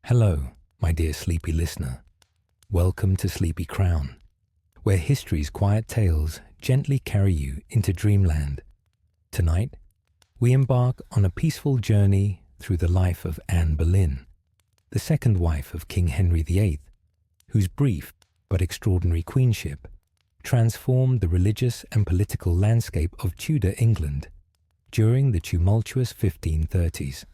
Hello, my dear sleepy listener. Welcome to Sleepy Crown, where history's quiet tales gently carry you into dreamland. Tonight, we embark on a peaceful journey through the life of Anne Boleyn, the second wife of King Henry VIII, whose brief but extraordinary queenship transformed the religious and political landscape of Tudor England during the tumultuous 1530s.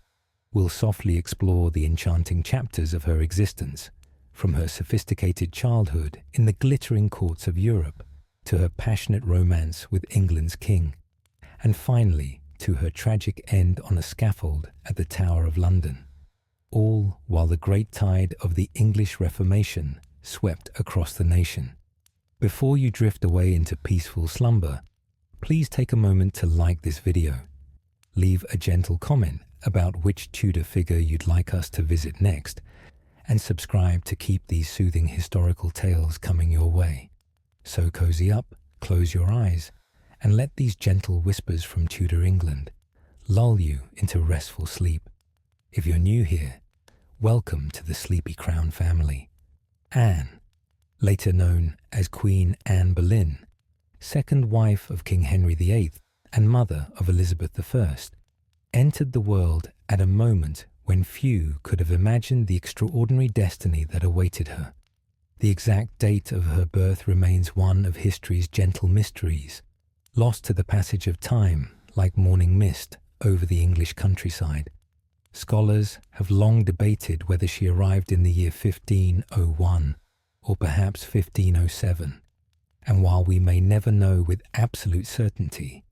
We'll softly explore the enchanting chapters of her existence, from her sophisticated childhood in the glittering courts of Europe to her passionate romance with England's king, and finally to her tragic end on a scaffold at the Tower of London, all while the great tide of the English Reformation swept across the nation. Before you drift away into peaceful slumber, please take a moment to like this video, leave a gentle comment about which Tudor figure you'd like us to visit next, and subscribe to keep these soothing historical tales coming your way. So cozy up, close your eyes, and let these gentle whispers from Tudor England lull you into restful sleep. If you're new here, welcome to the Sleepy Crown family. Anne, later known as Queen Anne Boleyn, second wife of King Henry VIII and mother of Elizabeth I, entered the world at a moment when few could have imagined the extraordinary destiny that awaited her. The exact date of her birth remains one of history's gentle mysteries, lost to the passage of time like morning mist over the English countryside. Scholars have long debated whether she arrived in the year 1501 or perhaps 1507, and while we may never know with absolute certainty,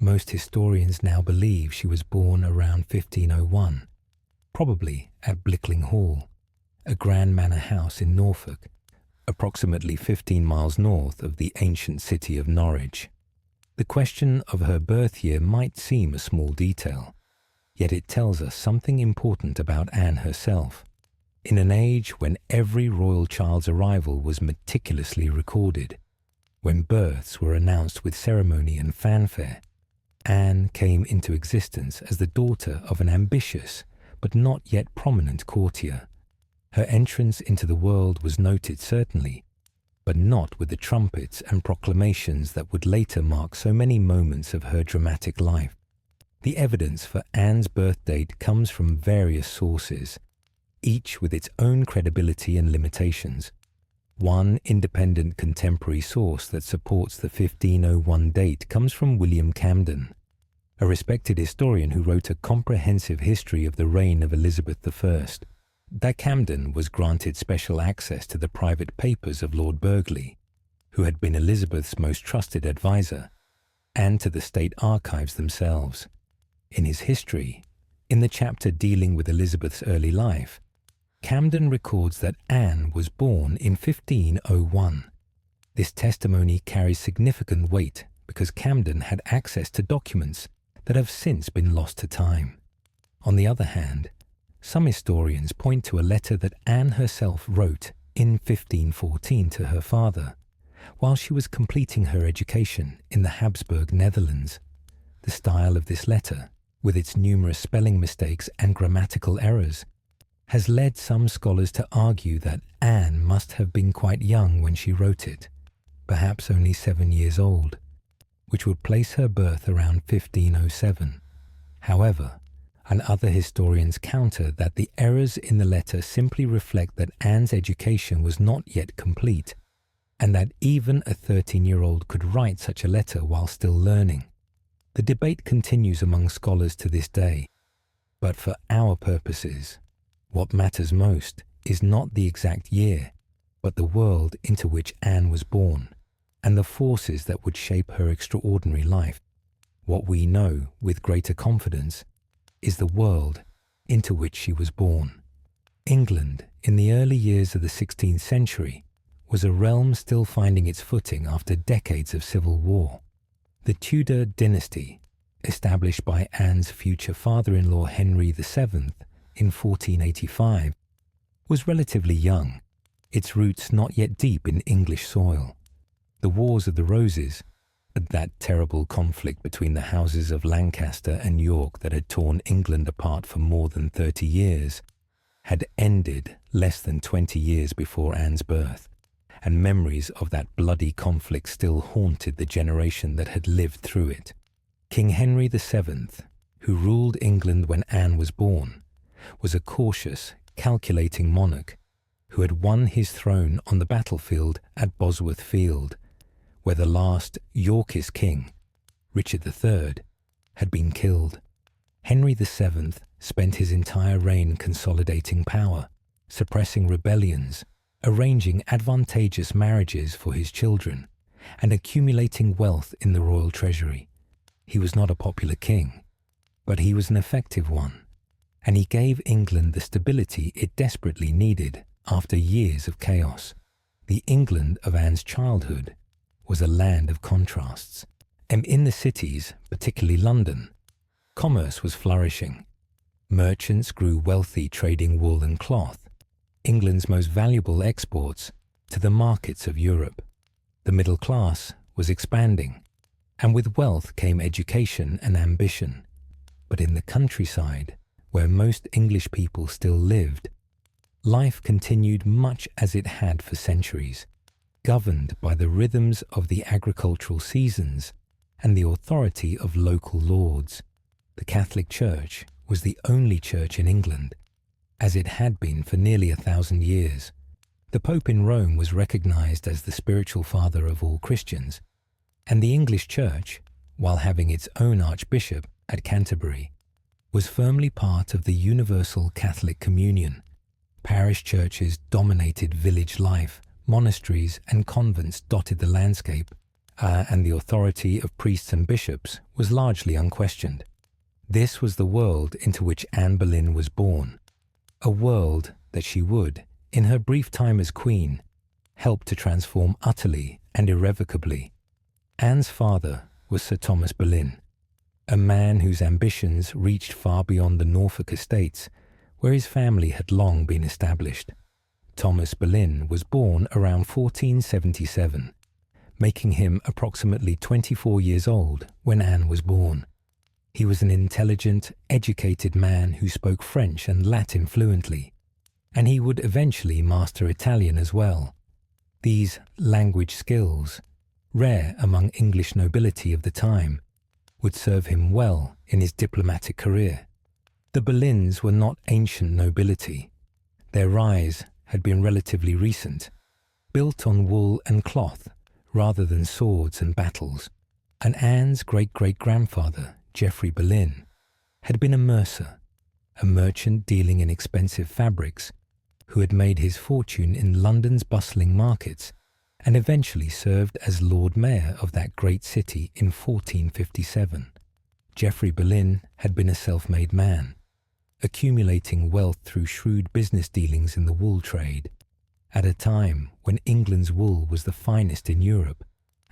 most historians now believe she was born around 1501, probably at Blickling Hall, a grand manor house in Norfolk, approximately 15 miles north of the ancient city of Norwich. The question of her birth year might seem a small detail, yet it tells us something important about Anne herself. In an age when every royal child's arrival was meticulously recorded, when births were announced with ceremony and fanfare, Anne came into existence as the daughter of an ambitious but not yet prominent courtier. Her entrance into the world was noted certainly, but not with the trumpets and proclamations that would later mark so many moments of her dramatic life. The evidence for Anne's birth date comes from various sources, each with its own credibility and limitations. One independent contemporary source that supports the 1501 date comes from William Camden, a respected historian who wrote a comprehensive history of the reign of Elizabeth I. That Camden was granted special access to the private papers of Lord Burghley, who had been Elizabeth's most trusted advisor, and to the state archives themselves. In his history, in the chapter dealing with Elizabeth's early life, Camden records that Anne was born in 1501. This testimony carries significant weight because Camden had access to documents that have since been lost to time. On the other hand, some historians point to a letter that Anne herself wrote in 1514 to her father, while she was completing her education in the Habsburg Netherlands. The style of this letter, with its numerous spelling mistakes and grammatical errors, has led some scholars to argue that Anne must have been quite young when she wrote it, perhaps only 7 years old, which would place her birth around 1507. However, and other historians counter that the errors in the letter simply reflect that Anne's education was not yet complete, and that even a 13-year-old could write such a letter while still learning. The debate continues among scholars to this day, but for our purposes, what matters most is not the exact year, but the world into which Anne was born, and the forces that would shape her extraordinary life. What we know with greater confidence is the world into which she was born. England, in the early years of the 16th century, was a realm still finding its footing after decades of civil war. The Tudor dynasty, established by Anne's future father-in-law Henry VII in 1485, was relatively young, its roots not yet deep in English soil. The Wars of the Roses, that terrible conflict between the houses of Lancaster and York that had torn England apart for more than 30 years, had ended less than 20 years before Anne's birth, and memories of that bloody conflict still haunted the generation that had lived through it. King Henry VII, who ruled England when Anne was born, was a cautious, calculating monarch who had won his throne on the battlefield at Bosworth Field, where the last Yorkist king, Richard III, had been killed. Henry VII spent his entire reign consolidating power, suppressing rebellions, arranging advantageous marriages for his children, and accumulating wealth in the royal treasury. He was not a popular king, but he was an effective one, and he gave England the stability it desperately needed after years of chaos. The England of Anne's childhood was a land of contrasts, and in the cities, particularly London, commerce was flourishing. Merchants grew wealthy trading wool and cloth, England's most valuable exports, to the markets of Europe. The middle class was expanding, and with wealth came education and ambition. But in the countryside, where most English people still lived, life continued much as it had for centuries, governed by the rhythms of the agricultural seasons and the authority of local lords. The Catholic Church was the only church in England, as it had been for nearly 1,000 years. The Pope in Rome was recognized as the spiritual father of all Christians, and the English Church, while having its own archbishop at Canterbury, was firmly part of the universal Catholic communion. Parish churches dominated village life, monasteries and convents dotted the landscape, and the authority of priests and bishops was largely unquestioned. This was the world into which Anne Boleyn was born, a world that she would, in her brief time as queen, help to transform utterly and irrevocably. Anne's father was Sir Thomas Boleyn, a man whose ambitions reached far beyond the Norfolk estates, where his family had long been established. Thomas Boleyn was born around 1477, making him approximately 24 years old when Anne was born. He was an intelligent, educated man who spoke French and Latin fluently, and he would eventually master Italian as well. These language skills, rare among English nobility of the time, would serve him well in his diplomatic career. The Boleyns were not ancient nobility. Their rise had been relatively recent, built on wool and cloth rather than swords and battles. And Anne's great-great-grandfather, Geoffrey Boleyn, had been a mercer, a merchant dealing in expensive fabrics, who had made his fortune in London's bustling markets and eventually served as Lord Mayor of that great city in 1457. Geoffrey Boleyn had been a self-made man, accumulating wealth through shrewd business dealings in the wool trade, at a time when England's wool was the finest in Europe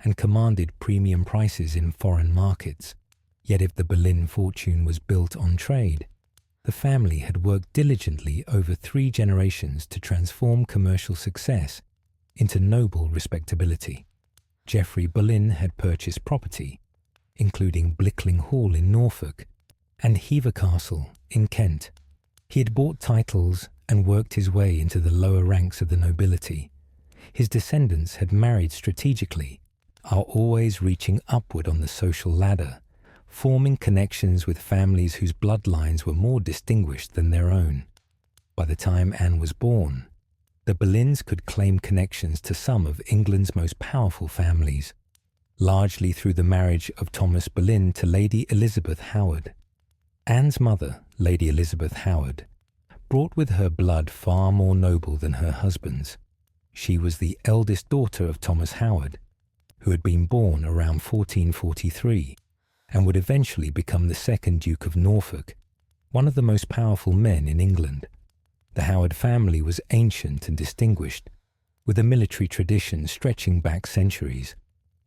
and commanded premium prices in foreign markets. Yet if the Boleyn fortune was built on trade, the family had worked diligently over 3 generations to transform commercial success into noble respectability. Geoffrey Boleyn had purchased property, including Blickling Hall in Norfolk and Hever Castle in Kent. He had bought titles and worked his way into the lower ranks of the nobility. His descendants had married strategically, are always reaching upward on the social ladder, forming connections with families whose bloodlines were more distinguished than their own. By the time Anne was born, the Boleyns could claim connections to some of England's most powerful families, largely through the marriage of Thomas Boleyn to Lady Elizabeth Howard. Anne's mother, Lady Elizabeth Howard, brought with her blood far more noble than her husband's. She was the eldest daughter of Thomas Howard, who had been born around 1443 and would eventually become the second Duke of Norfolk, one of the most powerful men in England. The Howard family was ancient and distinguished, with a military tradition stretching back centuries.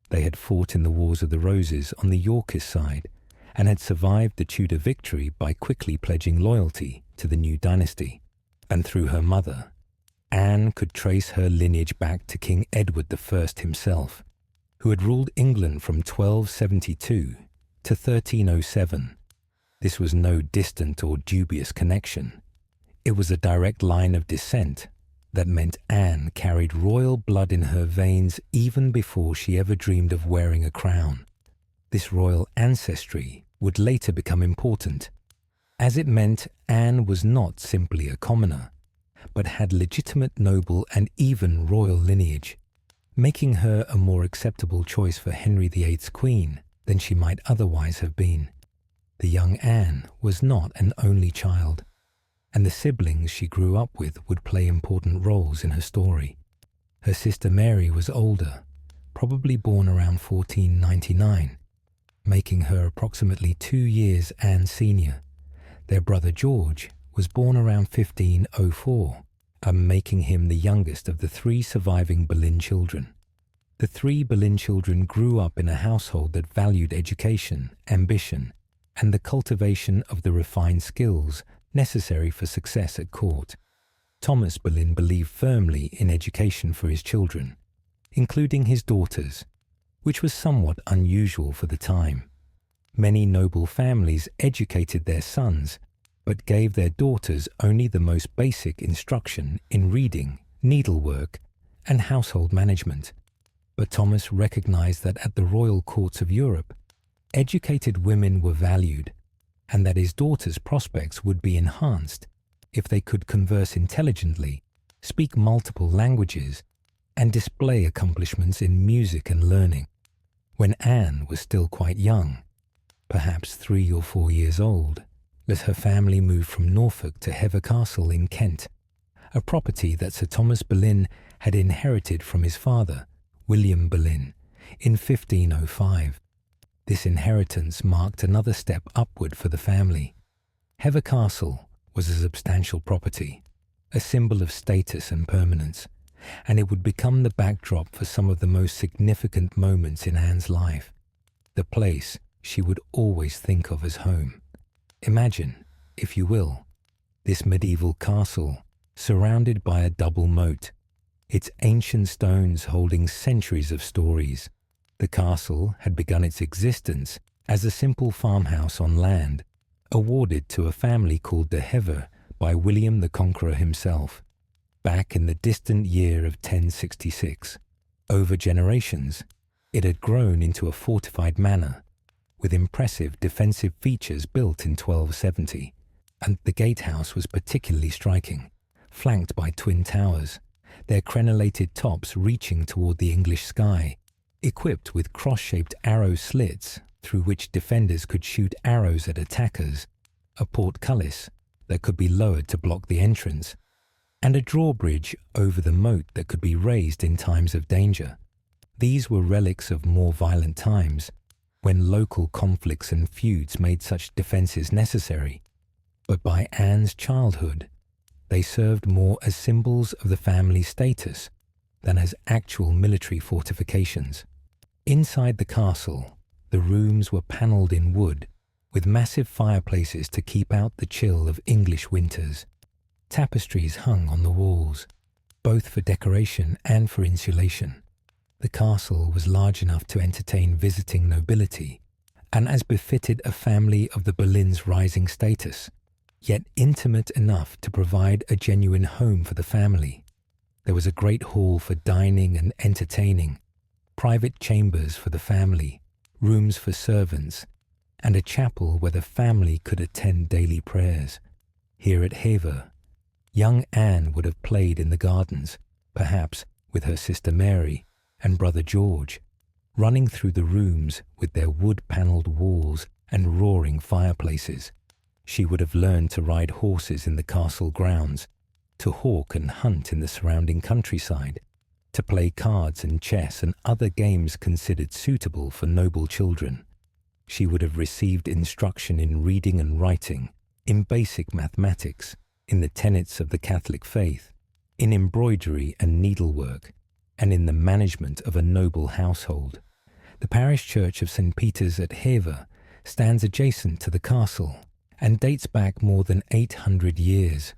They had fought in the Wars of the Roses on the Yorkist side and had survived the Tudor victory by quickly pledging loyalty to the new dynasty. And through her mother, Anne could trace her lineage back to King Edward I himself, who had ruled England from 1272 to 1307. This was no distant or dubious connection. It was a direct line of descent that meant Anne carried royal blood in her veins even before she ever dreamed of wearing a crown. This royal ancestry would later become important, as it meant Anne was not simply a commoner, but had legitimate noble and even royal lineage, making her a more acceptable choice for Henry VIII's queen than she might otherwise have been. The young Anne was not an only child, and the siblings she grew up with would play important roles in her story. Her sister Mary was older, probably born around 1499, making her approximately 2 years Anne's senior. Their brother George was born around 1504, making him the youngest of the 3 surviving Boleyn children. The 3 Boleyn children grew up in a household that valued education, ambition, and the cultivation of the refined skills necessary for success at court. Thomas Boleyn believed firmly in education for his children, including his daughters, which was somewhat unusual for the time. Many noble families educated their sons, but gave their daughters only the most basic instruction in reading, needlework, and household management. But Thomas recognized that at the royal courts of Europe, educated women were valued, and that his daughters' prospects would be enhanced if they could converse intelligently, speak multiple languages, and display accomplishments in music and learning. When Anne was still quite young, perhaps 3 or 4 years old, as her family moved from Norfolk to Hever Castle in Kent, a property that Sir Thomas Boleyn had inherited from his father, William Boleyn, in 1505. This inheritance marked another step upward for the family. Hever Castle was a substantial property, a symbol of status and permanence, and it would become the backdrop for some of the most significant moments in Anne's life, the place she would always think of as home. Imagine, if you will, this medieval castle surrounded by a double moat, its ancient stones holding centuries of stories. The castle had begun its existence as a simple farmhouse on land, awarded to a family called de Hever by William the Conqueror himself, back in the distant year of 1066. Over generations, it had grown into a fortified manor, with impressive defensive features built in 1270, and the gatehouse was particularly striking, flanked by twin towers, their crenellated tops reaching toward the English sky, equipped with cross-shaped arrow slits through which defenders could shoot arrows at attackers, a portcullis that could be lowered to block the entrance, and a drawbridge over the moat that could be raised in times of danger. These were relics of more violent times, when local conflicts and feuds made such defenses necessary. But by Anne's childhood, they served more as symbols of the family's status than as actual military fortifications. Inside the castle, the rooms were panelled in wood, with massive fireplaces to keep out the chill of English winters. Tapestries hung on the walls, both for decoration and for insulation. The castle was large enough to entertain visiting nobility, and as befitted a family of the Boleyn's rising status, yet intimate enough to provide a genuine home for the family. There was a great hall for dining and entertaining, private chambers for the family, rooms for servants, and a chapel where the family could attend daily prayers. Here at Hever, young Anne would have played in the gardens, perhaps with her sister Mary and brother George, running through the rooms with their wood-panelled walls and roaring fireplaces. She would have learned to ride horses in the castle grounds, to hawk and hunt in the surrounding countryside, to play cards and chess and other games considered suitable for noble children. She would have received instruction in reading and writing, in basic mathematics, in the tenets of the Catholic faith, in embroidery and needlework, and in the management of a noble household. The parish church of St. Peter's at Hever stands adjacent to the castle and dates back more than 800 years.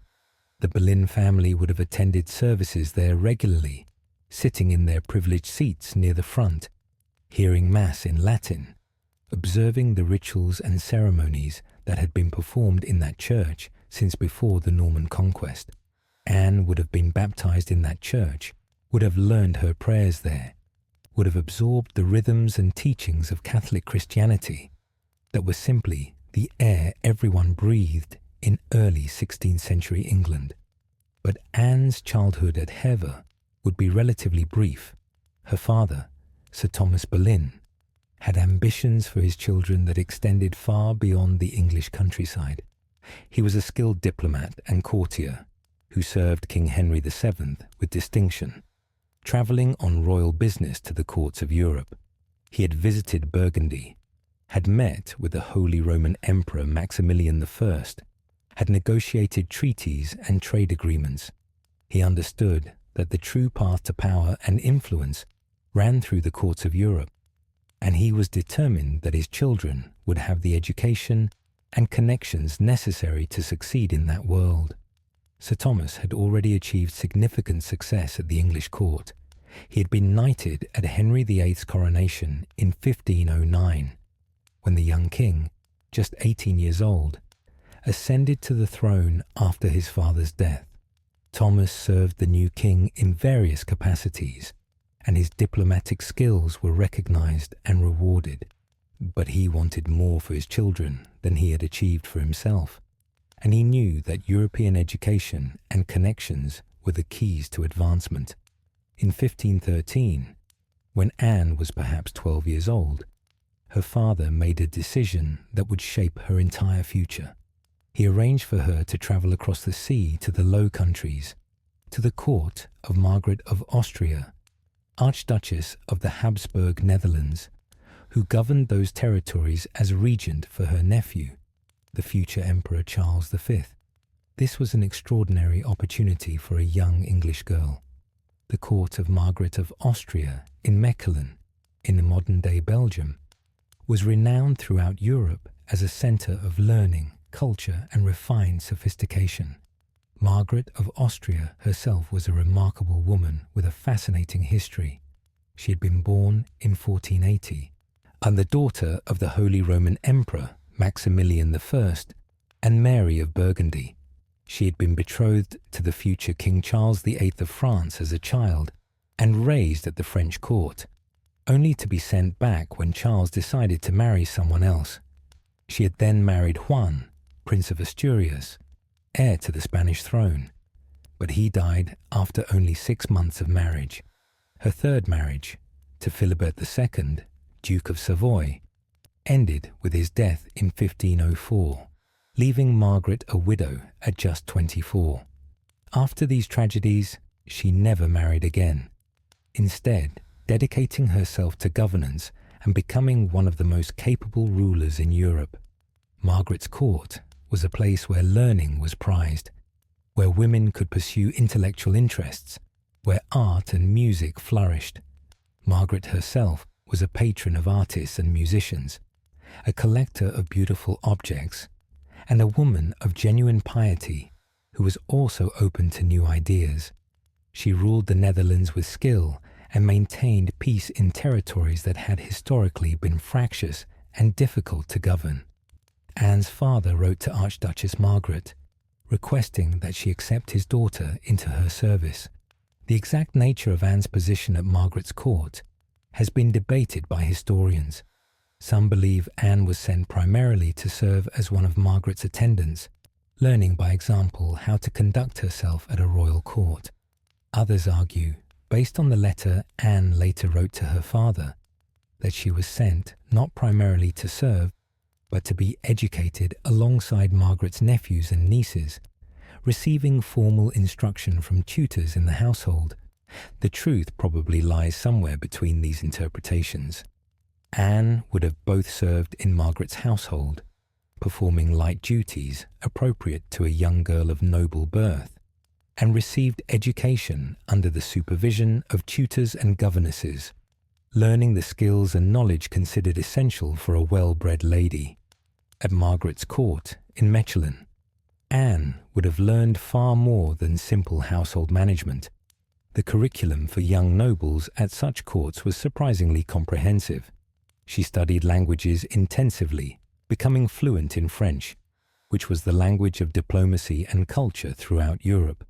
The Boleyn family would have attended services there regularly, sitting in their privileged seats near the front, hearing Mass in Latin, observing the rituals and ceremonies that had been performed in that church since before the Norman conquest. Anne would have been baptized in that church, would have learned her prayers there, would have absorbed the rhythms and teachings of Catholic Christianity that were simply the air everyone breathed in early 16th century England. But Anne's childhood at Hever would be relatively brief. Her father, Sir Thomas Boleyn, had ambitions for his children that extended far beyond the English countryside. He was a skilled diplomat and courtier who served King Henry VII with distinction, travelling on royal business to the courts of Europe. He had visited Burgundy, had met with the Holy Roman Emperor Maximilian I, had negotiated treaties and trade agreements. He understood that the true path to power and influence ran through the courts of Europe, and he was determined that his children would have the education and connections necessary to succeed in that world. Sir Thomas had already achieved significant success at the English court. He had been knighted at Henry VIII's coronation in 1509, when the young king, just 18 years old, ascended to the throne after his father's death. Thomas served the new king in various capacities, and his diplomatic skills were recognized and rewarded. But he wanted more for his children than he had achieved for himself, and he knew that European education and connections were the keys to advancement. In 1513, when Anne was perhaps 12 years old, her father made a decision that would shape her entire future. He arranged for her to travel across the sea to the Low Countries, to the court of Margaret of Austria, Archduchess of the Habsburg Netherlands, who governed those territories as regent for her nephew, the future Emperor Charles V. This was an extraordinary opportunity for a young English girl. The court of Margaret of Austria in Mechelen, in modern-day Belgium, was renowned throughout Europe as a centre of learning, culture, and refined sophistication. Margaret of Austria herself was a remarkable woman with a fascinating history. She had been born in 1480, and the daughter of the Holy Roman Emperor Maximilian I and Mary of Burgundy. She had been betrothed to the future King Charles VIII of France as a child and raised at the French court, only to be sent back when Charles decided to marry someone else. She had then married Juan, Prince of Asturias, heir to the Spanish throne, but he died after only 6 months of marriage. Her third marriage, to Philibert II, Duke of Savoy, ended with his death in 1504, leaving Margaret a widow at just 24. After these tragedies, she never married again, instead dedicating herself to governance and becoming one of the most capable rulers in Europe. Margaret's court was a place where learning was prized, where women could pursue intellectual interests, where art and music flourished. Margaret herself was a patron of artists and musicians, a collector of beautiful objects, and a woman of genuine piety who was also open to new ideas. She ruled the Netherlands with skill and maintained peace in territories that had historically been fractious and difficult to govern. Anne's father wrote to Archduchess Margaret, requesting that she accept his daughter into her service. The exact nature of Anne's position at Margaret's court has been debated by historians. Some believe Anne was sent primarily to serve as one of Margaret's attendants, learning by example how to conduct herself at a royal court. Others argue, based on the letter Anne later wrote to her father, that she was sent not primarily to serve, but to be educated alongside Margaret's nephews and nieces, receiving formal instruction from tutors in the household. The truth probably lies somewhere between these interpretations. Anne would have both served in Margaret's household, performing light duties appropriate to a young girl of noble birth, and received education under the supervision of tutors and governesses, learning the skills and knowledge considered essential for a well-bred lady. At Margaret's court in Mechelen, Anne would have learned far more than simple household management. The curriculum for young nobles at such courts was surprisingly comprehensive. She studied languages intensively, becoming fluent in French, which was the language of diplomacy and culture throughout Europe.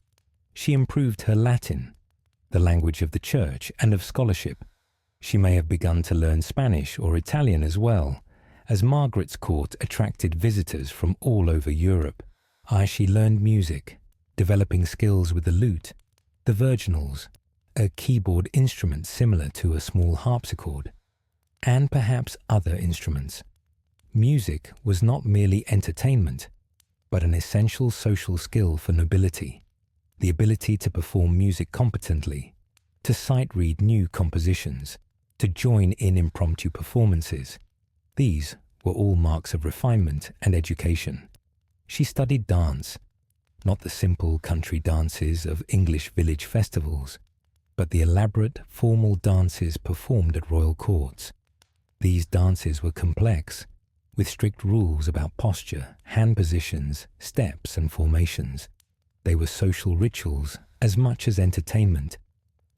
She improved her Latin, the language of the church and of scholarship. She may have begun to learn Spanish or Italian as well, as Margaret's court attracted visitors from all over Europe. She learned music, developing skills with the lute, the virginals, a keyboard instrument similar to a small harpsichord, and perhaps other instruments. Music was not merely entertainment, but an essential social skill for nobility. The ability to perform music competently, to sight-read new compositions, to join in impromptu performances. These were all marks of refinement and education. She studied dance, not the simple country dances of English village festivals, but the elaborate, formal dances performed at royal courts. These dances were complex, with strict rules about posture, hand positions, steps, and formations. They were social rituals as much as entertainment,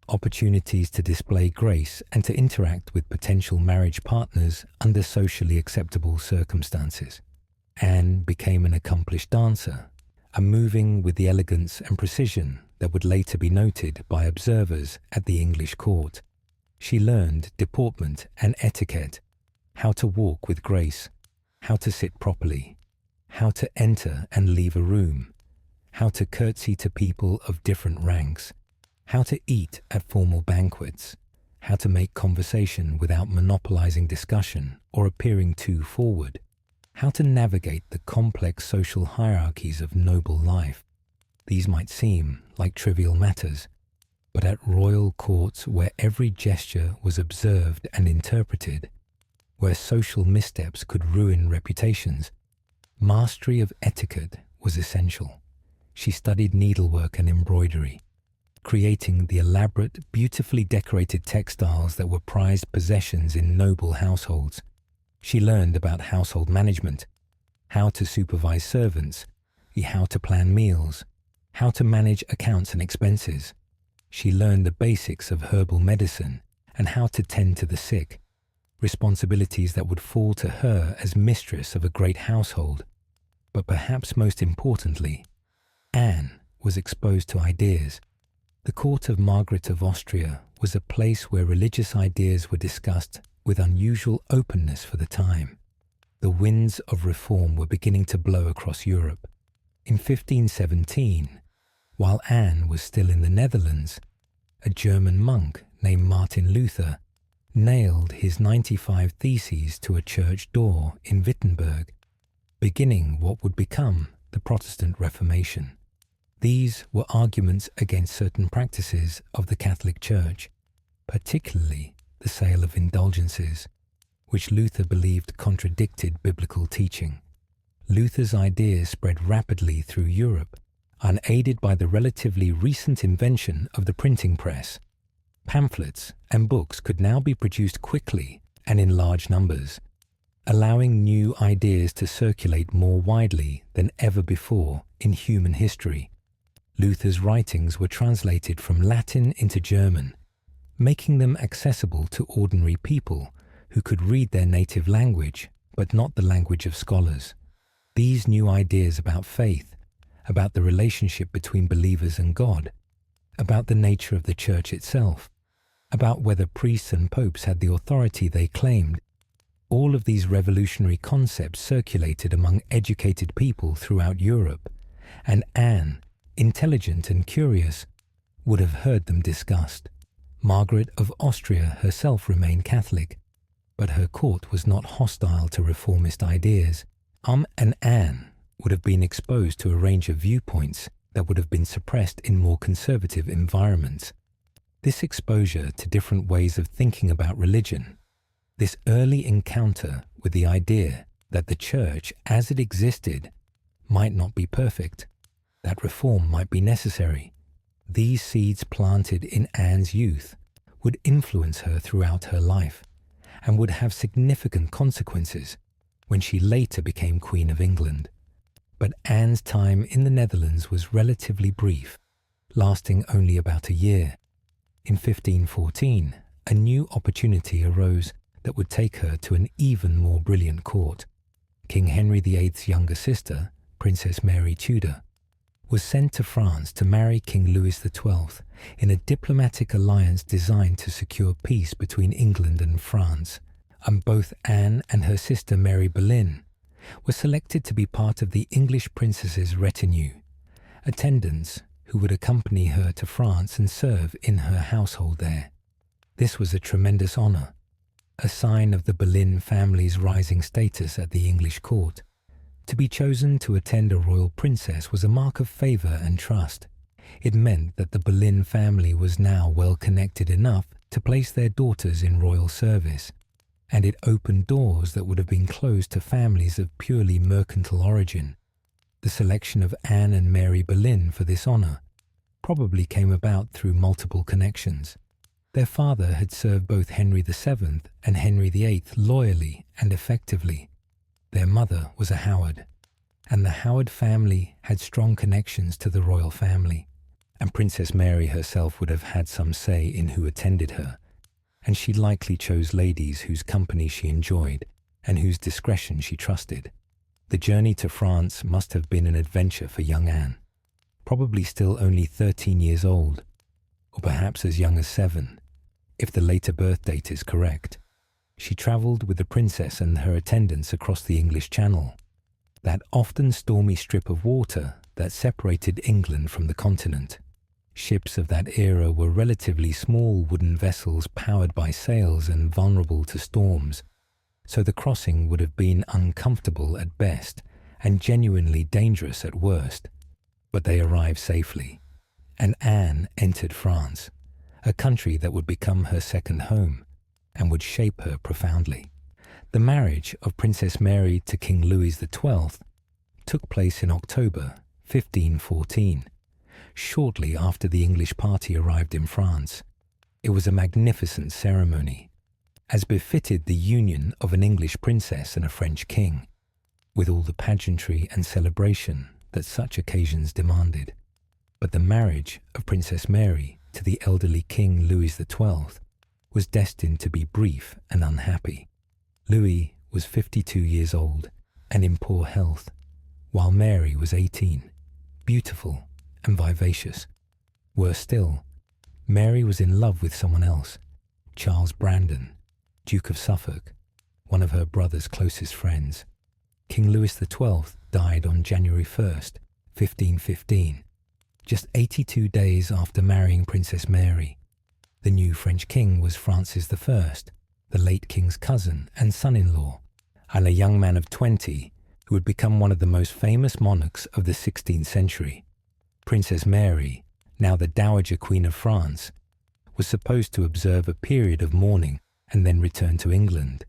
opportunities to display grace and to interact with potential marriage partners under socially acceptable circumstances. Anne became an accomplished dancer, moving with the elegance and precision that would later be noted by observers at the English court. She learned deportment and etiquette, how to walk with grace, how to sit properly, how to enter and leave a room, how to curtsy to people of different ranks, how to eat at formal banquets, how to make conversation without monopolizing discussion or appearing too forward, how to navigate the complex social hierarchies of noble life. These might seem like trivial matters, but at royal courts where every gesture was observed and interpreted, where social missteps could ruin reputations, mastery of etiquette was essential. She studied needlework and embroidery, creating the elaborate, beautifully decorated textiles that were prized possessions in noble households. She learned about household management, how to supervise servants, how to plan meals, how to manage accounts and expenses. She learned the basics of herbal medicine and how to tend to the sick, responsibilities that would fall to her as mistress of a great household. But perhaps most importantly, Anne was exposed to ideas. The court of Margaret of Austria was a place where religious ideas were discussed with unusual openness for the time. The winds of reform were beginning to blow across Europe. In 1517, while Anne was still in the Netherlands, a German monk named Martin Luther nailed his 95 Theses to a church door in Wittenberg, beginning what would become the Protestant Reformation. These were arguments against certain practices of the Catholic Church, particularly the sale of indulgences, which Luther believed contradicted biblical teaching. Luther's ideas spread rapidly through Europe, unaided by the relatively recent invention of the printing press. Pamphlets and books could now be produced quickly and in large numbers, allowing new ideas to circulate more widely than ever before in human history. Luther's writings were translated from Latin into German, making them accessible to ordinary people who could read their native language, but not the language of scholars. These new ideas about faith, about the relationship between believers and God, about the nature of the church itself, about whether priests and popes had the authority they claimed, all of these revolutionary concepts circulated among educated people throughout Europe, and Anne, intelligent and curious, would have heard them discussed. Margaret of Austria herself remained Catholic, but her court was not hostile to reformist ideas. And Anne would have been exposed to a range of viewpoints that would have been suppressed in more conservative environments. This exposure to different ways of thinking about religion, this early encounter with the idea that the church as it existed might not be perfect, that reform might be necessary, these seeds planted in Anne's youth would influence her throughout her life and would have significant consequences when she later became Queen of England. But Anne's time in the Netherlands was relatively brief, lasting only about a year. In 1514, a new opportunity arose that would take her to an even more brilliant court. King Henry VIII's younger sister, Princess Mary Tudor, was sent to France to marry King Louis XII in a diplomatic alliance designed to secure peace between England and France, and both Anne and her sister Mary Boleyn were selected to be part of the English princess's retinue, attendants who would accompany her to France and serve in her household there. This was a tremendous honour, a sign of the Boleyn family's rising status at the English court. To be chosen to attend a royal princess was a mark of favour and trust. It meant that the Boleyn family was now well connected enough to place their daughters in royal service, and it opened doors that would have been closed to families of purely mercantile origin. The selection of Anne and Mary Boleyn for this honour probably came about through multiple connections. Their father had served both Henry VII and Henry VIII loyally and effectively. Their mother was a Howard, and the Howard family had strong connections to the royal family, and Princess Mary herself would have had some say in who attended her, and she likely chose ladies whose company she enjoyed and whose discretion she trusted. The journey to France must have been an adventure for young Anne, probably still only 13 years old, or perhaps as young as 7, if the later birth date is correct. She travelled with the princess and her attendants across the English Channel, that often stormy strip of water that separated England from the continent. Ships of that era were relatively small wooden vessels powered by sails and vulnerable to storms, so the crossing would have been uncomfortable at best and genuinely dangerous at worst. But they arrived safely, and Anne entered France, a country that would become her second home and would shape her profoundly. The marriage of Princess Mary to King Louis XII took place in October 1514, shortly after the English party arrived in France. It was a magnificent ceremony, as befitted the union of an English princess and a French king, with all the pageantry and celebration that such occasions demanded. But the marriage of Princess Mary to the elderly King Louis XII was destined to be brief and unhappy. Louis was 52 years old and in poor health, while Mary was 18, beautiful and vivacious. Worse still, Mary was in love with someone else, Charles Brandon, Duke of Suffolk, one of her brother's closest friends. King Louis XII died on January 1st, 1515, just 82 days after marrying Princess Mary. The new French king was Francis I, the late king's cousin and son-in-law, and a young man of 20 who would become one of the most famous monarchs of the 16th century. Princess Mary, now the Dowager Queen of France, was supposed to observe a period of mourning and then return to England,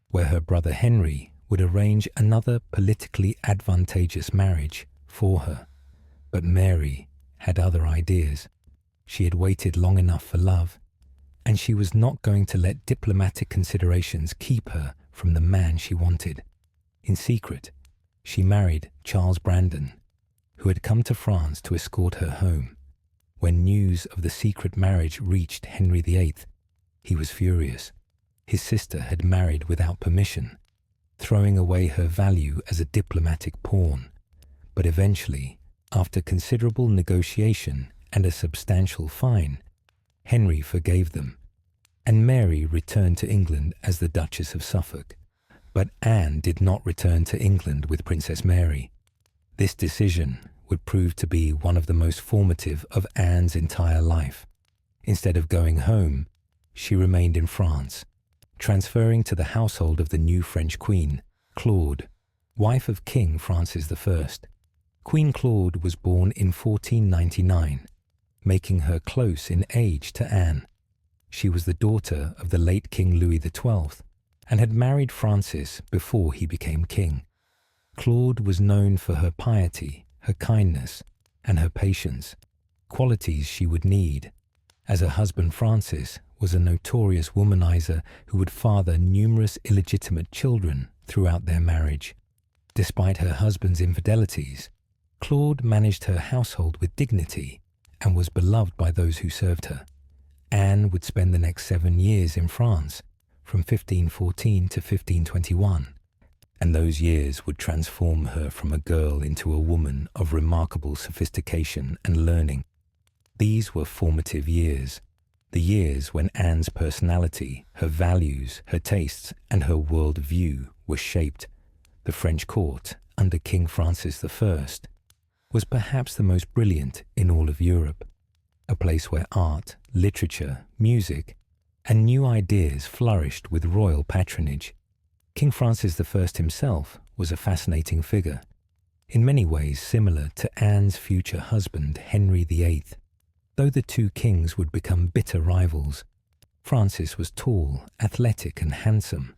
where her brother Henry would arrange another politically advantageous marriage for her. But Mary had other ideas. She had waited long enough for love, and she was not going to let diplomatic considerations keep her from the man she wanted. In secret, she married Charles Brandon, who had come to France to escort her home. When news of the secret marriage reached Henry VIII, he was furious. His sister had married without permission, throwing away her value as a diplomatic pawn. But eventually, after considerable negotiation and a substantial fine, Henry forgave them, and Mary returned to England as the Duchess of Suffolk. But Anne did not return to England with Princess Mary. This decision would prove to be one of the most formative of Anne's entire life. Instead of going home, she remained in France, transferring to the household of the new French queen, Claude, wife of King Francis I. Queen Claude was born in 1499, making her close in age to Anne. She was the daughter of the late King Louis XII and had married Francis before he became king. Claude was known for her piety, her kindness, and her patience, qualities she would need, as her husband Francis was a notorious womanizer who would father numerous illegitimate children throughout their marriage. Despite her husband's infidelities, Claude managed her household with dignity and was beloved by those who served her. Anne would spend the next 7 years in France, from 1514 to 1521, and those years would transform her from a girl into a woman of remarkable sophistication and learning. These were formative years, the years when Anne's personality, her values, her tastes, and her world view were shaped. The French court, under King Francis I, was perhaps the most brilliant in all of Europe, a place where art, literature, music, and new ideas flourished with royal patronage. King Francis I himself was a fascinating figure, in many ways similar to Anne's future husband Henry VIII. Though the two kings would become bitter rivals, Francis was tall, athletic, and handsome,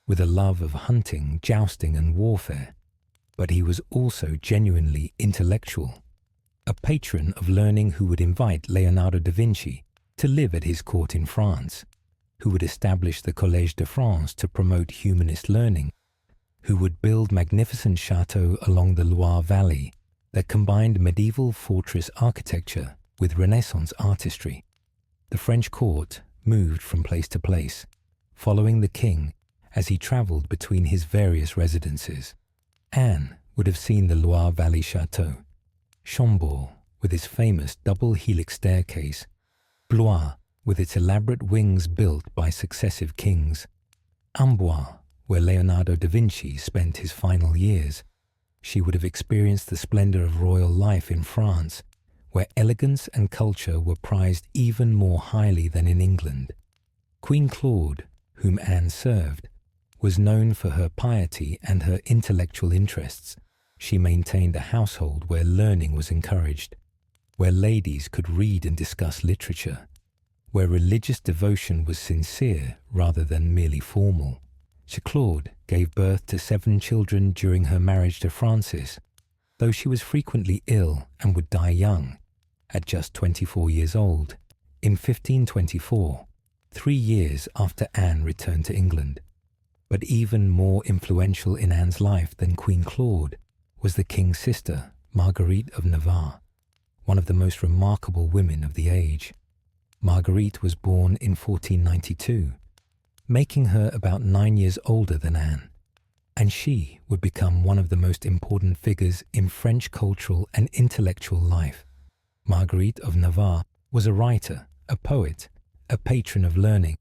with a love of hunting, jousting, and warfare. But he was also genuinely intellectual, a patron of learning who would invite Leonardo da Vinci to live at his court in France, who would establish the Collège de France to promote humanist learning, who would build magnificent chateaux along the Loire Valley that combined medieval fortress architecture with Renaissance artistry. The French court moved from place to place, following the king as he travelled between his various residences. Anne would have seen the Loire Valley Chateau, Chambord with its famous double helix staircase, Blois with its elaborate wings built by successive kings, Amboise, where Leonardo da Vinci spent his final years. She would have experienced the splendour of royal life in France, where elegance and culture were prized even more highly than in England. Queen Claude, whom Anne served, was known for her piety and her intellectual interests. She maintained a household where learning was encouraged, where ladies could read and discuss literature, where religious devotion was sincere rather than merely formal. Claude gave birth to 7 children during her marriage to Francis, though she was frequently ill and would die young, at just 24 years old, in 1524, 3 years after Anne returned to England. But even more influential in Anne's life than Queen Claude was the king's sister, Margaret of Navarre, one of the most remarkable women of the age. Margaret was born in 1492, making her about 9 years older than Anne, and she would become one of the most important figures in French cultural and intellectual life. Margaret of Navarre was a writer, a poet, a patron of learning,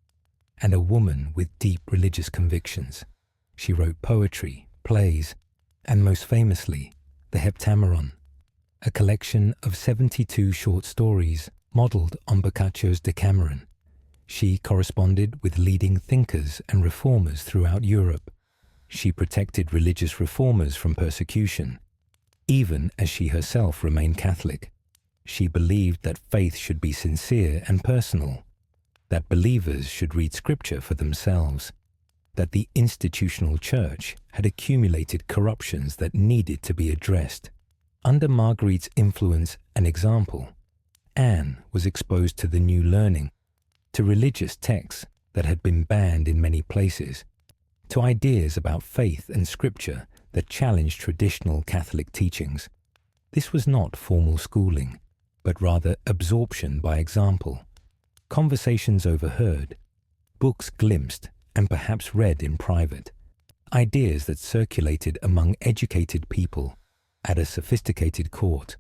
and a woman with deep religious convictions. She wrote poetry, plays, and most famously, the Heptameron, a collection of 72 short stories modelled on Boccaccio's Decameron. She corresponded with leading thinkers and reformers throughout Europe. She protected religious reformers from persecution, even as she herself remained Catholic. She believed that faith should be sincere and personal, that believers should read scripture for themselves, that the institutional church had accumulated corruptions that needed to be addressed. Under Margaret's influence and example, Anne was exposed to the new learning, to religious texts that had been banned in many places, to ideas about faith and scripture that challenged traditional Catholic teachings. This was not formal schooling, but rather absorption by example, conversations overheard, books glimpsed and perhaps read in private, ideas that circulated among educated people at a sophisticated court.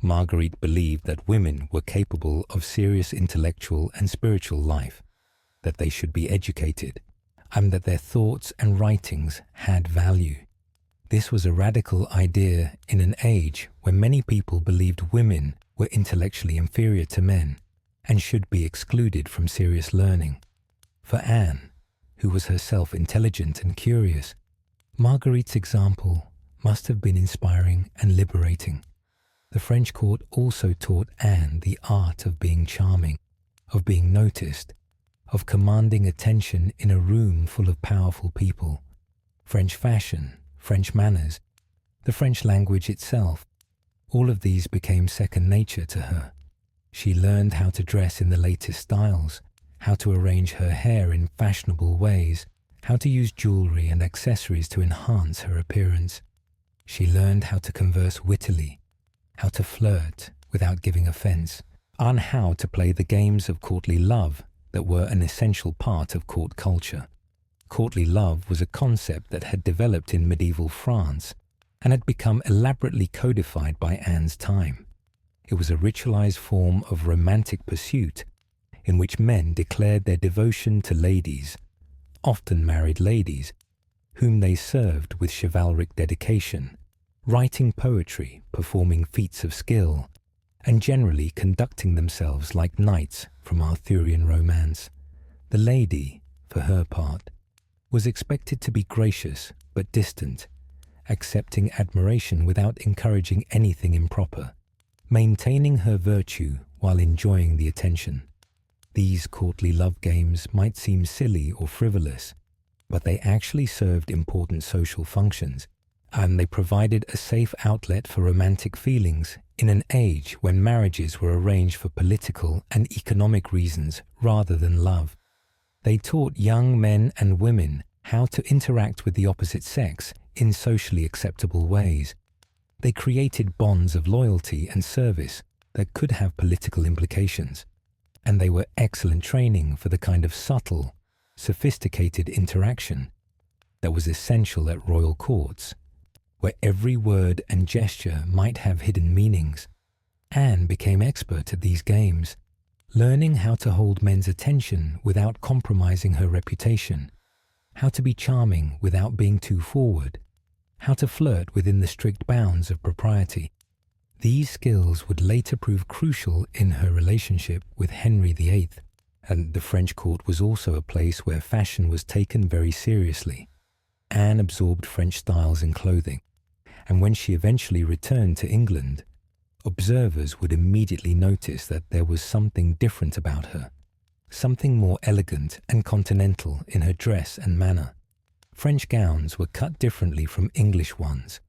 Margaret believed that women were capable of serious intellectual and spiritual life, that they should be educated, and that their thoughts and writings had value. This was a radical idea in an age when many people believed women were intellectually inferior to men and should be excluded from serious learning. For Anne, who was herself intelligent and curious, Margaret's example must have been inspiring and liberating. The French court also taught Anne the art of being charming, of being noticed, of commanding attention in a room full of powerful people. French fashion, French manners, the French language itself, all of these became second nature to her. She learned how to dress in the latest styles, how to arrange her hair in fashionable ways, how to use jewelry and accessories to enhance her appearance. She learned how to converse wittily, how to flirt without giving offense, and how to play the games of courtly love that were an essential part of court culture. Courtly love was a concept that had developed in medieval France and had become elaborately codified by Anne's time. It was a ritualized form of romantic pursuit in which men declared their devotion to ladies, often married ladies, whom they served with chivalric dedication, writing poetry, performing feats of skill, and generally conducting themselves like knights from Arthurian romance. The lady, for her part, was expected to be gracious but distant, accepting admiration without encouraging anything improper, maintaining her virtue while enjoying the attention. These courtly love games might seem silly or frivolous, but they actually served important social functions, and they provided a safe outlet for romantic feelings in an age when marriages were arranged for political and economic reasons rather than love. They taught young men and women how to interact with the opposite sex in socially acceptable ways. They created bonds of loyalty and service that could have political implications, and they were excellent training for the kind of subtle, sophisticated interaction that was essential at royal courts, where every word and gesture might have hidden meanings. Anne became expert at these games, learning how to hold men's attention without compromising her reputation, how to be charming without being too forward, how to flirt within the strict bounds of propriety. These skills would later prove crucial in her relationship with Henry VIII, and the French court was also a place where fashion was taken very seriously. Anne absorbed French styles in clothing, and when she eventually returned to England, observers would immediately notice that there was something different about her, something more elegant and continental in her dress and manner. French gowns were cut differently from English ones,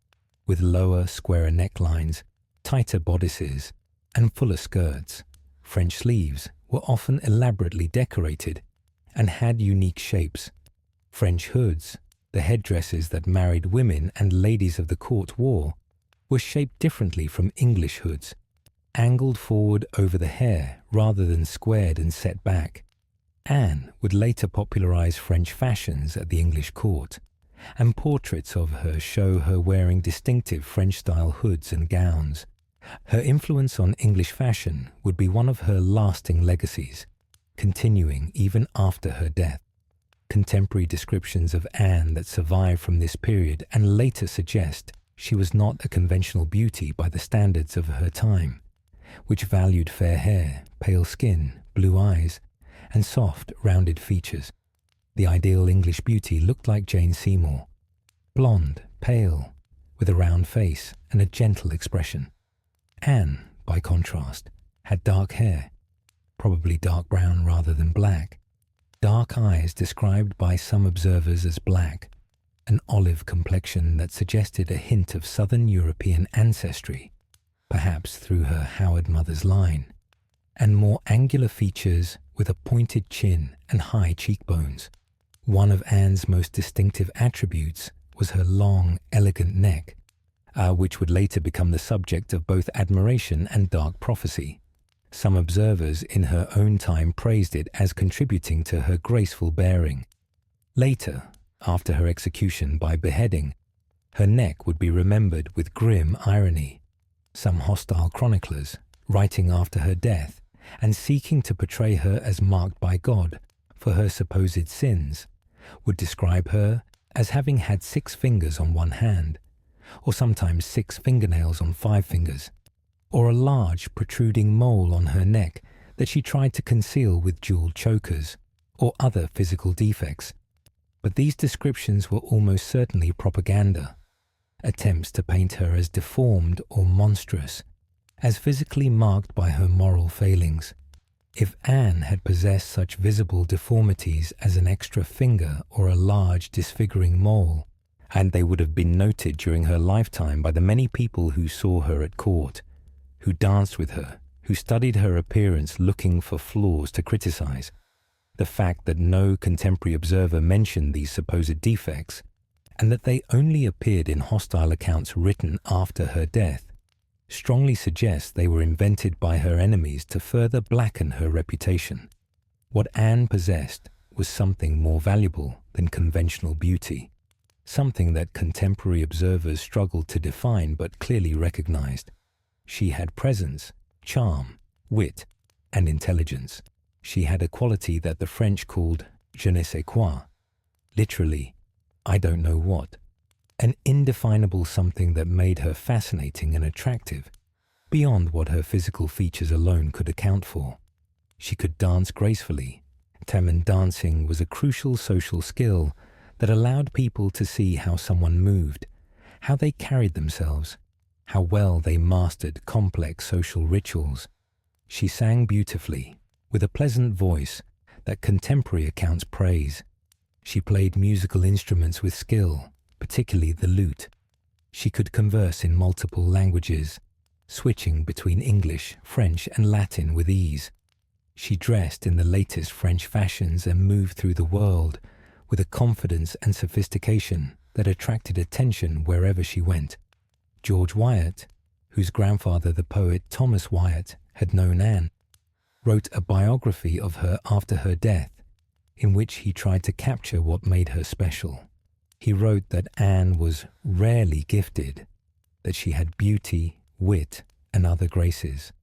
with lower, squarer necklines, tighter bodices, and fuller skirts. French sleeves were often elaborately decorated and had unique shapes. French hoods, the headdresses that married women and ladies of the court wore, were shaped differently from English hoods, angled forward over the hair rather than squared and set back. Anne would later popularize French fashions at the English court, and portraits of her show her wearing distinctive French-style hoods and gowns. Her influence on English fashion would be one of her lasting legacies, continuing even after her death. Contemporary descriptions of Anne that survive from this period and later suggest she was not a conventional beauty by the standards of her time, which valued fair hair, pale skin, blue eyes, and soft, rounded features. The ideal English beauty looked like Jane Seymour, blonde, pale, with a round face and a gentle expression. Anne, by contrast, had dark hair, probably dark brown rather than black, dark eyes described by some observers as black, an olive complexion that suggested a hint of Southern European ancestry, perhaps through her Howard mother's line, and more angular features with a pointed chin and high cheekbones. One of Anne's most distinctive attributes was her long, elegant neck, which would later become the subject of both admiration and dark prophecy. Some observers in her own time praised it as contributing to her graceful bearing. Later, after her execution by beheading, her neck would be remembered with grim irony. Some hostile chroniclers, writing after her death and seeking to portray her as marked by God for her supposed sins, would describe her as having had 6 fingers on one hand, or sometimes 6 fingernails on 5 fingers, or a large protruding mole on her neck that she tried to conceal with jeweled chokers, or other physical defects. But these descriptions were almost certainly propaganda, attempts to paint her as deformed or monstrous, as physically marked by her moral failings. If Anne had possessed such visible deformities as an extra finger or a large disfiguring mole, and they would have been noted during her lifetime by the many people who saw her at court, who danced with her, who studied her appearance looking for flaws to criticize. The fact that no contemporary observer mentioned these supposed defects, and that they only appeared in hostile accounts written after her death, strongly suggests they were invented by her enemies to further blacken her reputation. What Anne possessed was something more valuable than conventional beauty, something that contemporary observers struggled to define but clearly recognized. She had presence, charm, wit, and intelligence. She had a quality that the French called je ne sais quoi, literally, I don't know what, an indefinable something that made her fascinating and attractive, beyond what her physical features alone could account for. She could dance gracefully. Tammen dancing was a crucial social skill that allowed people to see how someone moved, how they carried themselves, how well they mastered complex social rituals. She sang beautifully, with a pleasant voice that contemporary accounts praise. She played musical instruments with skill, particularly the lute. She could converse in multiple languages, switching between English, French, and Latin with ease. She dressed in the latest French fashions and moved through the world with a confidence and sophistication that attracted attention wherever she went. George Wyatt, whose grandfather, the poet Thomas Wyatt, had known Anne, wrote a biography of her after her death, in which he tried to capture what made her special. He wrote that Anne was rarely gifted, that she had beauty, wit, and other graces,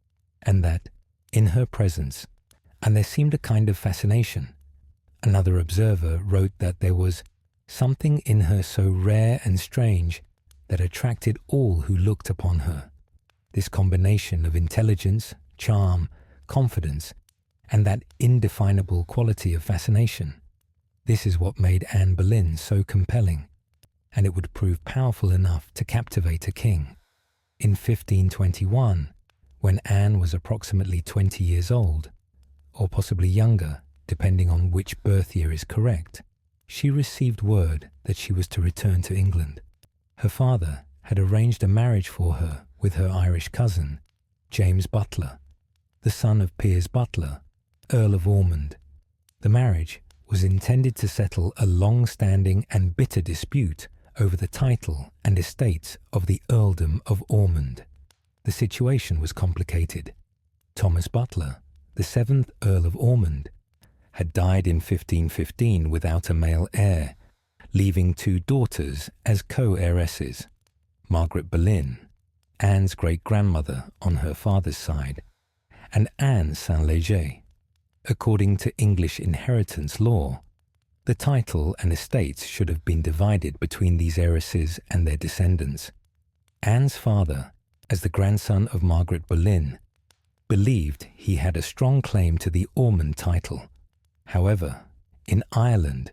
and that, in her presence, and there seemed a kind of fascination. Another observer wrote that there was something in her so rare and strange that attracted all who looked upon her. This combination of intelligence, charm, confidence, and that indefinable quality of fascination. This is what made Anne Boleyn so compelling, and it would prove powerful enough to captivate a king. In 1521, when Anne was approximately 20 years old, or possibly younger, depending on which birth year is correct, she received word that she was to return to England. Her father had arranged a marriage for her with her Irish cousin, James Butler, the son of Piers Butler, Earl of Ormond. The marriage was intended to settle a long-standing and bitter dispute over the title and estates of the Earldom of Ormond. The situation was complicated. Thomas Butler, the 7th Earl of Ormond, had died in 1515 without a male heir, leaving 2 daughters as co-heiresses, Margaret Boleyn, Anne's great-grandmother on her father's side, and Anne Saint-Léger. According to English inheritance law, the title and estates should have been divided between these heiresses and their descendants. Anne's father, as the grandson of Margaret Boleyn, believed he had a strong claim to the Ormond title. However, in Ireland,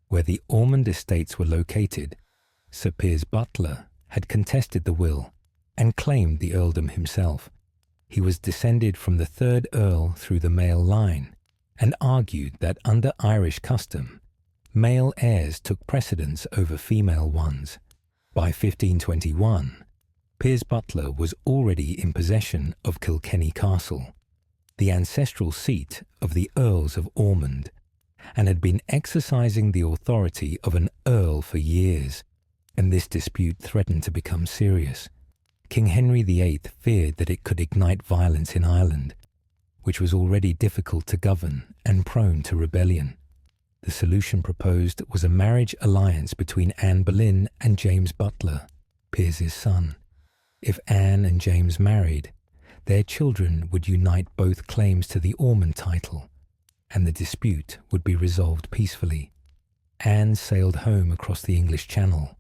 where the Ormond estates were located, Sir Piers Butler had contested the will and claimed the earldom himself. He was descended from the 3rd Earl through the male line and argued that under Irish custom, male heirs took precedence over female ones. By 1521, Piers Butler was already in possession of Kilkenny Castle, the ancestral seat of the Earls of Ormond, and had been exercising the authority of an earl for years, and this dispute threatened to become serious. King Henry VIII feared that it could ignite violence in Ireland, which was already difficult to govern and prone to rebellion. The solution proposed was a marriage alliance between Anne Boleyn and James Butler, Piers's son. If Anne and James married, their children would unite both claims to the Ormond title, and the dispute would be resolved peacefully. Anne sailed home across the English Channel,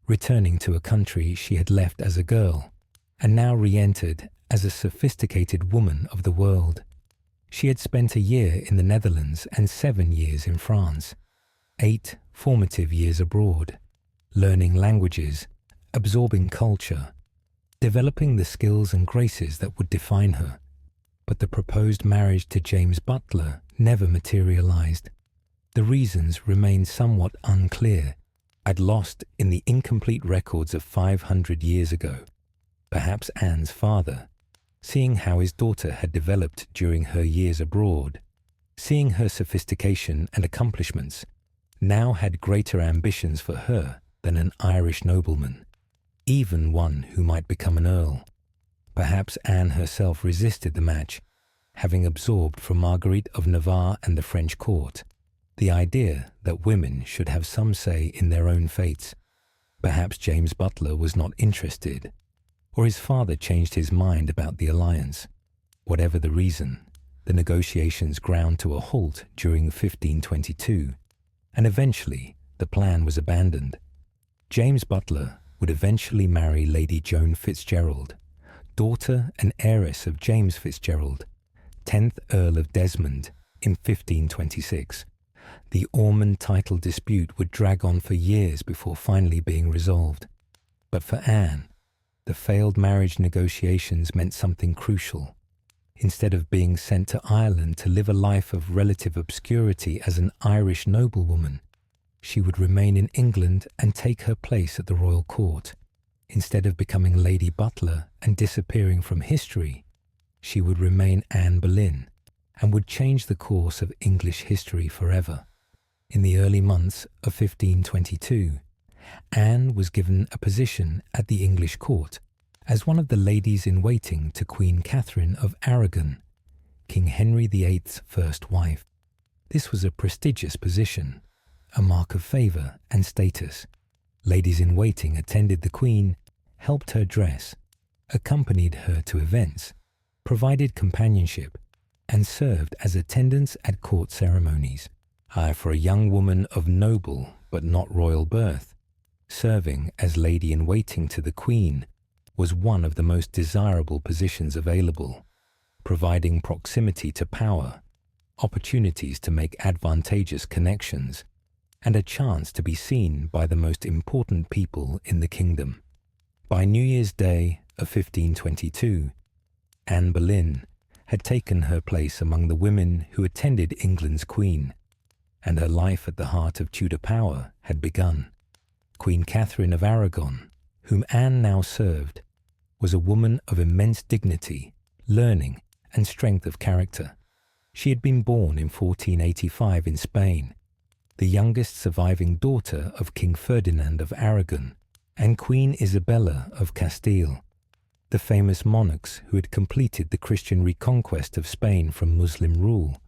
returning to a country she had left as a girl, and now re-entered as a sophisticated woman of the world. She had spent a year in the Netherlands and 7 years in France, 8 formative years abroad, learning languages, absorbing culture, developing the skills and graces that would define her. But the proposed marriage to James Butler never materialized. The reasons remained somewhat unclear, and lost in the incomplete records of 500 years ago. Perhaps Anne's father, seeing how his daughter had developed during her years abroad, seeing her sophistication and accomplishments, now had greater ambitions for her than an Irish nobleman, even one who might become an earl. Perhaps Anne herself resisted the match, having absorbed from Marguerite of Navarre and the French court. the idea that women should have some say in their own fates. Perhaps James Butler was not interested, or his father changed his mind about the alliance. Whatever the reason, the negotiations ground to a halt during 1522, and eventually the plan was abandoned. James Butler would eventually marry Lady Joan Fitzgerald, daughter and heiress of James Fitzgerald, 10th Earl of Desmond, in 1526. The Ormond title dispute would drag on for years before finally being resolved. But for Anne, the failed marriage negotiations meant something crucial. Instead of being sent to Ireland to live a life of relative obscurity as an Irish noblewoman, she would remain in England and take her place at the royal court. Instead of becoming Lady Butler and disappearing from history, she would remain Anne Boleyn and would change the course of English history forever. In the early months of 1522, Anne was given a position at the English court as one of the ladies-in-waiting to Queen Catherine of Aragon, King Henry VIII's first wife. This was a prestigious position, a mark of favour and status. Ladies-in-waiting attended the Queen, helped her dress, accompanied her to events, provided companionship, and served as attendants at court ceremonies. For a young woman of noble but not royal birth, serving as lady-in-waiting to the Queen was one of the most desirable positions available, providing proximity to power, opportunities to make advantageous connections, and a chance to be seen by the most important people in the kingdom. By New Year's Day of 1522, Anne Boleyn had taken her place among the women who attended England's Queen, and her life at the heart of Tudor power had begun. Queen Catherine of Aragon, whom Anne now served, was a woman of immense dignity, learning, and strength of character. She had been born in 1485 in Spain, the youngest surviving daughter of King Ferdinand of Aragon and Queen Isabella of Castile, the famous monarchs who had completed the Christian reconquest of Spain from Muslim rule,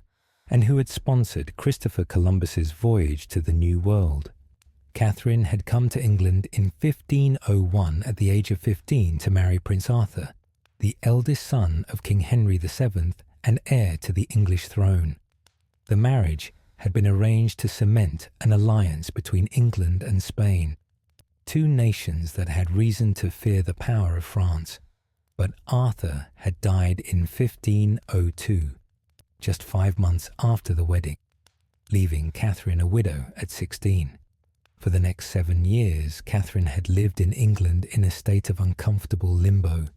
and who had sponsored Christopher Columbus's voyage to the New World. Catherine had come to England in 1501 at the age of 15 to marry Prince Arthur, the eldest son of King Henry VII and heir to the English throne. The marriage had been arranged to cement an alliance between England and Spain, two nations that had reason to fear the power of France. But Arthur had died in 1502, just 5 months after the wedding, leaving Catherine a widow at 16. For the next 7 years, Catherine had lived in England in a state of uncomfortable limbo,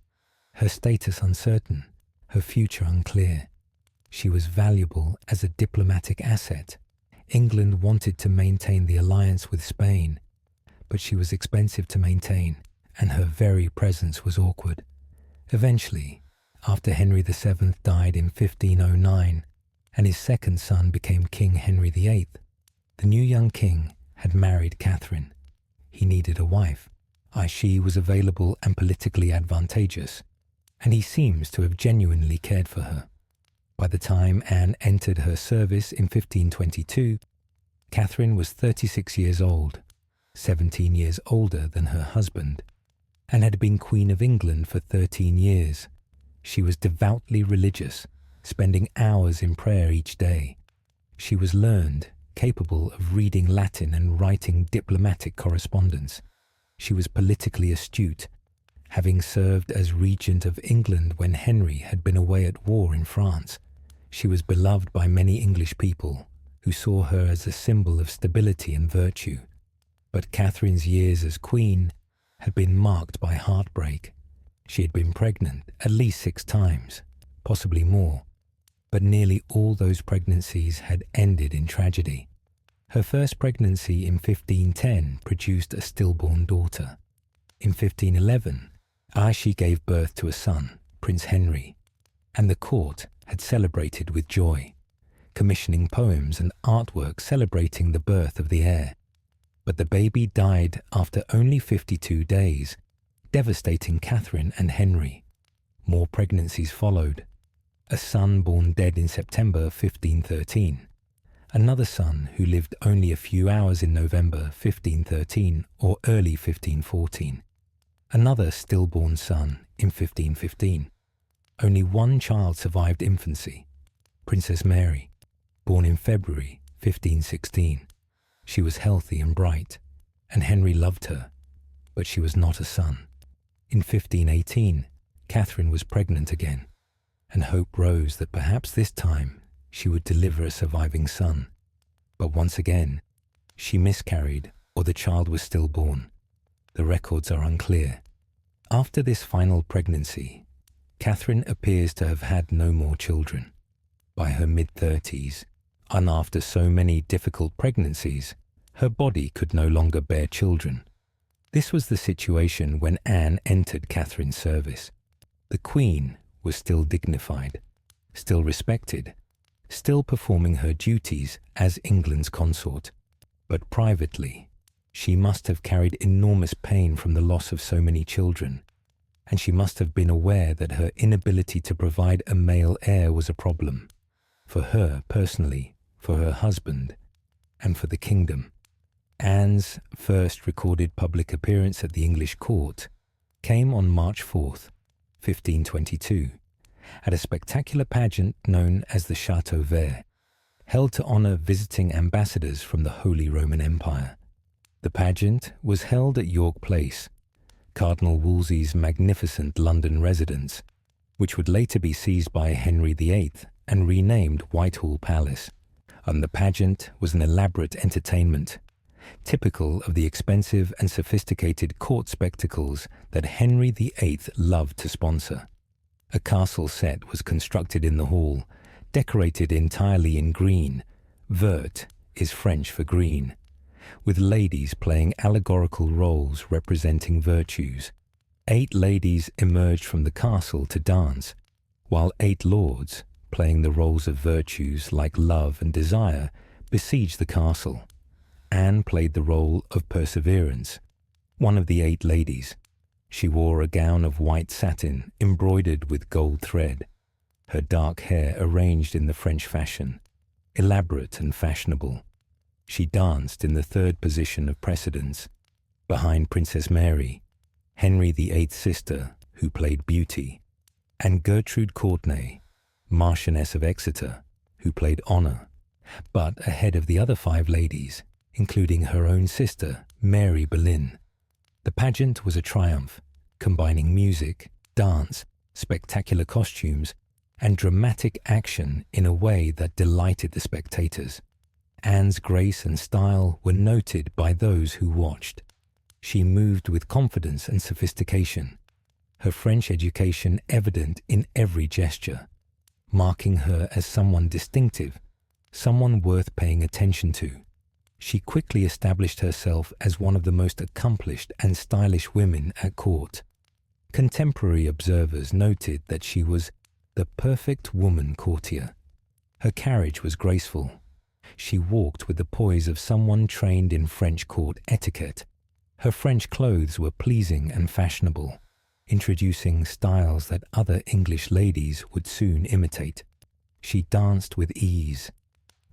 her status uncertain, her future unclear. She was valuable as a diplomatic asset. England wanted to maintain the alliance with Spain, but she was expensive to maintain, and her very presence was awkward. Eventually, after Henry VII died in 1509, and his second son became King Henry VIII, the new young king had married Catherine. He needed a wife. She was available and politically advantageous, and he seems to have genuinely cared for her. By the time Anne entered her service in 1522, Catherine was 36 years old, 17 years older than her husband, and had been Queen of England for 13 years. She was devoutly religious, spending hours in prayer each day. She was learned, capable of reading Latin and writing diplomatic correspondence. She was politically astute, having served as regent of England when Henry had been away at war in France. She was beloved by many English people, who saw her as a symbol of stability and virtue. But Catherine's years as queen had been marked by heartbreak. She had been pregnant at least 6 times, possibly more, but nearly all those pregnancies had ended in tragedy. Her first pregnancy in 1510 produced a stillborn daughter. In 1511, she gave birth to a son, Prince Henry, and the court had celebrated with joy, commissioning poems and artwork celebrating the birth of the heir. But the baby died after only 52 days, devastating Catherine and Henry. More pregnancies followed. A son born dead in September 1513, another son who lived only a few hours in November 1513 or early 1514, another stillborn son in 1515. Only one child survived infancy, Princess Mary, born in February 1516. She was healthy and bright, and Henry loved her, but she was not a son. In 1518, Catherine was pregnant again, and hope rose that perhaps this time she would deliver a surviving son. But once again, she miscarried or the child was stillborn. The records are unclear. After this final pregnancy, Catherine appears to have had no more children. By her mid-30s, and after so many difficult pregnancies, her body could no longer bear children. This was the situation when Anne entered Catherine's service. The Queen was still dignified, still respected, still performing her duties as England's consort. But privately, she must have carried enormous pain from the loss of so many children, and she must have been aware that her inability to provide a male heir was a problem, for her personally, for her husband, and for the kingdom. Anne's first recorded public appearance at the English court came on March 4th, 1522, at a spectacular pageant known as the Château Vert, held to honour visiting ambassadors from the Holy Roman Empire. The pageant was held at York Place, Cardinal Wolsey's magnificent London residence, which would later be seized by Henry VIII and renamed Whitehall Palace. And the pageant was an elaborate entertainment, typical of the expensive and sophisticated court spectacles that Henry VIII loved to sponsor. A castle set was constructed in the hall, decorated entirely in green. Vert is French for green, with ladies playing allegorical roles representing virtues. 8 ladies emerged from the castle to dance, while 8 lords, playing the roles of virtues like love and desire, besieged the castle. Anne played the role of Perseverance, one of the 8 ladies. She wore a gown of white satin embroidered with gold thread, her dark hair arranged in the French fashion, elaborate and fashionable. She danced in the 3rd position of precedence, behind Princess Mary, Henry VIII's sister, who played Beauty, and Gertrude Courtenay, Marchioness of Exeter, who played Honour, but ahead of the other 5 ladies, including her own sister, Mary Boleyn. The pageant was a triumph, combining music, dance, spectacular costumes, and dramatic action in a way that delighted the spectators. Anne's grace and style were noted by those who watched. She moved with confidence and sophistication, her French education evident in every gesture, marking her as someone distinctive, someone worth paying attention to. She quickly established herself as one of the most accomplished and stylish women at court. Contemporary observers noted that she was the perfect woman courtier. Her carriage was graceful. She walked with the poise of someone trained in French court etiquette. Her French clothes were pleasing and fashionable, introducing styles that other English ladies would soon imitate. She danced with ease,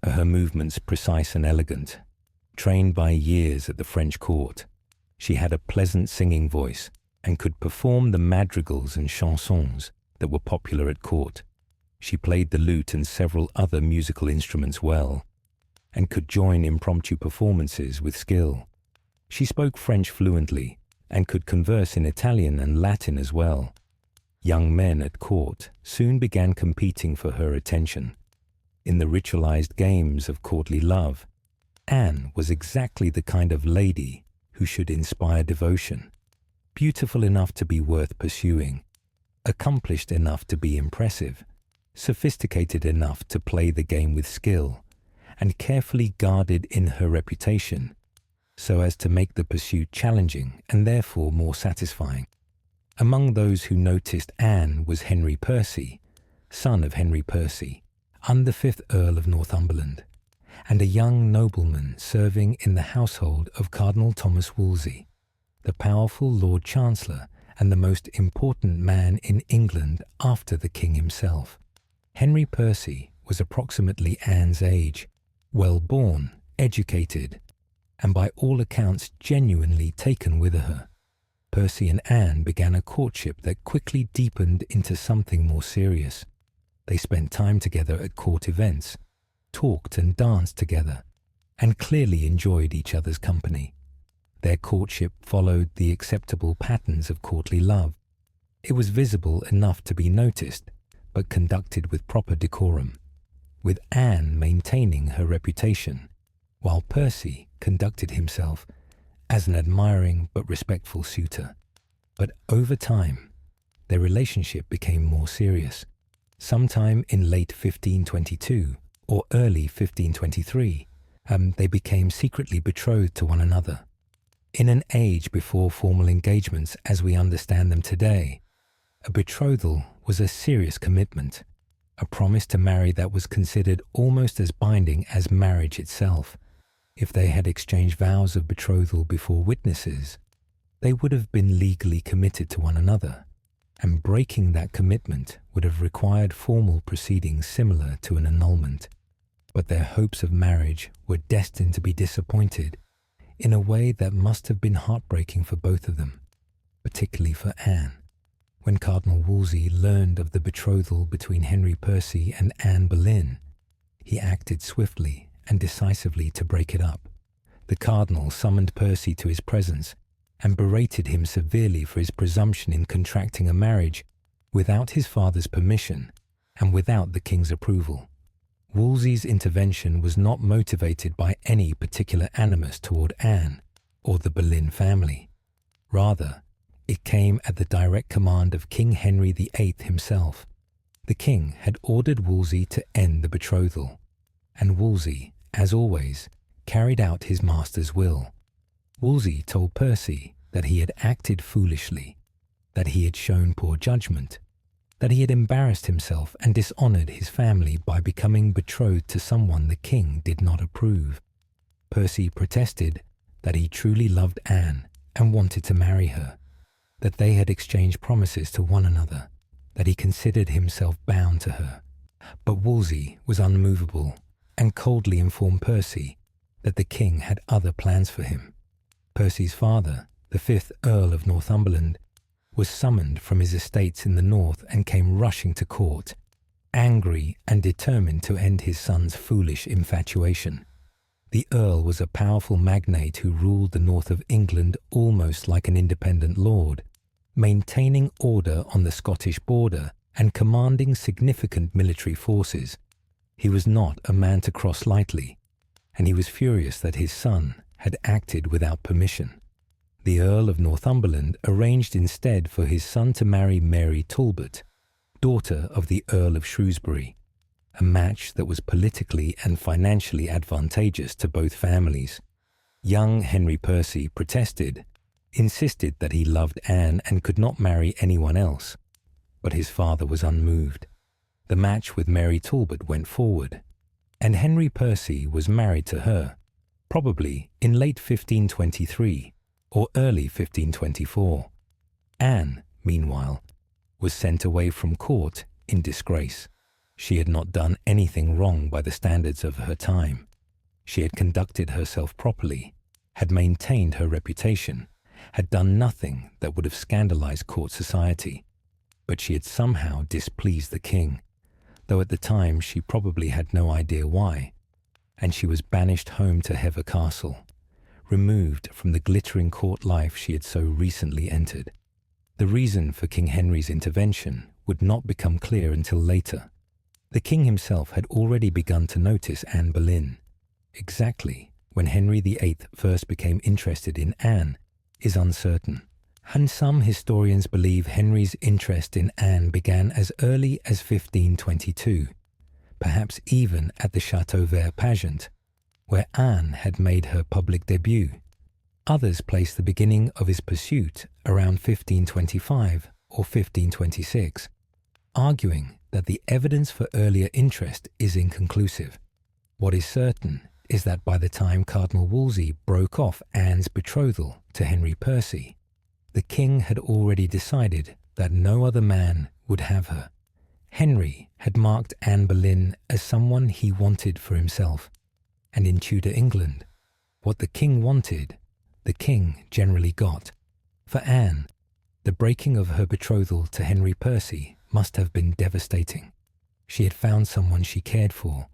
her movements precise and elegant. Trained by years at the French court, she had a pleasant singing voice and could perform the madrigals and chansons that were popular at court. She played the lute and several other musical instruments well, and could join impromptu performances with skill. She spoke French fluently and could converse in Italian and Latin as well. Young men at court soon began competing for her attention. In the ritualized games of courtly love, Anne was exactly the kind of lady who should inspire devotion, beautiful enough to be worth pursuing, accomplished enough to be impressive, sophisticated enough to play the game with skill, and carefully guarded in her reputation, so as to make the pursuit challenging and therefore more satisfying. Among those who noticed Anne was Henry Percy, son of Henry Percy, and the 5th Earl of Northumberland, and a young nobleman serving in the household of Cardinal Thomas Wolsey, the powerful Lord Chancellor and the most important man in England after the King himself. Henry Percy was approximately Anne's age, well-born, educated, and by all accounts genuinely taken with her. Percy and Anne began a courtship that quickly deepened into something more serious. They spent time together at court events, talked and danced together, and clearly enjoyed each other's company. Their courtship followed the acceptable patterns of courtly love. It was visible enough to be noticed, but conducted with proper decorum, with Anne maintaining her reputation, while Percy conducted himself as an admiring but respectful suitor. But over time, their relationship became more serious. Sometime in late 1522 or early 1523, they became secretly betrothed to one another. In an age before formal engagements as we understand them today, a betrothal was a serious commitment, a promise to marry that was considered almost as binding as marriage itself. If they had exchanged vows of betrothal before witnesses, they would have been legally committed to one another, and breaking that commitment would have required formal proceedings similar to an annulment. But their hopes of marriage were destined to be disappointed in a way that must have been heartbreaking for both of them, particularly for Anne. When Cardinal Wolsey learned of the betrothal between Henry Percy and Anne Boleyn, he acted swiftly and decisively to break it up. The cardinal summoned Percy to his presence and berated him severely for his presumption in contracting a marriage without his father's permission and without the king's approval. Wolsey's intervention was not motivated by any particular animus toward Anne or the Boleyn family. Rather, it came at the direct command of King Henry VIII himself. The king had ordered Wolsey to end the betrothal, and Wolsey, as always, carried out his master's will. Wolsey told Percy that he had acted foolishly, that he had shown poor judgment, that he had embarrassed himself and dishonored his family by becoming betrothed to someone the king did not approve. Percy protested that he truly loved Anne and wanted to marry her, that they had exchanged promises to one another, that he considered himself bound to her. But Wolsey was unmovable and coldly informed Percy that the king had other plans for him. Percy's father, the 5th Earl of Northumberland, was summoned from his estates in the north and came rushing to court, angry and determined to end his son's foolish infatuation. The Earl was a powerful magnate who ruled the north of England almost like an independent lord, maintaining order on the Scottish border and commanding significant military forces. He was not a man to cross lightly, and he was furious that his son had acted without permission. The Earl of Northumberland arranged instead for his son to marry Mary Talbot, daughter of the Earl of Shrewsbury, a match that was politically and financially advantageous to both families. Young Henry Percy protested, insisted that he loved Anne and could not marry anyone else, but his father was unmoved. The match with Mary Talbot went forward, and Henry Percy was married to her, probably in late 1523 or early 1524. Anne, meanwhile, was sent away from court in disgrace. She had not done anything wrong by the standards of her time. She had conducted herself properly, had maintained her reputation, had done nothing that would have scandalized court society. But she had somehow displeased the king, though at the time she probably had no idea why, and she was banished home to Hever Castle, removed from the glittering court life she had so recently entered. The reason for King Henry's intervention would not become clear until later. The king himself had already begun to notice Anne Boleyn. Exactly when Henry VIII first became interested in Anne is uncertain, and some historians believe Henry's interest in Anne began as early as 1522, perhaps even at the Chateau Vert pageant, where Anne had made her public debut. Others place the beginning of his pursuit around 1525 or 1526, arguing that the evidence for earlier interest is inconclusive. What is certain is that by the time Cardinal Wolsey broke off Anne's betrothal to Henry Percy, the king had already decided that no other man would have her. Henry had marked Anne Boleyn as someone he wanted for himself. And in Tudor England, what the king wanted, the king generally got. For Anne, the breaking of her betrothal to Henry Percy must have been devastating. She had found someone she cared for,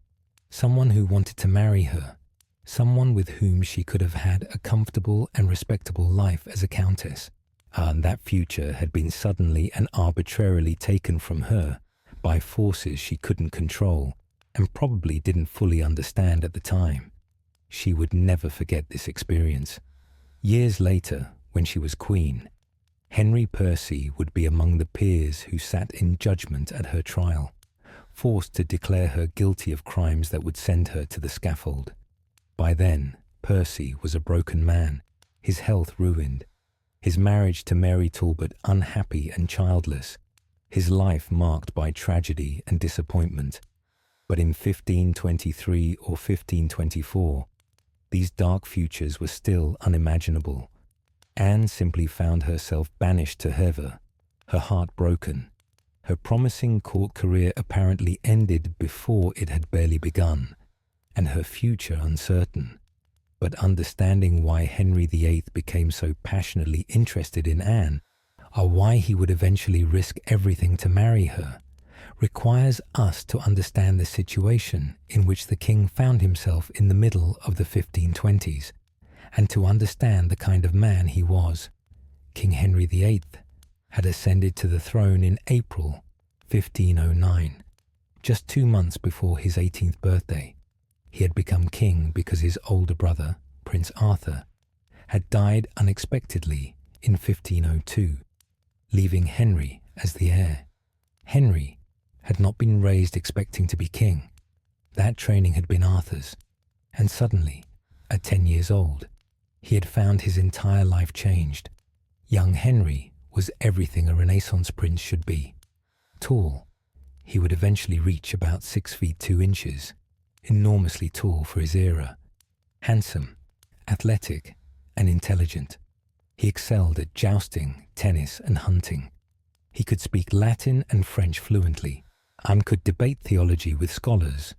someone who wanted to marry her, someone with whom she could have had a comfortable and respectable life as a countess. And that future had been suddenly and arbitrarily taken from her by forces she couldn't control and probably didn't fully understand at the time. She would never forget this experience. Years later, when she was queen, Henry Percy would be among the peers who sat in judgment at her trial, forced to declare her guilty of crimes that would send her to the scaffold. By then, Percy was a broken man, his health ruined, his marriage to Mary Talbot unhappy and childless, his life marked by tragedy and disappointment. But in 1523 or 1524, these dark futures were still unimaginable. Anne simply found herself banished to Hever, her heart broken. Her promising court career apparently ended before it had barely begun, and her future uncertain. But understanding why Henry VIII became so passionately interested in Anne, or why he would eventually risk everything to marry her, requires us to understand the situation in which the king found himself in the middle of the 1520s, and to understand the kind of man he was. King Henry VIII had ascended to the throne in April 1509, just 2 months before his 18th birthday. He had become king because his older brother, Prince Arthur, had died unexpectedly in 1502, leaving Henry as the heir. Henry had not been raised expecting to be king. That training had been Arthur's, and suddenly, at 10 years old, he had found his entire life changed. Young Henry was everything a Renaissance prince should be. Tall, he would eventually reach about 6 feet 2 inches, enormously tall for his era. Handsome, athletic, and intelligent. He excelled at jousting, tennis, and hunting. He could speak Latin and French fluently, and could debate theology with scholars,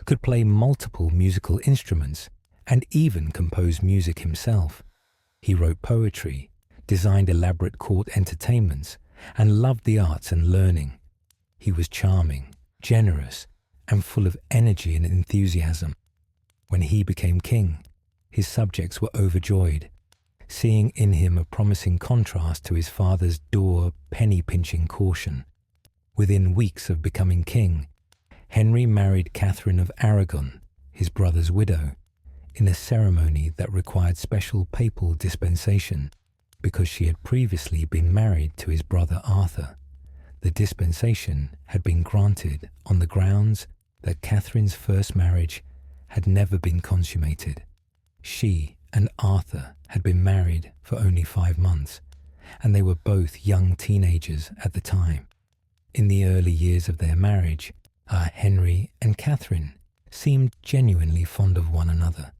could play multiple musical instruments, and even compose music himself. He wrote poetry, designed elaborate court entertainments, and loved the arts and learning. He was charming, generous, and full of energy and enthusiasm. When he became king, his subjects were overjoyed, seeing in him a promising contrast to his father's dour, penny-pinching caution. Within weeks of becoming king, Henry married Catherine of Aragon, his brother's widow, in a ceremony that required special papal dispensation because she had previously been married to his brother Arthur. The dispensation had been granted on the grounds that Catherine's first marriage had never been consummated. She and Arthur had been married for only 5 months, and they were both young teenagers at the time. In the early years of their marriage, Henry and Catherine seemed genuinely fond of one another.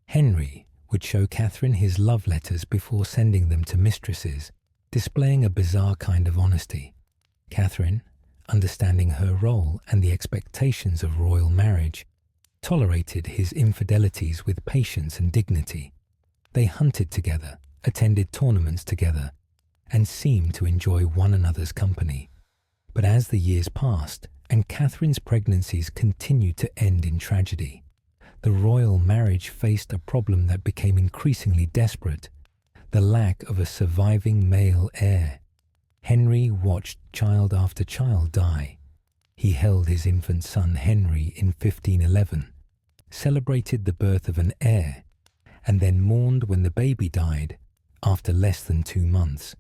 Henry would show Catherine his love letters before sending them to mistresses, displaying a bizarre kind of honesty. Catherine, understanding her role and the expectations of royal marriage, tolerated his infidelities with patience and dignity. They hunted together, attended tournaments together, and seemed to enjoy one another's company. But as the years passed, and Catherine's pregnancies continued to end in tragedy, the royal marriage faced a problem that became increasingly desperate: the lack of a surviving male heir. Henry watched child after child die. He held his infant son Henry in 1511, celebrated the birth of an heir, and then mourned when the baby died after less than 2 months.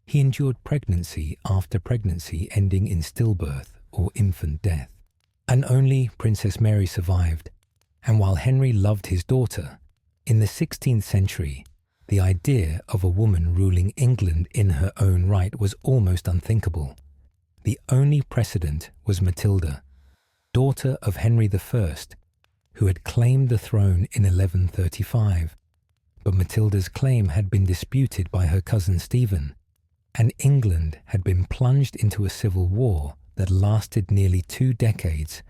He endured pregnancy after pregnancy ending in stillbirth or infant death. And only Princess Mary survived. And while Henry loved his daughter, in the 16th century, the idea of a woman ruling England in her own right was almost unthinkable. The only precedent was Matilda, daughter of Henry I, who had claimed the throne in 1135. But Matilda's claim had been disputed by her cousin Stephen, and England had been plunged into a civil war that lasted nearly 2 decades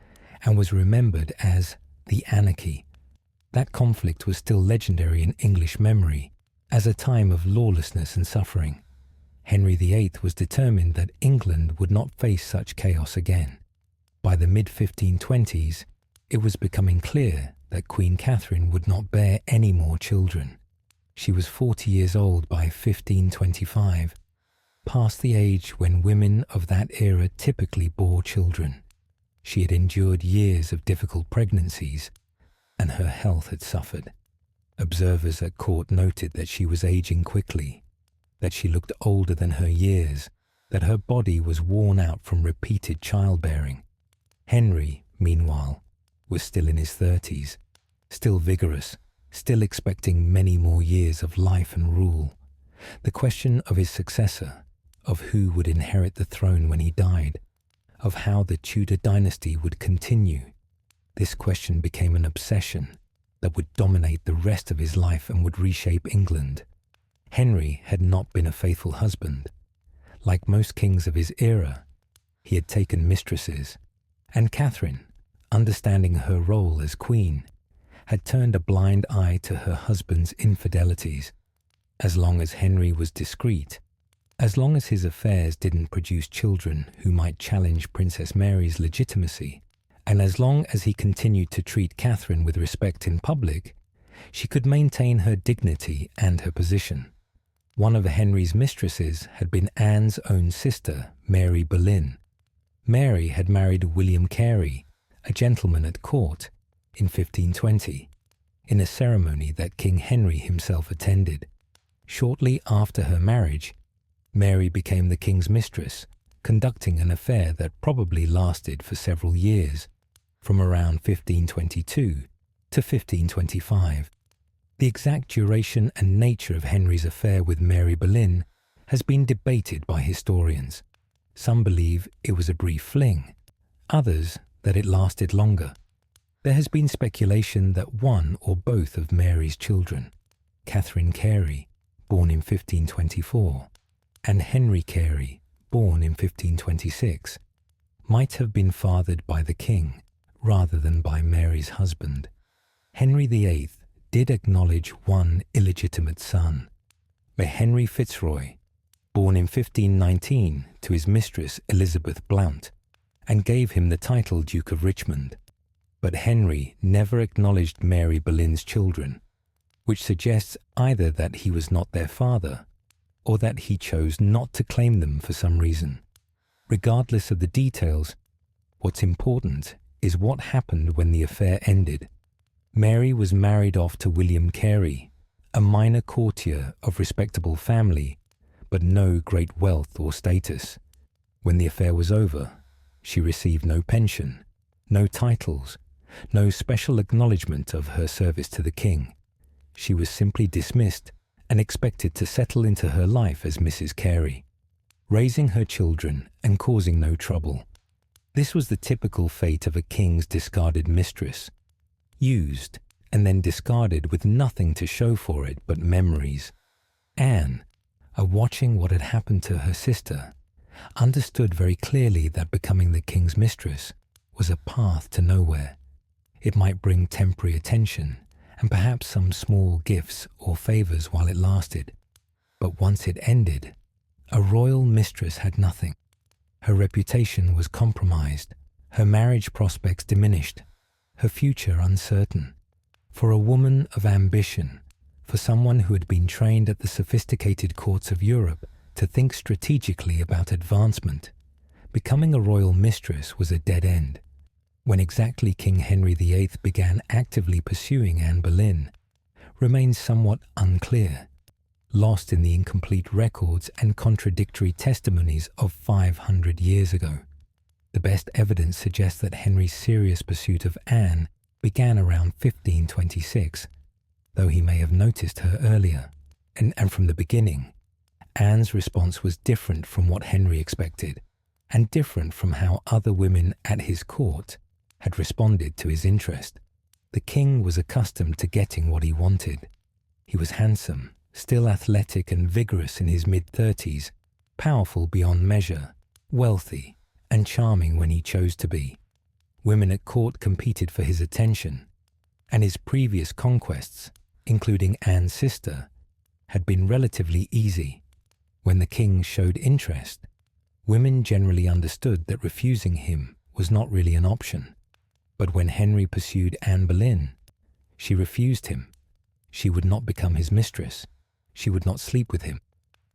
and was remembered as the Anarchy. That conflict was still legendary in English memory as a time of lawlessness and suffering. Henry VIII was determined that England would not face such chaos again. By the mid-1520s, it was becoming clear that Queen Catherine would not bear any more children. She was 40 years old by 1525, past the age when women of that era typically bore children. She had endured years of difficult pregnancies, and her health had suffered. Observers at court noted that she was aging quickly, that she looked older than her years, that her body was worn out from repeated childbearing. Henry, meanwhile, was still in his 30s, still vigorous, still expecting many more years of life and rule. The question of his successor, of who would inherit the throne when he died, of how the Tudor dynasty would continue, this question became an obsession that would dominate the rest of his life and would reshape England. Henry had not been a faithful husband. Like most kings of his era, he had taken mistresses, and Catherine, understanding her role as queen, had turned a blind eye to her husband's infidelities. As long as Henry was discreet, as long as his affairs didn't produce children who might challenge Princess Mary's legitimacy, and as long as he continued to treat Catherine with respect in public, she could maintain her dignity and her position. One of Henry's mistresses had been Anne's own sister, Mary Boleyn. Mary had married William Carey, a gentleman at court, in 1520, in a ceremony that King Henry himself attended. Shortly after her marriage, Mary became the king's mistress, conducting an affair that probably lasted for several years, from around 1522 to 1525. The exact duration and nature of Henry's affair with Mary Boleyn has been debated by historians. Some believe it was a brief fling, others that it lasted longer. There has been speculation that one or both of Mary's children, Catherine Carey, born in 1524, and Henry Carey, born in 1526, might have been fathered by the king rather than by Mary's husband. Henry VIII did acknowledge one illegitimate son, a Henry Fitzroy, born in 1519 to his mistress Elizabeth Blount, and gave him the title Duke of Richmond. But Henry never acknowledged Mary Boleyn's children, which suggests either that he was not their father or that he chose not to claim them for some reason. Regardless of the details, what's important is what happened when the affair ended. Mary was married off to William Carey, a minor courtier of respectable family, but no great wealth or status. When the affair was over, she received no pension, no titles, no special acknowledgement of her service to the king. She was simply dismissed and expected to settle into her life as Mrs. Carey, raising her children and causing no trouble. This was the typical fate of a king's discarded mistress, used and then discarded with nothing to show for it but memories. Anne, watching what had happened to her sister, understood very clearly that becoming the king's mistress was a path to nowhere. It might bring temporary attention and perhaps some small gifts or favours while it lasted, but once it ended, a royal mistress had nothing. Her reputation was compromised, her marriage prospects diminished, her future uncertain. For a woman of ambition, for someone who had been trained at the sophisticated courts of Europe to think strategically about advancement, becoming a royal mistress was a dead end. When exactly King Henry VIII began actively pursuing Anne Boleyn remains somewhat unclear, lost in the incomplete records and contradictory testimonies of 500 years ago. The best evidence suggests that Henry's serious pursuit of Anne began around 1526, though he may have noticed her earlier. And from the beginning, Anne's response was different from what Henry expected, and different from how other women at his court had responded to his interest. The king was accustomed to getting what he wanted. He was handsome, still athletic and vigorous in his mid-30s, powerful beyond measure, wealthy, and charming when he chose to be. Women at court competed for his attention. and his previous conquests, including Anne's sister, had been relatively easy. When the king showed interest, women generally understood that refusing him was not really an option. But when Henry pursued Anne Boleyn, she refused him. She would not become his mistress. She would not sleep with him.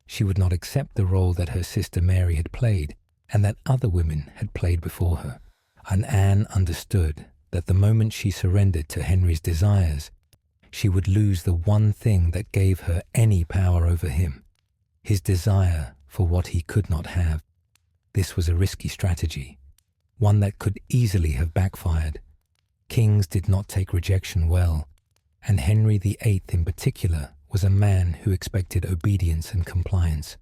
She would not accept the role that her sister Mary had played and that other women had played before her. And Anne understood that the moment she surrendered to Henry's desires, she would lose the one thing that gave her any power over him, his desire for what he could not have. This was a risky strategy, one that could easily have backfired. Kings did not take rejection well, and Henry VIII in particular was a man who expected obedience and compliance.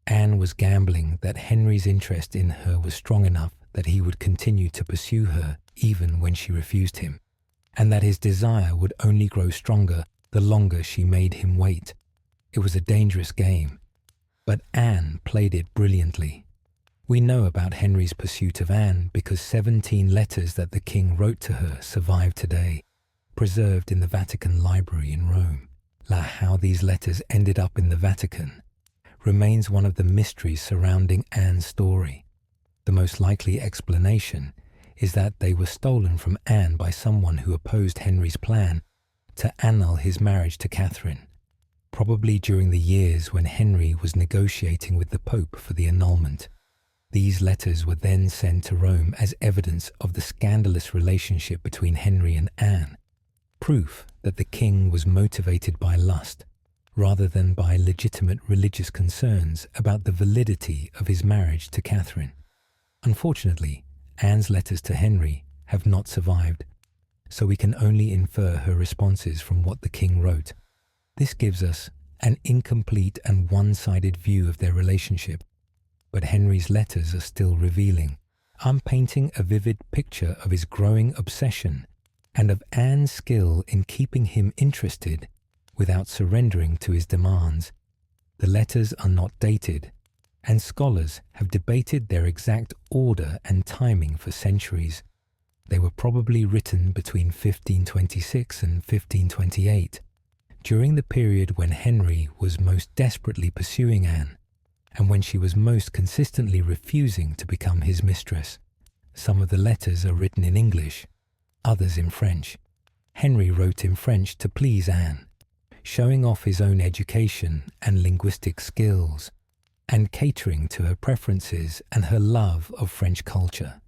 Anne was gambling that Henry's interest in her was strong enough that he would continue to pursue her even when she refused him, and that his desire would only grow stronger the longer she made him wait. It was a dangerous game, but Anne played it brilliantly. We know about Henry's pursuit of Anne because 17 letters that the king wrote to her survive today, preserved in the Vatican Library in Rome. How these letters ended up in the Vatican remains one of the mysteries surrounding Anne's story. The most likely explanation is that they were stolen from Anne by someone who opposed Henry's plan to annul his marriage to Catherine, probably during the years when Henry was negotiating with the Pope for the annulment. These letters were then sent to Rome as evidence of the scandalous relationship between Henry and Anne, proof that the king was motivated by lust rather than by legitimate religious concerns about the validity of his marriage to Catherine. Unfortunately, Anne's letters to Henry have not survived, so we can only infer her responses from what the king wrote. This gives us an incomplete and one-sided view of their relationship, but Henry's letters are still revealing. I'm painting a vivid picture of his growing obsession and of Anne's skill in keeping him interested without surrendering to his demands. The letters are not dated, and scholars have debated their exact order and timing for centuries. They were probably written between 1526 and 1528, during the period when Henry was most desperately pursuing Anne, and when she was most consistently refusing to become his mistress. Some of the letters are written in English, others in French. Henry wrote in French to please Anne, showing off his own education and linguistic skills, and catering to her preferences and her love of French culture.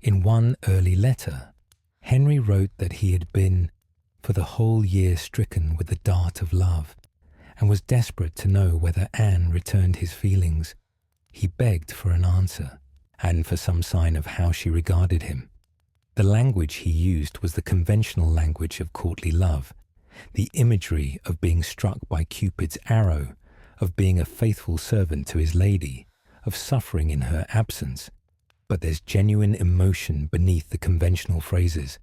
In one early letter, Henry wrote that he had been for the whole year stricken with the dart of love, and was desperate to know whether Anne returned his feelings. He begged for an answer, and for some sign of how she regarded him. The language he used was the conventional language of courtly love, the imagery of being struck by Cupid's arrow, of being a faithful servant to his lady, of suffering in her absence. But there's genuine emotion beneath the conventional phrases.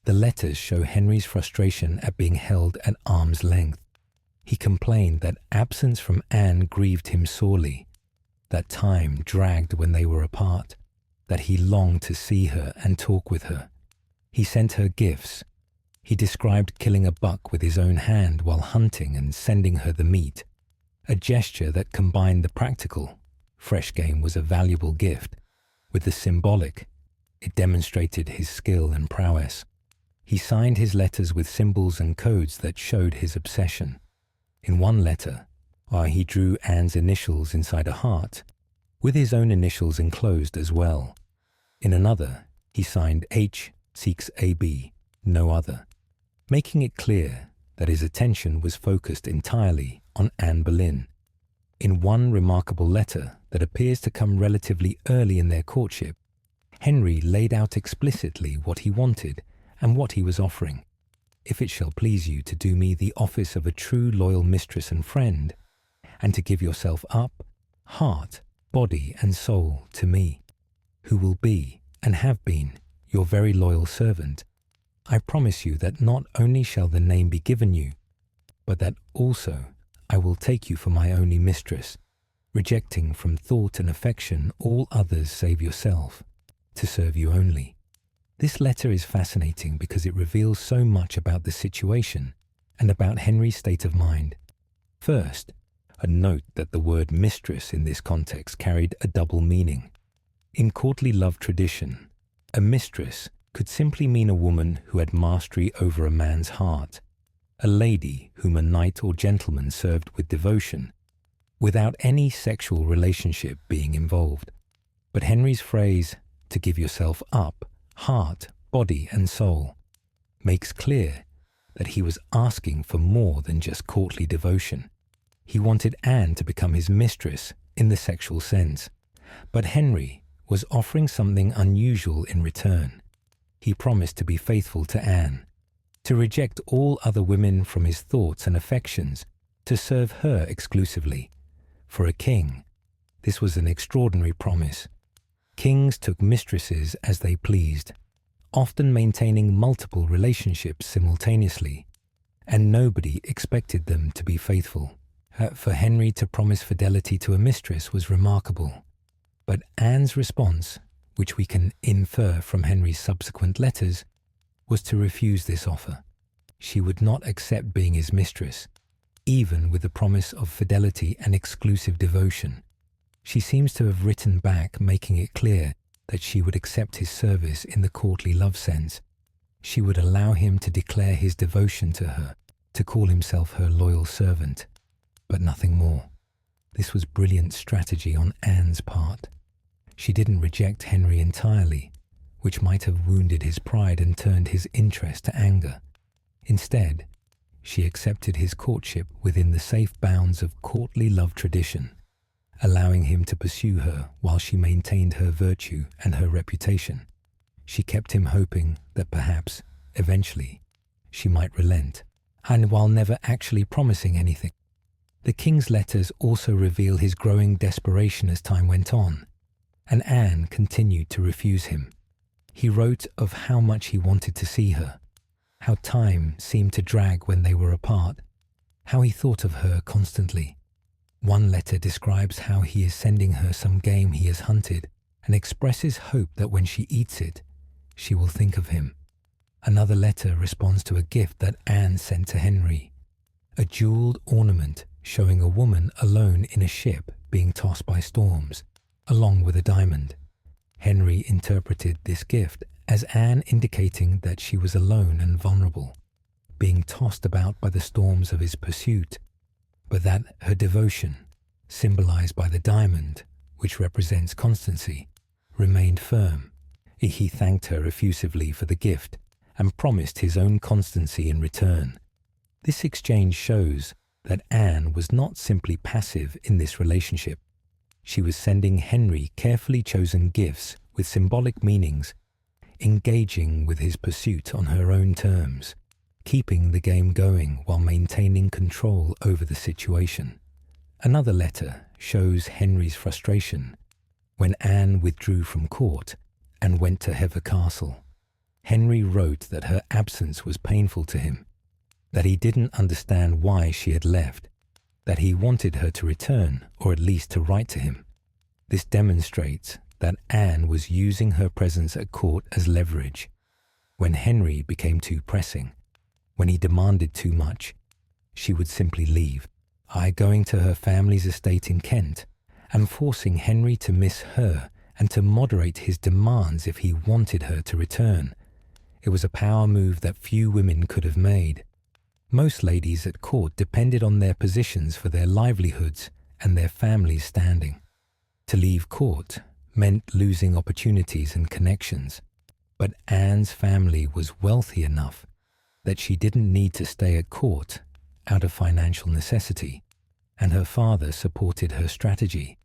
The letters show Henry's frustration at being held at arm's length. He complained that absence from Anne grieved him sorely, that time dragged when they were apart, that he longed to see her and talk with her. He sent her gifts. He described killing a buck with his own hand while hunting and sending her the meat, a gesture that combined the practical, fresh game was a valuable gift, with the symbolic. It demonstrated his skill and prowess. He signed his letters with symbols and codes that showed his obsession. In one letter, he drew Anne's initials inside a heart, with his own initials enclosed as well. In another, he signed H seeks AB, no other, making it clear that his attention was focused entirely on Anne Boleyn. In one remarkable letter that appears to come relatively early in their courtship, Henry laid out explicitly what he wanted and what he was offering. If it shall please you to do me the office of a true loyal mistress and friend, and to give yourself up, heart, body, and soul to me, who will be, and have been, your very loyal servant, I promise you that not only shall the name be given you, but that also I will take you for my only mistress, rejecting from thought and affection all others save yourself, to serve you only. This letter is fascinating because it reveals so much about the situation and about Henry's state of mind. First, a note that the word mistress in this context carried a double meaning. In courtly love tradition, a mistress could simply mean a woman who had mastery over a man's heart, a lady whom a knight or gentleman served with devotion, without any sexual relationship being involved. But Henry's phrase, to give yourself up, heart, body and soul, makes clear that he was asking for more than just courtly devotion. He wanted Anne to become his mistress in the sexual sense, but Henry was offering something unusual in return. He promised to be faithful to Anne, to reject all other women from his thoughts and affections, to serve her exclusively. For a king, this was an extraordinary promise. Kings took mistresses as they pleased, often maintaining multiple relationships simultaneously, and nobody expected them to be faithful. For Henry to promise fidelity to a mistress was remarkable, but Anne's response, which we can infer from Henry's subsequent letters, was to refuse this offer. She would not accept being his mistress, even with the promise of fidelity and exclusive devotion. She seems to have written back, making it clear that she would accept his service in the courtly love sense. She would allow him to declare his devotion to her, to call himself her loyal servant, but nothing more. This was brilliant strategy on Anne's part. She didn't reject Henry entirely, which might have wounded his pride and turned his interest to anger. Instead, she accepted his courtship within the safe bounds of courtly love tradition, allowing him to pursue her while she maintained her virtue and her reputation. She kept him hoping that perhaps, eventually, she might relent, and while never actually promising anything. The king's letters also reveal his growing desperation as time went on, and Anne continued to refuse him. He wrote of how much he wanted to see her, how time seemed to drag when they were apart, how he thought of her constantly. One letter describes how he is sending her some game he has hunted and expresses hope that when she eats it, she will think of him. Another letter responds to a gift that Anne sent to Henry, a jeweled ornament showing a woman alone in a ship being tossed by storms, along with a diamond. Henry interpreted this gift as Anne indicating that she was alone and vulnerable, being tossed about by the storms of his pursuit, but that her devotion, symbolized by the diamond, which represents constancy, remained firm. He thanked her effusively for the gift and promised his own constancy in return. This exchange shows that Anne was not simply passive in this relationship. She was sending Henry carefully chosen gifts with symbolic meanings, engaging with his pursuit on her own terms, keeping the game going while maintaining control over the situation. Another letter shows Henry's frustration when Anne withdrew from court and went to Hever Castle. Henry wrote that her absence was painful to him, that he didn't understand why she had left, that he wanted her to return or at least to write to him. This demonstrates that Anne was using her presence at court as leverage. When Henry became too pressing, when he demanded too much, she would simply leave, going to her family's estate in Kent and forcing Henry to miss her and to moderate his demands if he wanted her to return. It was a power move that few women could have made. Most ladies at court depended on their positions for their livelihoods and their family's standing. To leave court meant losing opportunities and connections, but Anne's family was wealthy enough that she didn't need to stay at court out of financial necessity, and her father supported her strategy,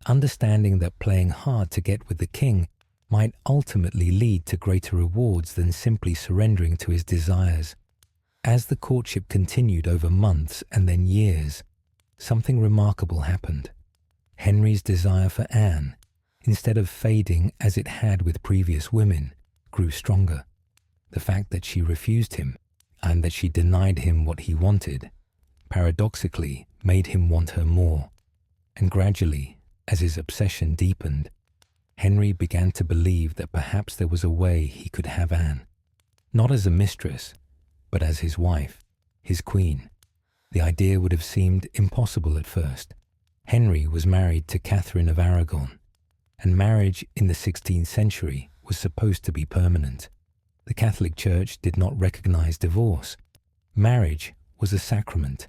understanding that playing hard to get with the king might ultimately lead to greater rewards than simply surrendering to his desires. As the courtship continued over months and then years, something remarkable happened. Henry's desire for Anne, instead of fading as it had with previous women, grew stronger. The fact that she refused him and that she denied him what he wanted, paradoxically made him want her more. And gradually, as his obsession deepened, Henry began to believe that perhaps there was a way he could have Anne, not as a mistress, but as his wife, his queen. The idea would have seemed impossible at first. Henry was married to Catherine of Aragon, and marriage in the 16th century was supposed to be permanent. The Catholic Church did not recognize divorce. Marriage was a sacrament,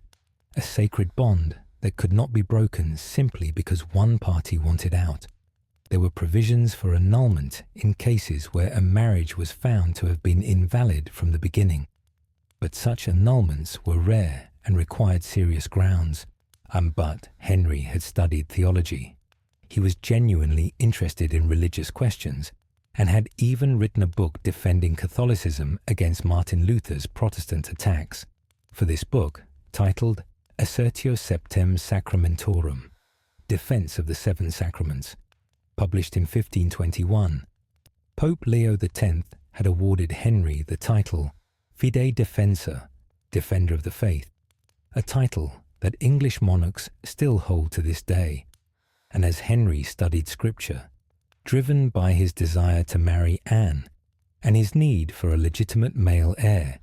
a sacred bond that could not be broken simply because one party wanted out. There were provisions for annulment in cases where a marriage was found to have been invalid from the beginning. But such annulments were rare and required serious grounds. But Henry had studied theology. He was genuinely interested in religious questions and had even written a book defending Catholicism against Martin Luther's Protestant attacks. For this book, titled Assertio Septem Sacramentorum, Defense of the Seven Sacraments, published in 1521, Pope Leo X had awarded Henry the title Fide Defensor, Defender of the Faith, a title that English monarchs still hold to this day. And as Henry studied Scripture, driven by his desire to marry Anne and his need for a legitimate male heir,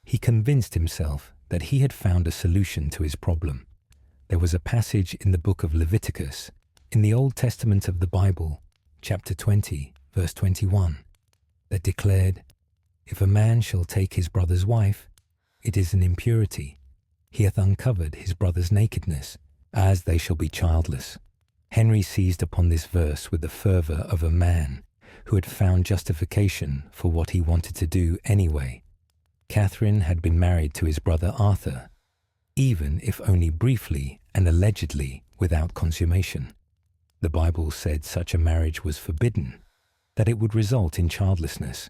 he convinced himself that he had found a solution to his problem. There was a passage in the book of Leviticus, in the Old Testament of the Bible, chapter 20, verse 21, that declared, "If a man shall take his brother's wife, it is an impurity. He hath uncovered his brother's nakedness, as they shall be childless." Henry seized upon this verse with the fervour of a man who had found justification for what he wanted to do anyway. Catherine had been married to his brother Arthur, even if only briefly and allegedly without consummation. The Bible said such a marriage was forbidden, that it would result in childlessness.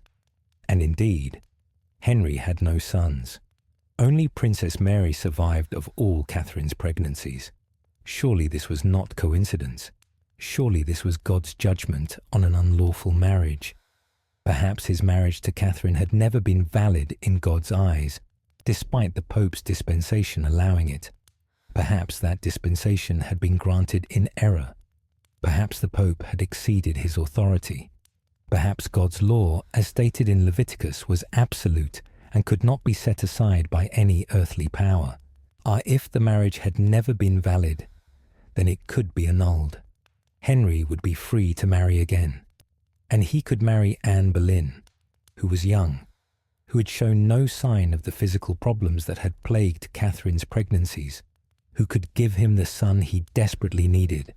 And indeed, Henry had no sons. Only Princess Mary survived of all Catherine's pregnancies. Surely this was not coincidence. Surely this was God's judgment on an unlawful marriage. Perhaps his marriage to Catherine had never been valid in God's eyes, despite the Pope's dispensation allowing it. Perhaps that dispensation had been granted in error. Perhaps the Pope had exceeded his authority. Perhaps God's law, as stated in Leviticus, was absolute and could not be set aside by any earthly power. If the marriage had never been valid, then it could be annulled. Henry would be free to marry again, and he could marry Anne Boleyn, who was young, who had shown no sign of the physical problems that had plagued Catherine's pregnancies, who could give him the son he desperately needed,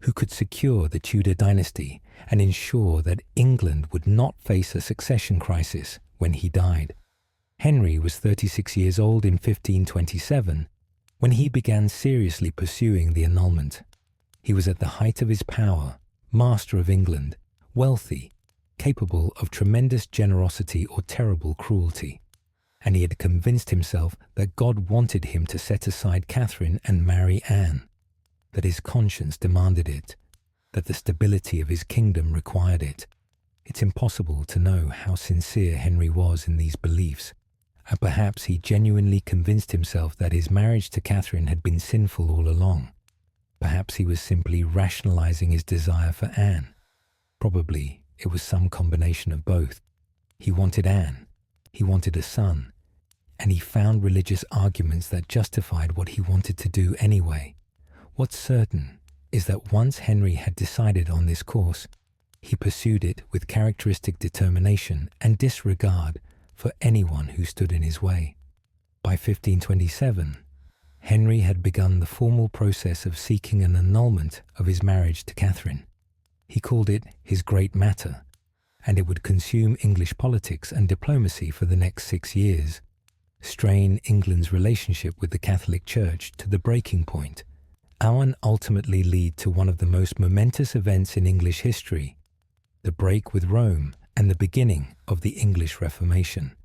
who could secure the Tudor dynasty and ensure that England would not face a succession crisis when he died. Henry was 36 years old in 1527 when he began seriously pursuing the annulment. He was at the height of his power, master of England, wealthy, capable of tremendous generosity or terrible cruelty, and he had convinced himself that God wanted him to set aside Catherine and marry Anne, that his conscience demanded it, that the stability of his kingdom required it. It's impossible to know how sincere Henry was in these beliefs, and perhaps he genuinely convinced himself that his marriage to Catherine had been sinful all along. Perhaps he was simply rationalizing his desire for Anne. Probably it was some combination of both. He wanted Anne, he wanted a son, and he found religious arguments that justified what he wanted to do anyway. What's certain is that once Henry had decided on this course, he pursued it with characteristic determination and disregard for anyone who stood in his way. By 1527, Henry had begun the formal process of seeking an annulment of his marriage to Catherine. He called it his great matter, and it would consume English politics and diplomacy for the next 6 years, strain England's relationship with the Catholic Church to the breaking point, and ultimately lead to one of the most momentous events in English history, the break with Rome and the beginning of the English Reformation.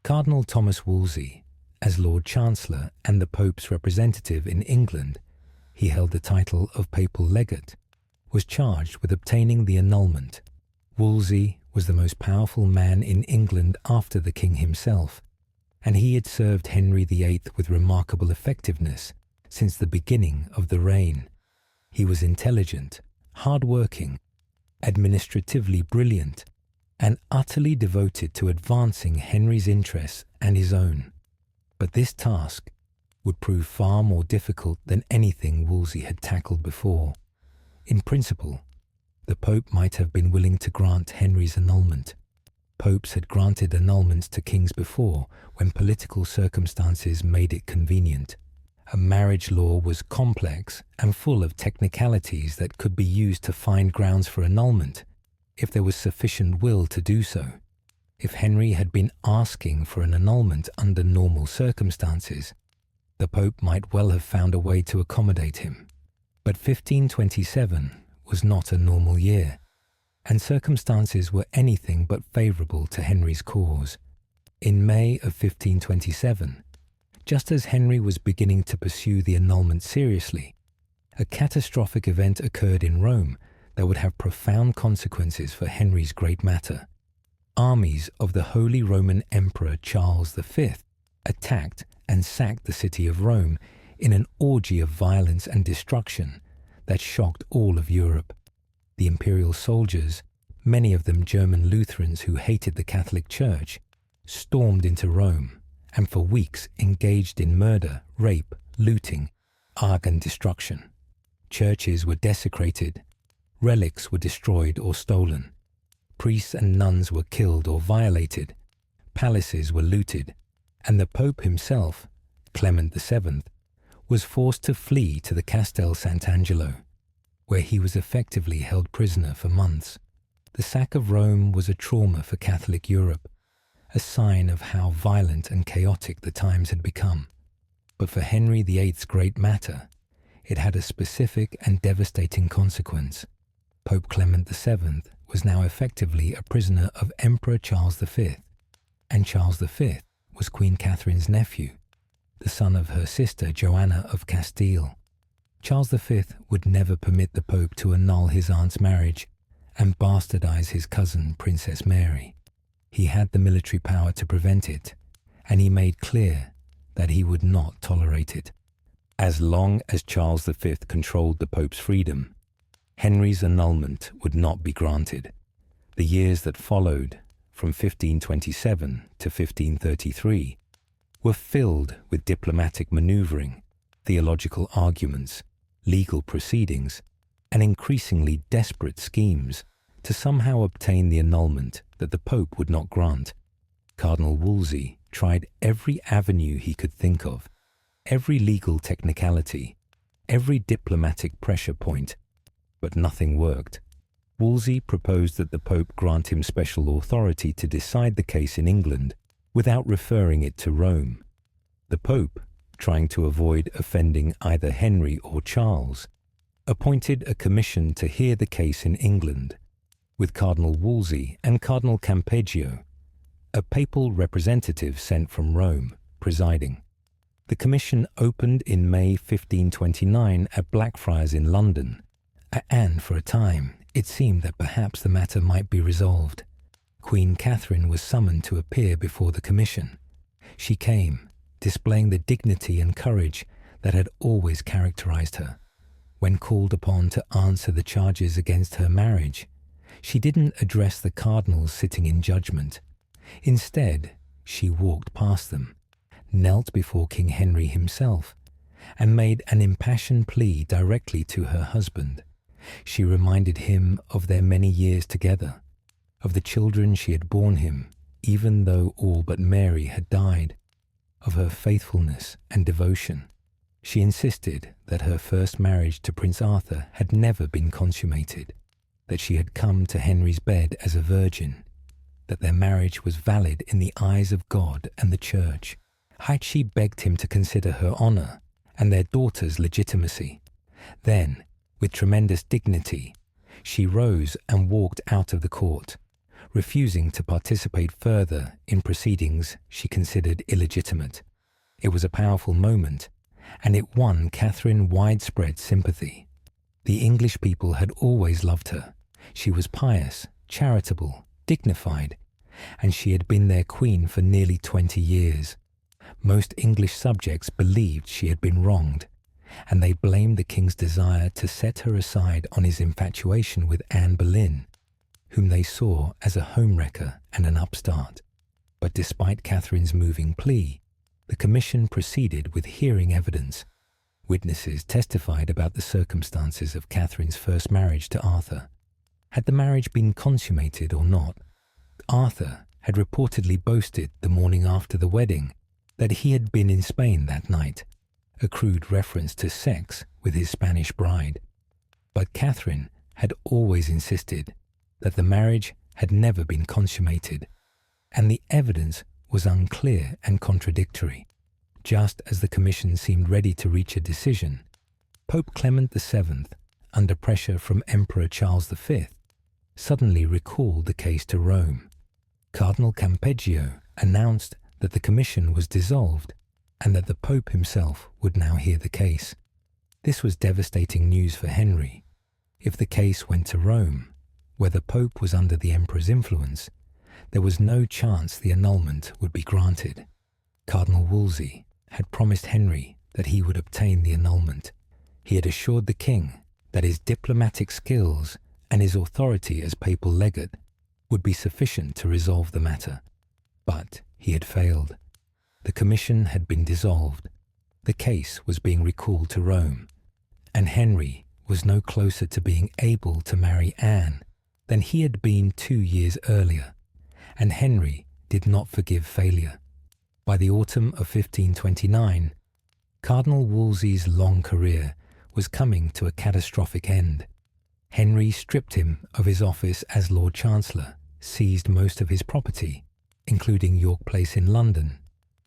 Cardinal Thomas Wolsey, as Lord Chancellor and the Pope's representative in England, he held the title of Papal Legate, was charged with obtaining the annulment. Wolsey was the most powerful man in England after the king himself, and he had served Henry VIII with remarkable effectiveness since the beginning of the reign. He was intelligent, hard-working, administratively brilliant, and utterly devoted to advancing Henry's interests and his own. But this task would prove far more difficult than anything Wolsey had tackled before. In principle, the Pope might have been willing to grant Henry's annulment. Popes had granted annulments to kings before when political circumstances made it convenient. A marriage law was complex and full of technicalities that could be used to find grounds for annulment if there was sufficient will to do so. If Henry had been asking for an annulment under normal circumstances, the Pope might well have found a way to accommodate him. But 1527 was not a normal year, and circumstances were anything but favourable to Henry's cause. In May of 1527, just as Henry was beginning to pursue the annulment seriously, a catastrophic event occurred in Rome that would have profound consequences for Henry's great matter. Armies of the Holy Roman Emperor Charles V attacked and sacked the city of Rome in an orgy of violence and destruction that shocked all of Europe. The imperial soldiers, many of them German Lutherans who hated the Catholic Church, stormed into Rome and for weeks engaged in murder, rape, looting, and destruction. Churches were desecrated, relics were destroyed or stolen, priests and nuns were killed or violated, palaces were looted, and the Pope himself, Clement VII, was forced to flee to the Castel Sant'Angelo, where he was effectively held prisoner for months. The sack of Rome was a trauma for Catholic Europe, a sign of how violent and chaotic the times had become. But for Henry VIII's great matter, it had a specific and devastating consequence. Pope Clement VII was now effectively a prisoner of Emperor Charles V, and Charles V was Queen Catherine's nephew, the son of her sister Joanna of Castile. Charles V would never permit the Pope to annul his aunt's marriage and bastardize his cousin Princess Mary. He had the military power to prevent it, and he made clear that he would not tolerate it. As long as Charles V controlled the Pope's freedom, Henry's annulment would not be granted. The years that followed, from 1527 to 1533, were filled with diplomatic maneuvering, theological arguments, legal proceedings, and increasingly desperate schemes to somehow obtain the annulment that the Pope would not grant. Cardinal Wolsey tried every avenue he could think of, every legal technicality, every diplomatic pressure point, but nothing worked. Wolsey proposed that the Pope grant him special authority to decide the case in England without referring it to Rome. The Pope, trying to avoid offending either Henry or Charles, appointed a commission to hear the case in England, with Cardinal Wolsey and Cardinal Campeggio, a papal representative sent from Rome, presiding. The commission opened in May 1529 at Blackfriars in London, and for a time it seemed that perhaps the matter might be resolved. Queen Catherine was summoned to appear before the commission. She came, displaying the dignity and courage that had always characterized her. When called upon to answer the charges against her marriage, she didn't address the cardinals sitting in judgment. Instead, she walked past them, knelt before King Henry himself, and made an impassioned plea directly to her husband. She reminded him of their many years together, of the children she had borne him, even though all but Mary had died, of her faithfulness and devotion. She insisted that her first marriage to Prince Arthur had never been consummated, that she had come to Henry's bed as a virgin, that their marriage was valid in the eyes of God and the Church. Had she begged him to consider her honour and their daughter's legitimacy? Then, with tremendous dignity, she rose and walked out of the court, refusing to participate further in proceedings she considered illegitimate. It was a powerful moment, and it won Catherine widespread sympathy. The English people had always loved her. She was pious, charitable, dignified, and she had been their queen for nearly 20 years. Most English subjects believed she had been wronged, and they blamed the king's desire to set her aside on his infatuation with Anne Boleyn whom they saw as a homewrecker and an upstart. But despite Catherine's moving plea, the commission proceeded with hearing evidence. Witnesses testified about the circumstances of Catherine's first marriage to Arthur. Had the marriage been consummated or not? Arthur had reportedly boasted the morning after the wedding that he had been in Spain that night, a crude reference to sex with his Spanish bride. But Catherine had always insisted that the marriage had never been consummated, and the evidence was unclear and contradictory. Just as the commission seemed ready to reach a decision, Pope Clement VII, under pressure from Emperor Charles V, suddenly recalled the case to Rome. Cardinal Campeggio announced that the commission was dissolved and that the Pope himself would now hear the case. This was devastating news for Henry. If the case went to Rome, where the Pope was under the Emperor's influence, there was no chance the annulment would be granted. Cardinal Wolsey had promised Henry that he would obtain the annulment. He had assured the king that his diplomatic skills and his authority as papal legate would be sufficient to resolve the matter. But he had failed. The commission had been dissolved. The case was being recalled to Rome, and Henry was no closer to being able to marry Anne than he had been 2 years earlier, and Henry did not forgive failure. By the autumn of 1529, Cardinal Wolsey's long career was coming to a catastrophic end. Henry stripped him of his office as Lord Chancellor, seized most of his property, including York Place in London,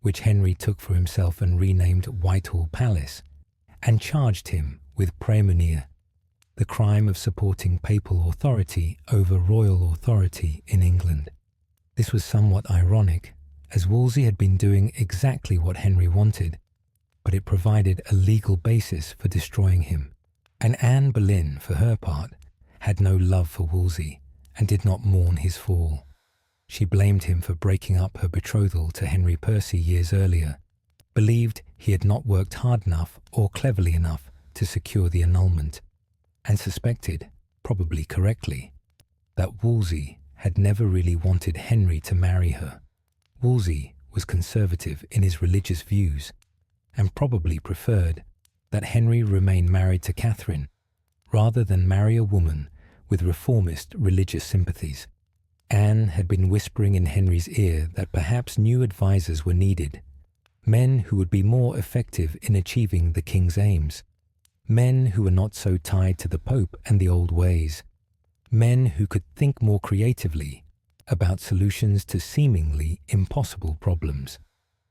which Henry took for himself and renamed Whitehall Palace, and charged him with praemunire, the crime of supporting papal authority over royal authority in England. This was somewhat ironic, as Wolsey had been doing exactly what Henry wanted, but it provided a legal basis for destroying him. And Anne Boleyn, for her part, had no love for Wolsey and did not mourn his fall. She blamed him for breaking up her betrothal to Henry Percy years earlier, believed he had not worked hard enough or cleverly enough to secure the annulment, and suspected, probably correctly, that Wolsey had never really wanted Henry to marry her. Wolsey was conservative in his religious views and probably preferred that Henry remain married to Catherine rather than marry a woman with reformist religious sympathies. Anne had been whispering in Henry's ear that perhaps new advisers were needed, men who would be more effective in achieving the king's aims, men who were not so tied to the Pope and the old ways, men who could think more creatively about solutions to seemingly impossible problems.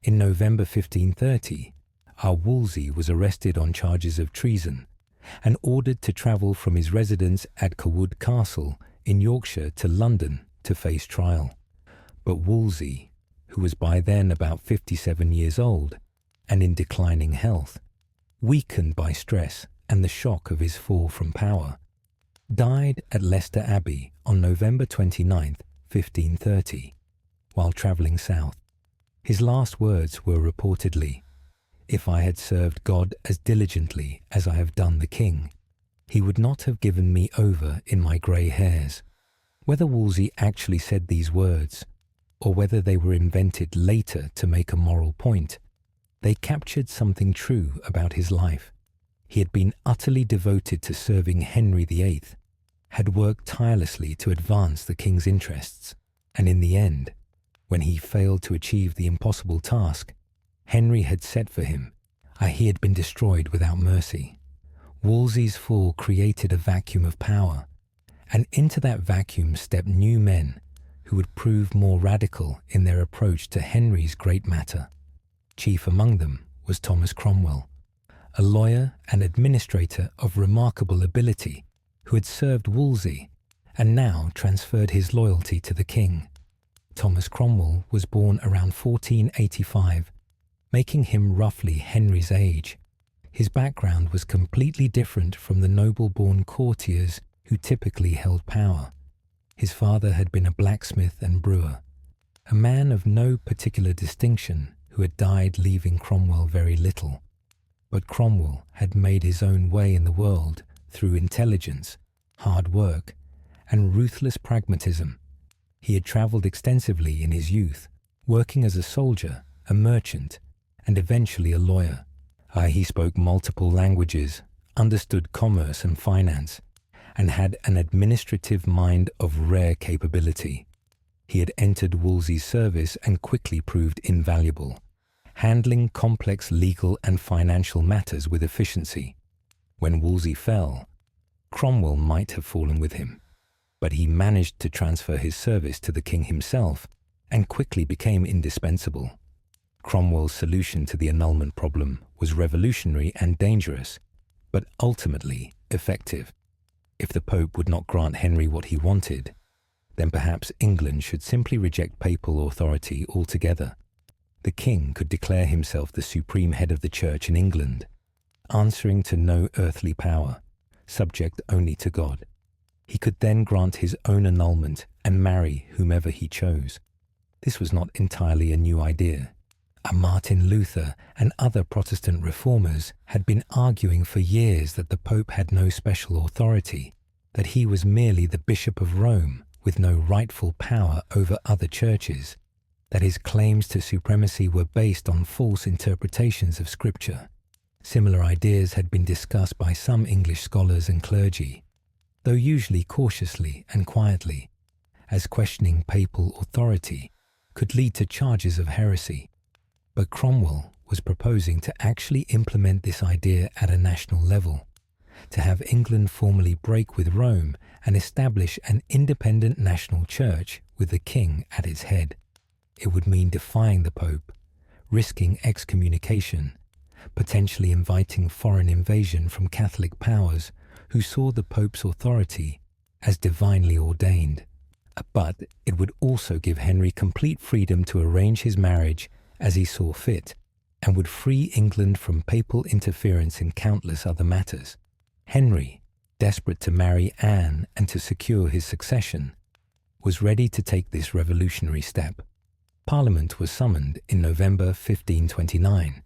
In November 1530, our Wolsey was arrested on charges of treason and ordered to travel from his residence at Cawood Castle in Yorkshire to London to face trial. But Wolsey, who was by then about 57 years old and in declining health, weakened by stress and the shock of his fall from power, died at Leicester Abbey on November 29, 1530, while travelling south. His last words were reportedly, "If I had served God as diligently as I have done the king, he would not have given me over in my grey hairs." Whether Wolsey actually said these words, or whether they were invented later to make a moral point, they captured something true about his life. He had been utterly devoted to serving Henry VIII, had worked tirelessly to advance the king's interests, and in the end, when he failed to achieve the impossible task Henry had set for him, he had been destroyed without mercy. Wolsey's fall created a vacuum of power, and into that vacuum stepped new men who would prove more radical in their approach to Henry's great matter. Chief among them was Thomas Cromwell, a lawyer and administrator of remarkable ability who had served Wolsey and now transferred his loyalty to the king. Thomas Cromwell was born around 1485, making him roughly Henry's age. His background was completely different from the noble-born courtiers who typically held power. His father had been a blacksmith and brewer, a man of no particular distinction who had died leaving Cromwell very little. But Cromwell had made his own way in the world through intelligence, hard work, and ruthless pragmatism. He had travelled extensively in his youth, working as a soldier, a merchant, and eventually a lawyer. He spoke multiple languages, understood commerce and finance, and had an administrative mind of rare capability. He had entered Wolsey's service and quickly proved invaluable, handling complex legal and financial matters with efficiency. When Wolsey fell, Cromwell might have fallen with him, but he managed to transfer his service to the king himself and quickly became indispensable. Cromwell's solution to the annulment problem was revolutionary and dangerous, but ultimately effective. If the Pope would not grant Henry what he wanted, then perhaps England should simply reject papal authority altogether. The king could declare himself the supreme head of the Church in England, answering to no earthly power, subject only to God. He could then grant his own annulment and marry whomever he chose. This was not entirely a new idea. Martin Luther and other Protestant reformers had been arguing for years that the Pope had no special authority, that he was merely the Bishop of Rome with no rightful power over other churches, that his claims to supremacy were based on false interpretations of Scripture. Similar ideas had been discussed by some English scholars and clergy, though usually cautiously and quietly, as questioning papal authority could lead to charges of heresy. But Cromwell was proposing to actually implement this idea at a national level, to have England formally break with Rome and establish an independent national church with the king at its head. It would mean defying the Pope, risking excommunication, potentially inviting foreign invasion from Catholic powers who saw the Pope's authority as divinely ordained. But it would also give Henry complete freedom to arrange his marriage as he saw fit, and would free England from papal interference in countless other matters. Henry, desperate to marry Anne and to secure his succession, was ready to take this revolutionary step. Parliament was summoned in November 1529,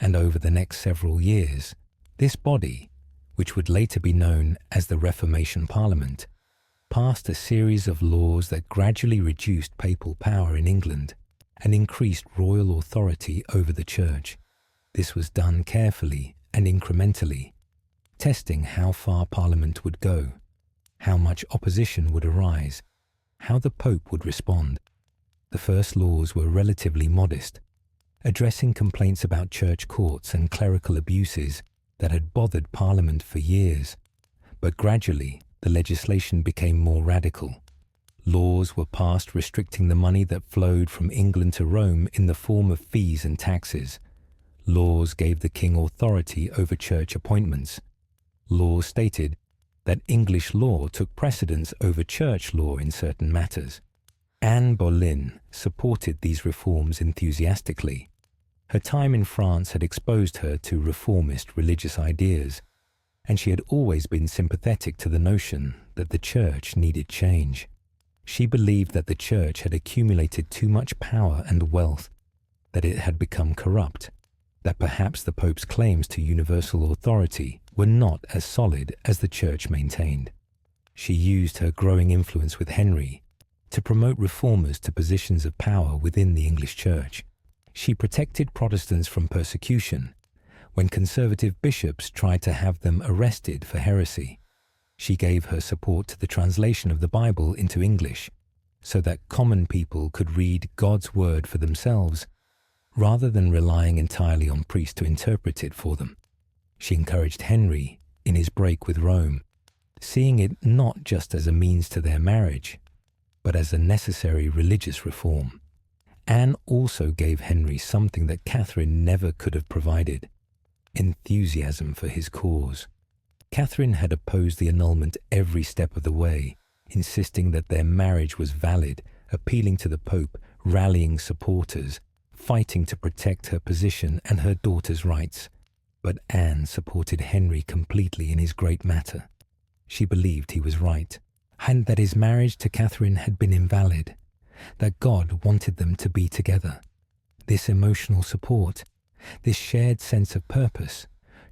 and over the next several years, this body, which would later be known as the Reformation Parliament, passed a series of laws that gradually reduced papal power in England and increased royal authority over the Church. This was done carefully and incrementally, testing how far Parliament would go, how much opposition would arise, how the Pope would respond. The first laws were relatively modest, addressing complaints about church courts and clerical abuses that had bothered Parliament for years, but gradually the legislation became more radical. Laws were passed restricting the money that flowed from England to Rome in the form of fees and taxes. Laws gave the king authority over church appointments. Laws stated that English law took precedence over church law in certain matters. Anne Boleyn supported these reforms enthusiastically. Her time in France had exposed her to reformist religious ideas, and she had always been sympathetic to the notion that the church needed change. She believed that the church had accumulated too much power and wealth, that it had become corrupt, that perhaps the Pope's claims to universal authority were not as solid as the church maintained. She used her growing influence with Henry to promote reformers to positions of power within the English church. She protected Protestants from persecution when conservative bishops tried to have them arrested for heresy. She gave her support to the translation of the Bible into English so that common people could read God's word for themselves rather than relying entirely on priests to interpret it for them. She encouraged Henry in his break with Rome, seeing it not just as a means to their marriage, but as a necessary religious reform. Anne also gave Henry something that Catherine never could have provided: enthusiasm for his cause. Catherine had opposed the annulment every step of the way, insisting that their marriage was valid, appealing to the Pope, rallying supporters, fighting to protect her position and her daughter's rights. But Anne supported Henry completely in his great matter. She believed he was right, and that his marriage to Catherine had been invalid, that God wanted them to be together. This emotional support, this shared sense of purpose,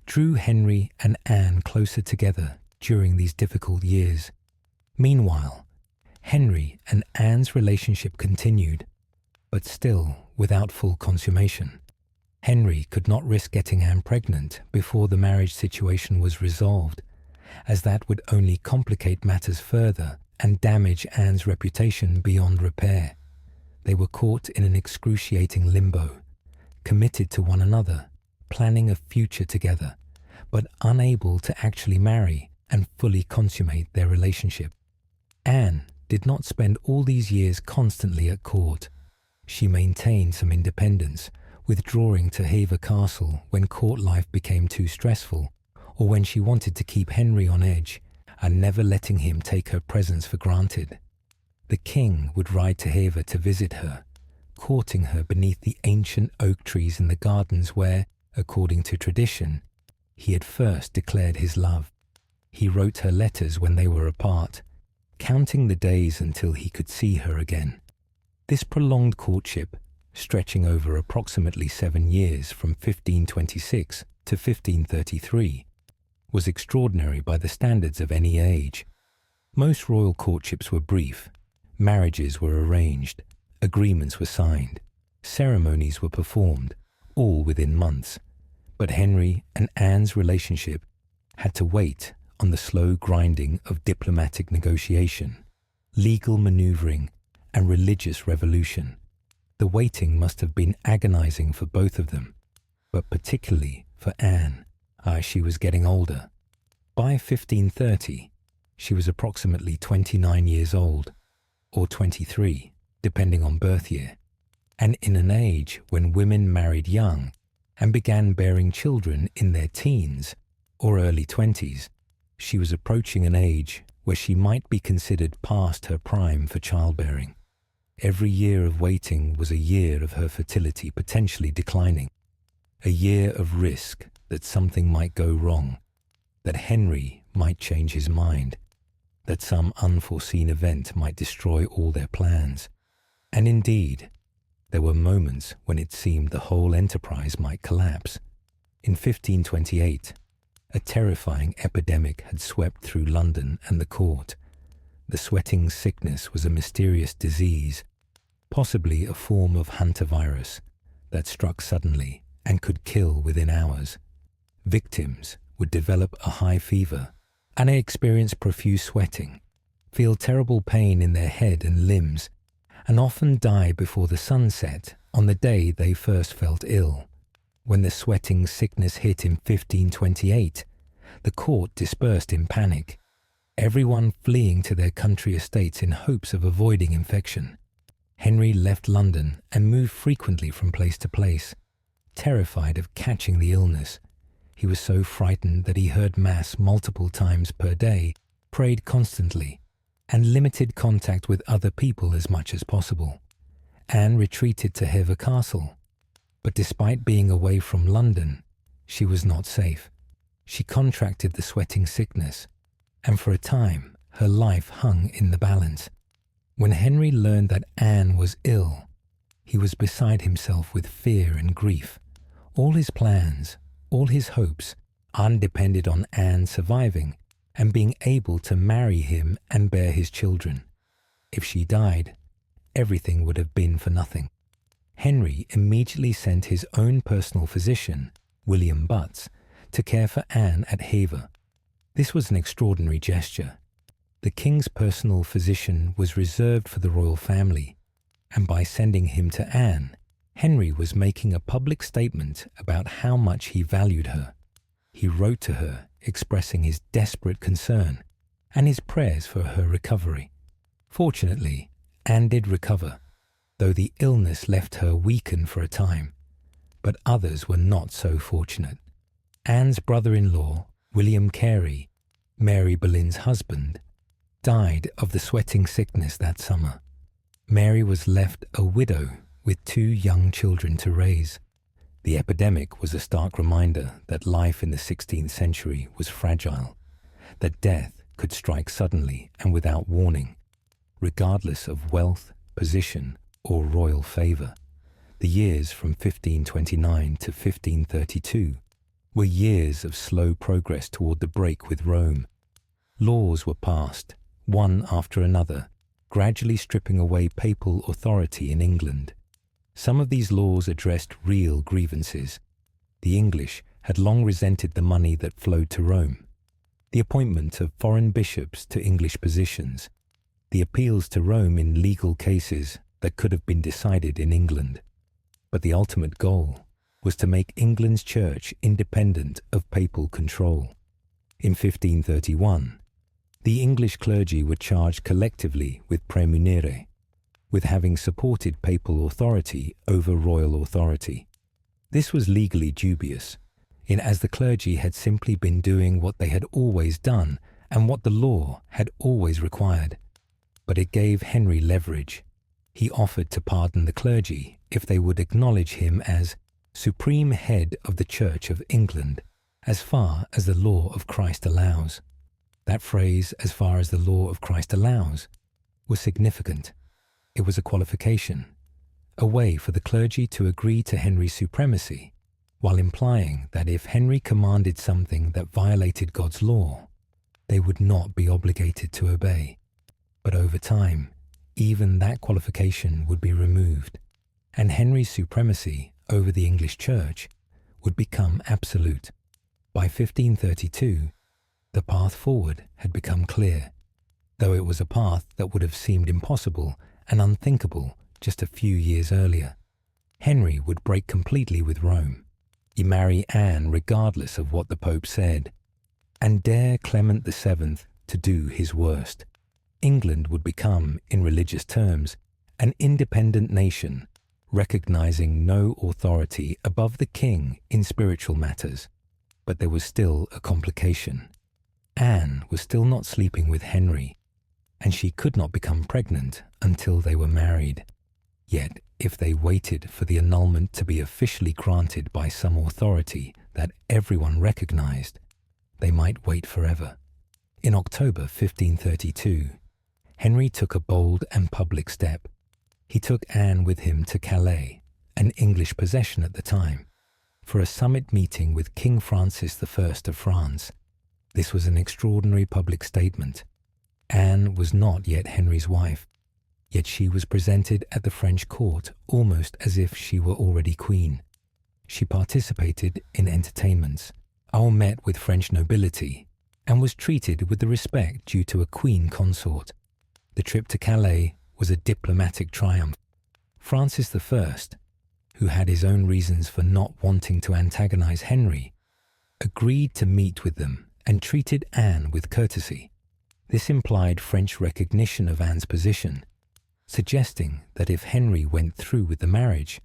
drew Henry and Anne closer together during these difficult years. Meanwhile, Henry and Anne's relationship continued, but still without full consummation. Henry could not risk getting Anne pregnant before the marriage situation was resolved, as that would only complicate matters further and damage Anne's reputation beyond repair. They were caught in an excruciating limbo, committed to one another, planning a future together, but unable to actually marry and fully consummate their relationship. Anne did not spend all these years constantly at court. She maintained some independence, withdrawing to Hever Castle when court life became too stressful, or when she wanted to keep Henry on edge, and never letting him take her presence for granted. The king would ride to Hever to visit her, courting her beneath the ancient oak trees in the gardens where, according to tradition, he had first declared his love. He wrote her letters when they were apart, counting the days until he could see her again. This prolonged courtship, stretching over approximately 7 years from 1526 to 1533, was extraordinary by the standards of any age. Most royal courtships were brief. Marriages were arranged, agreements were signed, ceremonies were performed, all within months. But Henry and Anne's relationship had to wait on the slow grinding of diplomatic negotiation, legal maneuvering, and religious revolution. The waiting must have been agonizing for both of them, but particularly for Anne, as she was getting older. By 1530, she was approximately 29 years old, or 23, depending on birth year, and in an age when women married young and began bearing children in their teens or early 20s, she was approaching an age where she might be considered past her prime for childbearing. Every year of waiting was a year of her fertility potentially declining, a year of risk that something might go wrong, that Henry might change his mind, that some unforeseen event might destroy all their plans. And indeed, there were moments when it seemed the whole enterprise might collapse. In 1528, a terrifying epidemic had swept through London and the court. The sweating sickness was a mysterious disease, possibly a form of hantavirus, that struck suddenly and could kill within hours. Victims would develop a high fever and experience profuse sweating, feel terrible pain in their head and limbs, and often die before the sun set on the day they first felt ill. When the sweating sickness hit in 1528, the court dispersed in panic, everyone fleeing to their country estates in hopes of avoiding infection. Henry left London and moved frequently from place to place, terrified of catching the illness. He was so frightened that he heard Mass multiple times per day, prayed constantly, and limited contact with other people as much as possible. Anne retreated to Hever Castle, but despite being away from London, she was not safe. She contracted the sweating sickness, and for a time her life hung in the balance. When Henry learned that Anne was ill, he was beside himself with fear and grief. All his plans, all his hopes, depended on Anne surviving and being able to marry him and bear his children. If she died, everything would have been for nothing. Henry immediately sent his own personal physician, William Butts, to care for Anne at Hever. This was an extraordinary gesture. The king's personal physician was reserved for the royal family, and by sending him to Anne, Henry was making a public statement about how much he valued her. He wrote to her expressing his desperate concern and his prayers for her recovery. Fortunately, Anne did recover, though the illness left her weakened for a time. But others were not so fortunate. Anne's brother-in-law, William Carey, Mary Boleyn's husband, died of the sweating sickness that summer. Mary was left a widow with 2 young children to raise. The epidemic was a stark reminder that life in the 16th century was fragile, that death could strike suddenly and without warning, regardless of wealth, position, or royal favour. The years from 1529 to 1532 were years of slow progress toward the break with Rome. Laws were passed, one after another, gradually stripping away papal authority in England. Some of these laws addressed real grievances. The English had long resented the money that flowed to Rome, the appointment of foreign bishops to English positions, the appeals to Rome in legal cases that could have been decided in England. But the ultimate goal was to make England's church independent of papal control. In 1531, the English clergy were charged collectively with praemunire, with having supported papal authority over royal authority. This was legally dubious, as the clergy had simply been doing what they had always done and what the law had always required. But it gave Henry leverage. He offered to pardon the clergy if they would acknowledge him as supreme head of the Church of England, as far as the law of Christ allows. That phrase, as far as the law of Christ allows, was significant. It was a qualification, a way for the clergy to agree to Henry's supremacy, while implying that if Henry commanded something that violated God's law, they would not be obligated to obey. But over time, even that qualification would be removed, and Henry's supremacy over the English Church would become absolute. By 1532, the path forward had become clear, though it was a path that would have seemed impossible and unthinkable just a few years earlier. Henry would break completely with Rome. He marry Anne regardless of what the Pope said, and dare Clement VII to do his worst. England would become, in religious terms, an independent nation, recognizing no authority above the king in spiritual matters. But there was still a complication. Anne was still not sleeping with Henry, and she could not become pregnant until they were married. Yet, if they waited for the annulment to be officially granted by some authority that everyone recognized, they might wait forever. In October 1532, Henry took a bold and public step. He took Anne with him to Calais, an English possession at the time, for a summit meeting with King Francis I of France. This was an extraordinary public statement. Anne was not yet Henry's wife, yet she was presented at the French court almost as if she were already queen. She participated in entertainments, met with French nobility, and was treated with the respect due to a queen consort. The trip to Calais was a diplomatic triumph. Francis I, who had his own reasons for not wanting to antagonize Henry, agreed to meet with them and treated Anne with courtesy. This implied French recognition of Anne's position, suggesting that if Henry went through with the marriage,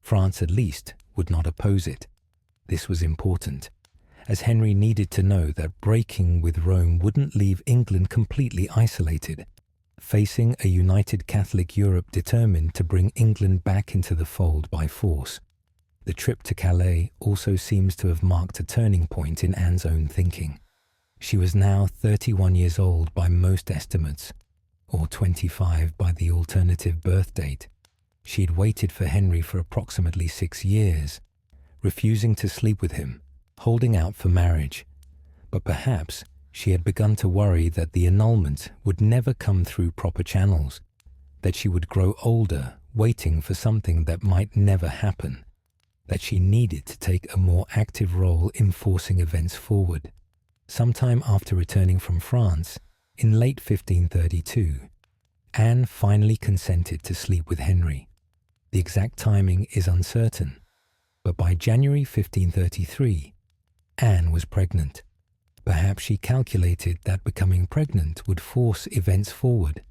France at least would not oppose it. This was important, as Henry needed to know that breaking with Rome wouldn't leave England completely isolated, facing a united Catholic Europe determined to bring England back into the fold by force. The trip to Calais also seems to have marked a turning point in Anne's own thinking. She was now 31 years old by most estimates, or 25 by the alternative birth date. She had waited for Henry for approximately 6 years, refusing to sleep with him, holding out for marriage. But perhaps she had begun to worry that the annulment would never come through proper channels, that she would grow older waiting for something that might never happen, that she needed to take a more active role in forcing events forward. Sometime after returning from France, in late 1532, Anne finally consented to sleep with Henry. The exact timing is uncertain, but by January 1533, Anne was pregnant. Perhaps she calculated that becoming pregnant would force events forward,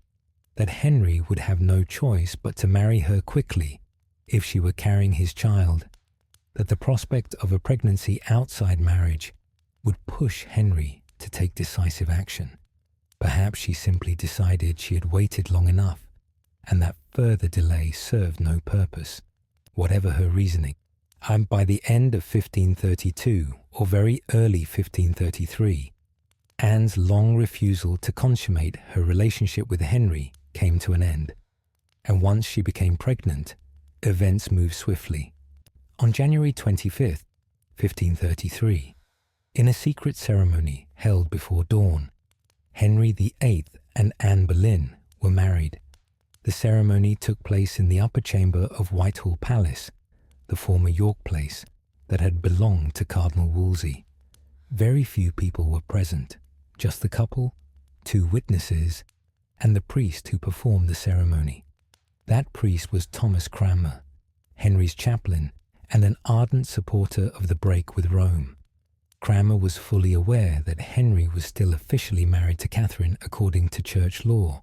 that Henry would have no choice but to marry her quickly if she were carrying his child, that the prospect of a pregnancy outside marriage would push Henry to take decisive action. Perhaps she simply decided she had waited long enough and that further delay served no purpose. Whatever her reasoning, and by the end of 1532 or very early 1533, Anne's long refusal to consummate her relationship with Henry came to an end, and once she became pregnant, events moved swiftly. On January 25th, 1533, in a secret ceremony held before dawn, Henry VIII and Anne Boleyn were married. The ceremony took place in the upper chamber of Whitehall Palace, the former York Place that had belonged to Cardinal Wolsey. Very few people were present, just the couple, 2 witnesses, and the priest who performed the ceremony. That priest was Thomas Cranmer, Henry's chaplain and an ardent supporter of the break with Rome. Cranmer was fully aware that Henry was still officially married to Catherine according to church law,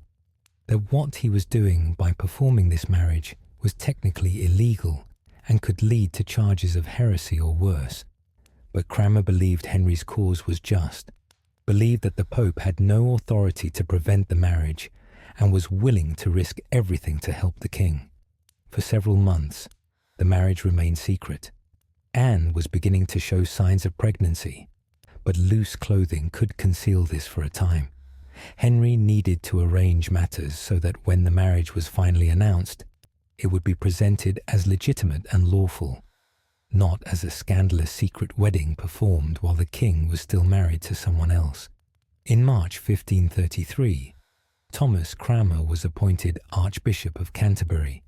that what he was doing by performing this marriage was technically illegal and could lead to charges of heresy or worse. But Cranmer believed Henry's cause was just, believed that the Pope had no authority to prevent the marriage, and was willing to risk everything to help the king. For several months, the marriage remained secret. Anne was beginning to show signs of pregnancy, but loose clothing could conceal this for a time. Henry needed to arrange matters so that when the marriage was finally announced, it would be presented as legitimate and lawful, not as a scandalous secret wedding performed while the king was still married to someone else. In March 1533, Thomas Cranmer was appointed Archbishop of Canterbury,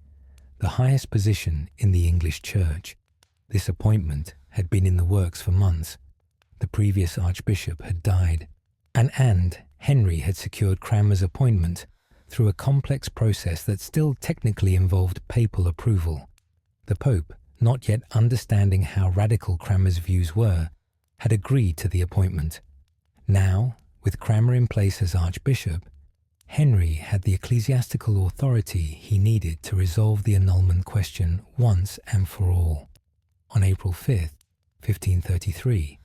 the highest position in the English Church. This appointment had been in the works for months. The previous archbishop had died, and Henry had secured Cranmer's appointment through a complex process that still technically involved papal approval. The Pope, not yet understanding how radical Cranmer's views were, had agreed to the appointment. Now, with Cranmer in place as archbishop, Henry had the ecclesiastical authority he needed to resolve the annulment question once and for all. On April 5th, 1533,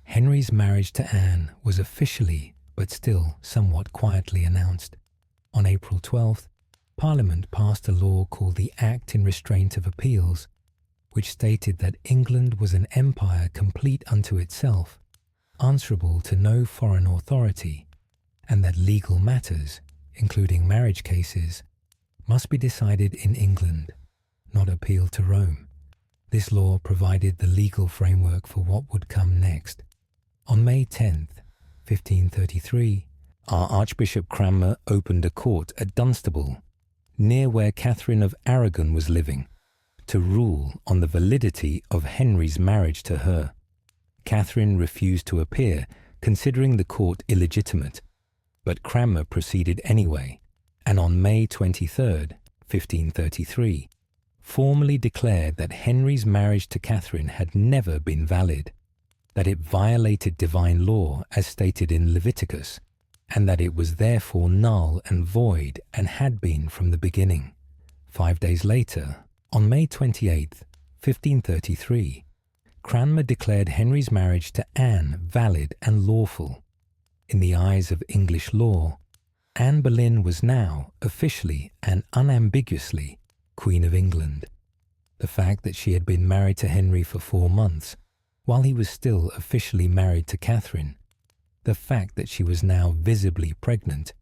Henry's marriage to Anne was officially, but still somewhat quietly announced. On April 12th, Parliament passed a law called the Act in Restraint of Appeals, which stated that England was an empire complete unto itself, answerable to no foreign authority, and that legal matters, including marriage cases, must be decided in England, not appealed to Rome. This law provided the legal framework for what would come next. On May 10th, 1533, our Archbishop Cranmer opened a court at Dunstable, near where Catherine of Aragon was living, to rule on the validity of Henry's marriage to her. Catherine refused to appear, considering the court illegitimate, but Cranmer proceeded anyway, and on May 23rd, 1533, formally declared that Henry's marriage to Catherine had never been valid, that it violated divine law as stated in Leviticus, and that it was therefore null and void and had been from the beginning. 5 days later, on May 28th, 1533, Cranmer declared Henry's marriage to Anne valid and lawful. In the eyes of English law, Anne Boleyn was now officially and unambiguously Queen of England. The fact that she had been married to Henry for 4 months, while he was still officially married to Catherine, the fact that she was now visibly pregnant,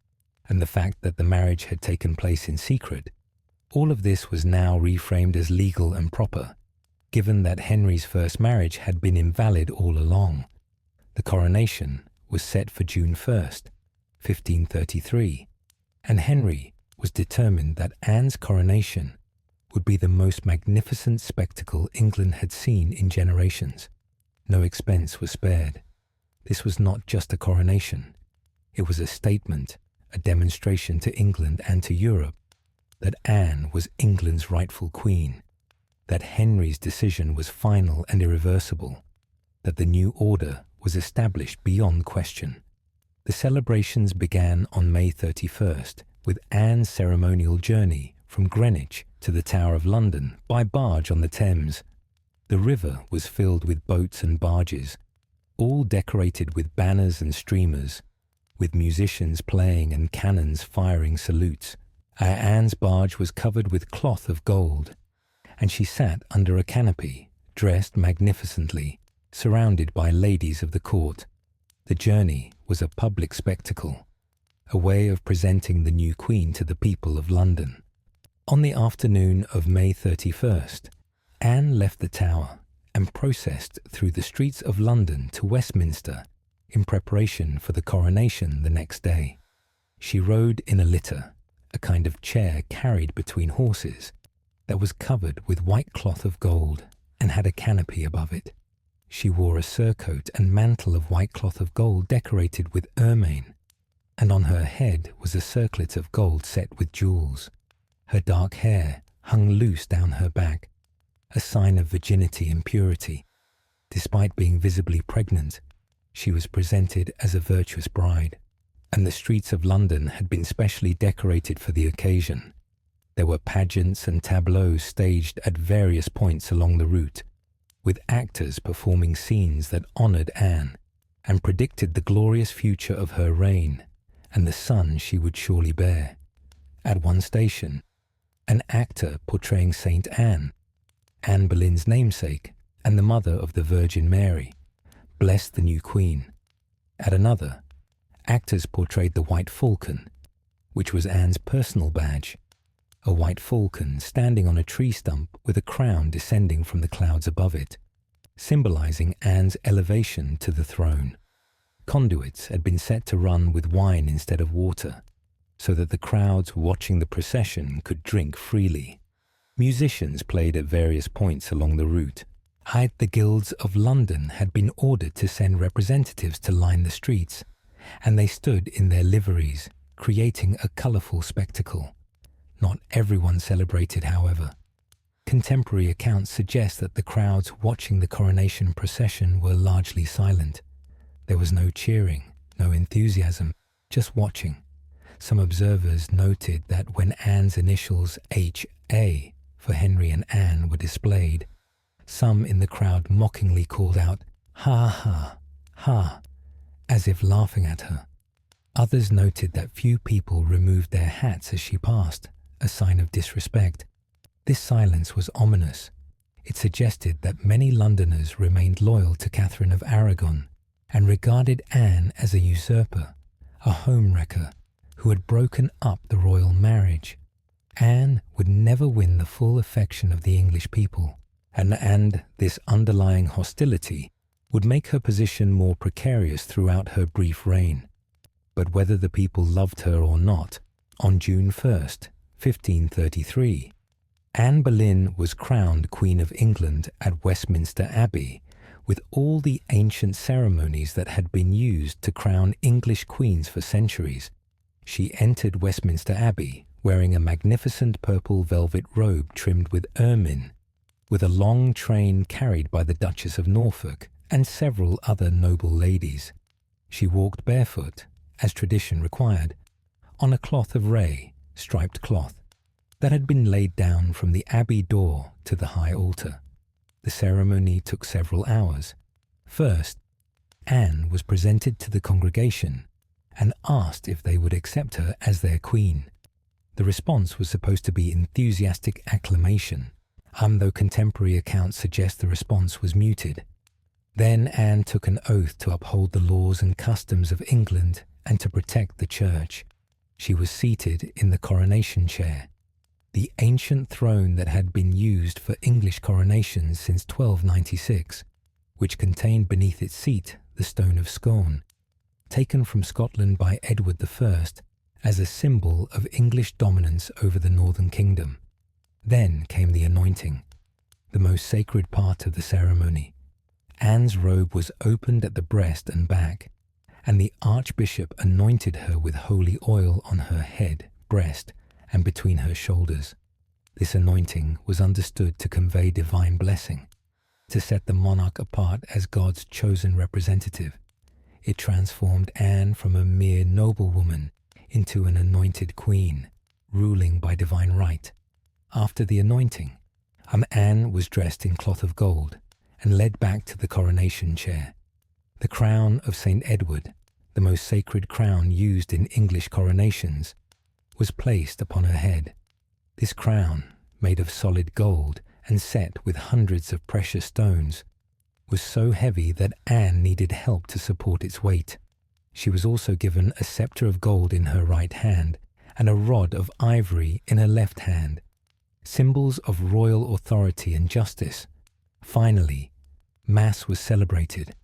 and the fact that the marriage had taken place in secret, all of this was now reframed as legal and proper, given that Henry's first marriage had been invalid all along. The coronation was set for June 1st, 1533, and Henry was determined that Anne's coronation would be the most magnificent spectacle England had seen in generations. No expense was spared. This was not just a coronation. It was a statement, a demonstration to England and to Europe that Anne was England's rightful queen, that Henry's decision was final and irreversible, that the new order was established beyond question. The celebrations began on May 31st with Anne's ceremonial journey from Greenwich to the Tower of London by barge on the Thames. The river was filled with boats and barges, all decorated with banners and streamers, with musicians playing and cannons firing salutes. Anne's barge was covered with cloth of gold, and she sat under a canopy, dressed magnificently, surrounded by ladies of the court. The journey was a public spectacle, a way of presenting the new queen to the people of London. On the afternoon of May 31st, Anne left the Tower and processed through the streets of London to Westminster in preparation for the coronation the next day. She rode in a litter, a kind of chair carried between horses, that was covered with white cloth of gold and had a canopy above it. She wore a surcoat and mantle of white cloth of gold decorated with ermine, and on her head was a circlet of gold set with jewels. Her dark hair hung loose down her back, a sign of virginity and purity. Despite being visibly pregnant, she was presented as a virtuous bride, and the streets of London had been specially decorated for the occasion. There were pageants and tableaux staged at various points along the route, with actors performing scenes that honoured Anne and predicted the glorious future of her reign and the son she would surely bear. At one station, an actor portraying Saint Anne, Anne Boleyn's namesake and the mother of the Virgin Mary, blessed the new queen. At another, actors portrayed the white falcon, which was Anne's personal badge, a white falcon standing on a tree stump with a crown descending from the clouds above it, symbolizing Anne's elevation to the throne. Conduits had been set to run with wine instead of water, so that the crowds watching the procession could drink freely. Musicians played at various points along the route. The guilds of London had been ordered to send representatives to line the streets, and they stood in their liveries, creating a colourful spectacle. Not everyone celebrated, however. Contemporary accounts suggest that the crowds watching the coronation procession were largely silent. There was no cheering, no enthusiasm, just watching. Some observers noted that when Anne's initials H.A. for Henry and Anne were displayed, some in the crowd mockingly called out, "Ha ha, ha," as if laughing at her. Others noted that few people removed their hats as she passed, a sign of disrespect. This silence was ominous. It suggested that many Londoners remained loyal to Catherine of Aragon and regarded Anne as a usurper, a home-wrecker who had broken up the royal marriage. Anne would never win the full affection of the English people, and this underlying hostility would make her position more precarious throughout her brief reign. But whether the people loved her or not, on June 1st, 1533, Anne Boleyn was crowned Queen of England at Westminster Abbey, with all the ancient ceremonies that had been used to crown English queens for centuries. She entered Westminster Abbey wearing a magnificent purple velvet robe trimmed with ermine, with a long train carried by the Duchess of Norfolk and several other noble ladies. She walked barefoot, as tradition required, on a cloth of ray, striped cloth, that had been laid down from the abbey door to the high altar. The ceremony took several hours. First, Anne was presented to the congregation and asked if they would accept her as their queen. The response was supposed to be enthusiastic acclamation, though contemporary accounts suggest the response was muted. Then Anne took an oath to uphold the laws and customs of England and to protect the church. She was seated in the coronation chair, the ancient throne that had been used for English coronations since 1296, which contained beneath its seat the Stone of Scone, taken from Scotland by Edward I as a symbol of English dominance over the northern kingdom. Then came the anointing, the most sacred part of the ceremony. Anne's robe was opened at the breast and back, and the Archbishop anointed her with holy oil on her head, breast, and between her shoulders. This anointing was understood to convey divine blessing, to set the monarch apart as God's chosen representative. It transformed Anne from a mere noblewoman into an anointed queen, ruling by divine right. After the anointing, Anne was dressed in cloth of gold and led back to the coronation chair. The crown of St. Edward, the most sacred crown used in English coronations, was placed upon her head. This crown, made of solid gold and set with hundreds of precious stones, was so heavy that Anne needed help to support its weight. She was also given a sceptre of gold in her right hand and a rod of ivory in her left hand, symbols of royal authority and justice. Finally, Mass was celebrated,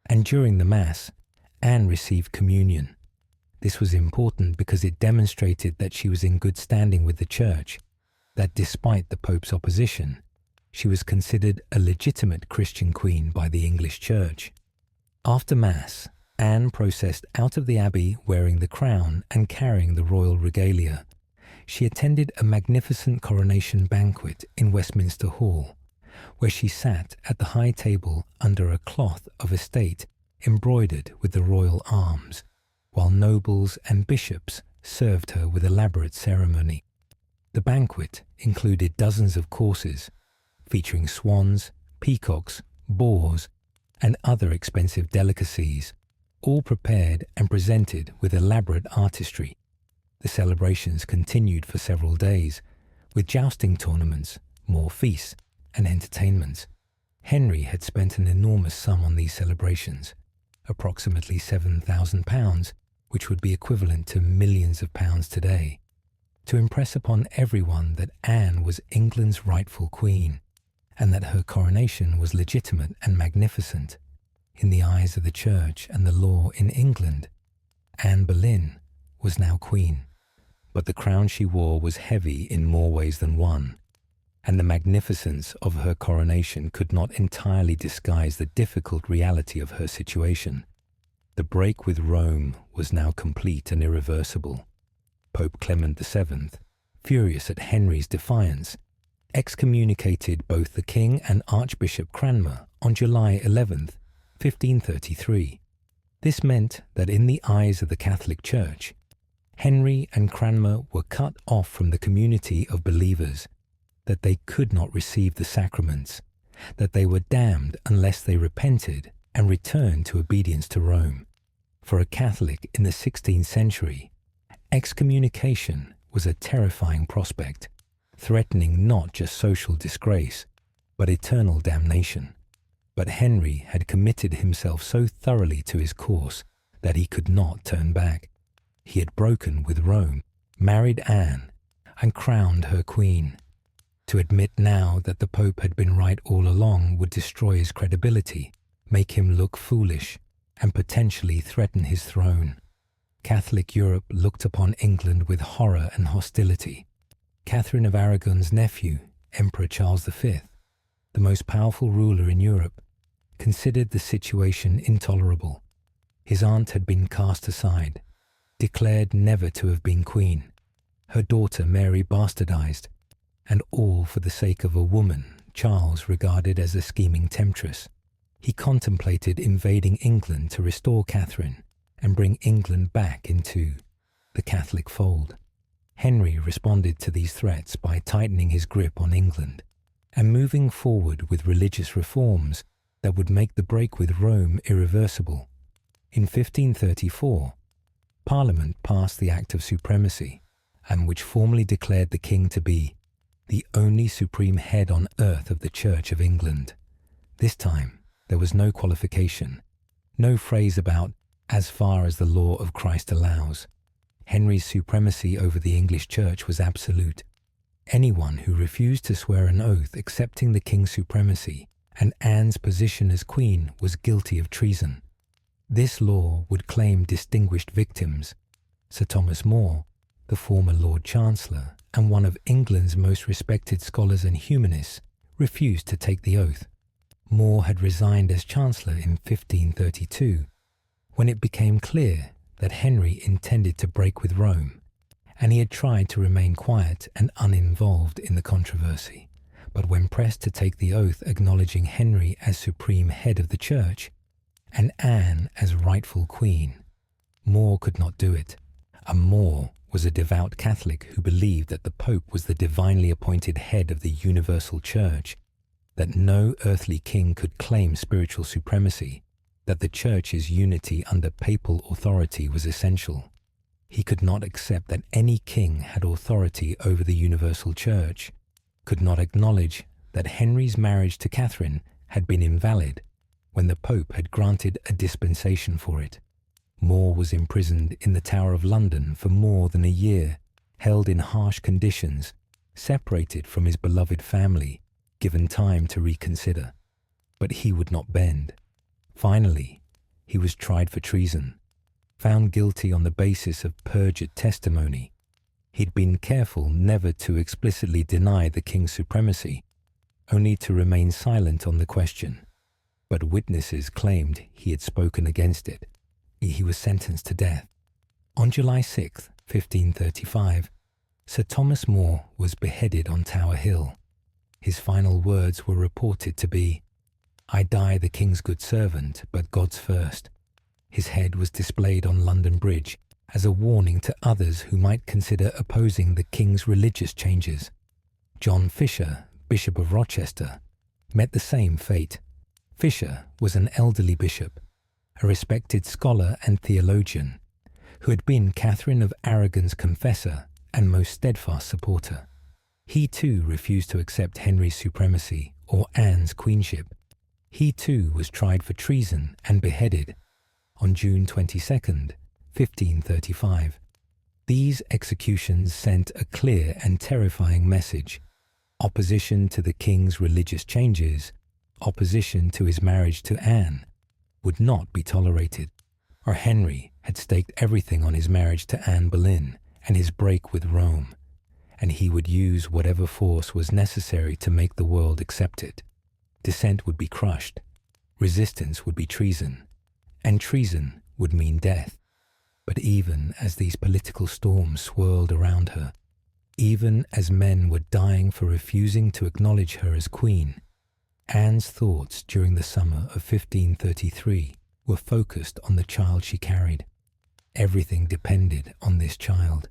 and during the Mass, Anne received communion. This was important because it demonstrated that she was in good standing with the Church, that despite the Pope's opposition, she was considered a legitimate Christian queen by the English Church. After Mass, Anne processed out of the abbey wearing the crown and carrying the royal regalia. She attended a magnificent coronation banquet in Westminster Hall, where she sat at the high table under a cloth of estate embroidered with the royal arms, while nobles and bishops served her with elaborate ceremony. The banquet included dozens of courses, featuring swans, peacocks, boars, and other expensive delicacies, all prepared and presented with elaborate artistry. The celebrations continued for several days, with jousting tournaments, more feasts, and entertainments. Henry had spent an enormous sum on these celebrations, approximately £7,000, which would be equivalent to millions of pounds today, to impress upon everyone that Anne was England's rightful queen, and that her coronation was legitimate and magnificent. In the eyes of the Church and the law in England, Anne Boleyn was now queen. But the crown she wore was heavy in more ways than one, and the magnificence of her coronation could not entirely disguise the difficult reality of her situation. The break with Rome was now complete and irreversible. Pope Clement VII, furious at Henry's defiance, excommunicated both the king and Archbishop Cranmer on July 11th, 1533. This meant that in the eyes of the Catholic Church, Henry and Cranmer were cut off from the community of believers, that they could not receive the sacraments, that they were damned unless they repented and returned to obedience to Rome. For a Catholic in the 16th century, excommunication was a terrifying prospect, threatening not just social disgrace, but eternal damnation. But Henry had committed himself so thoroughly to his course that he could not turn back. He had broken with Rome, married Anne, and crowned her queen. To admit now that the Pope had been right all along would destroy his credibility, make him look foolish, and potentially threaten his throne. Catholic Europe looked upon England with horror and hostility. Catherine of Aragon's nephew, Emperor Charles V, the most powerful ruler in Europe, considered the situation intolerable. His aunt had been cast aside, declared never to have been queen, her daughter Mary bastardized, and all for the sake of a woman Charles regarded as a scheming temptress. He contemplated invading England to restore Catherine and bring England back into the Catholic fold. Henry responded to these threats by tightening his grip on England and moving forward with religious reforms that would make the break with Rome irreversible. In 1534, Parliament passed the Act of Supremacy, and which formally declared the king to be the only supreme head on earth of the Church of England. This time, there was no qualification, no phrase about "as far as the law of Christ allows." Henry's supremacy over the English Church was absolute. Anyone who refused to swear an oath accepting the king's supremacy and Anne's position as queen was guilty of treason. This law would claim distinguished victims. Sir Thomas More, the former Lord Chancellor and one of England's most respected scholars and humanists, refused to take the oath. More had resigned as Chancellor in 1532, when it became clear that Henry intended to break with Rome, and he had tried to remain quiet and uninvolved in the controversy. But when pressed to take the oath acknowledging Henry as supreme head of the Church and Anne as rightful queen, More could not do it. And More was a devout Catholic who believed that the Pope was the divinely appointed head of the universal Church, that no earthly king could claim spiritual supremacy, that the Church's unity under papal authority was essential. He could not accept that any king had authority over the universal Church, could not acknowledge that Henry's marriage to Catherine had been invalid when the Pope had granted a dispensation for it. More was imprisoned in the Tower of London for more than a year, held in harsh conditions, separated from his beloved family, given time to reconsider. But he would not bend. Finally, he was tried for treason. found guilty on the basis of perjured testimony. He'd been careful never to explicitly deny the king's supremacy, only to remain silent on the question. But witnesses claimed he had spoken against it. He was sentenced to death. On July 6, 1535, Sir Thomas More was beheaded on Tower Hill. His final words were reported to be, "I die the king's good servant, but God's first." His head was displayed on London Bridge as a warning to others who might consider opposing the king's religious changes. John Fisher, Bishop of Rochester, met the same fate. Fisher was an elderly bishop, a respected scholar and theologian, who had been Catherine of Aragon's confessor and most steadfast supporter. He too refused to accept Henry's supremacy or Anne's queenship. He too was tried for treason and beheaded on June 22, 1535. These executions sent a clear and terrifying message. Opposition to the king's religious changes, opposition to his marriage to Anne, would not be tolerated. Or Henry had staked everything on his marriage to Anne Boleyn and his break with Rome, and he would use whatever force was necessary to make the world accept it. Dissent would be crushed, resistance would be treason, and treason would mean death. But even as these political storms swirled around her, even as men were dying for refusing to acknowledge her as queen, Anne's thoughts during the summer of 1533 were focused on the child she carried. Everything depended on this child.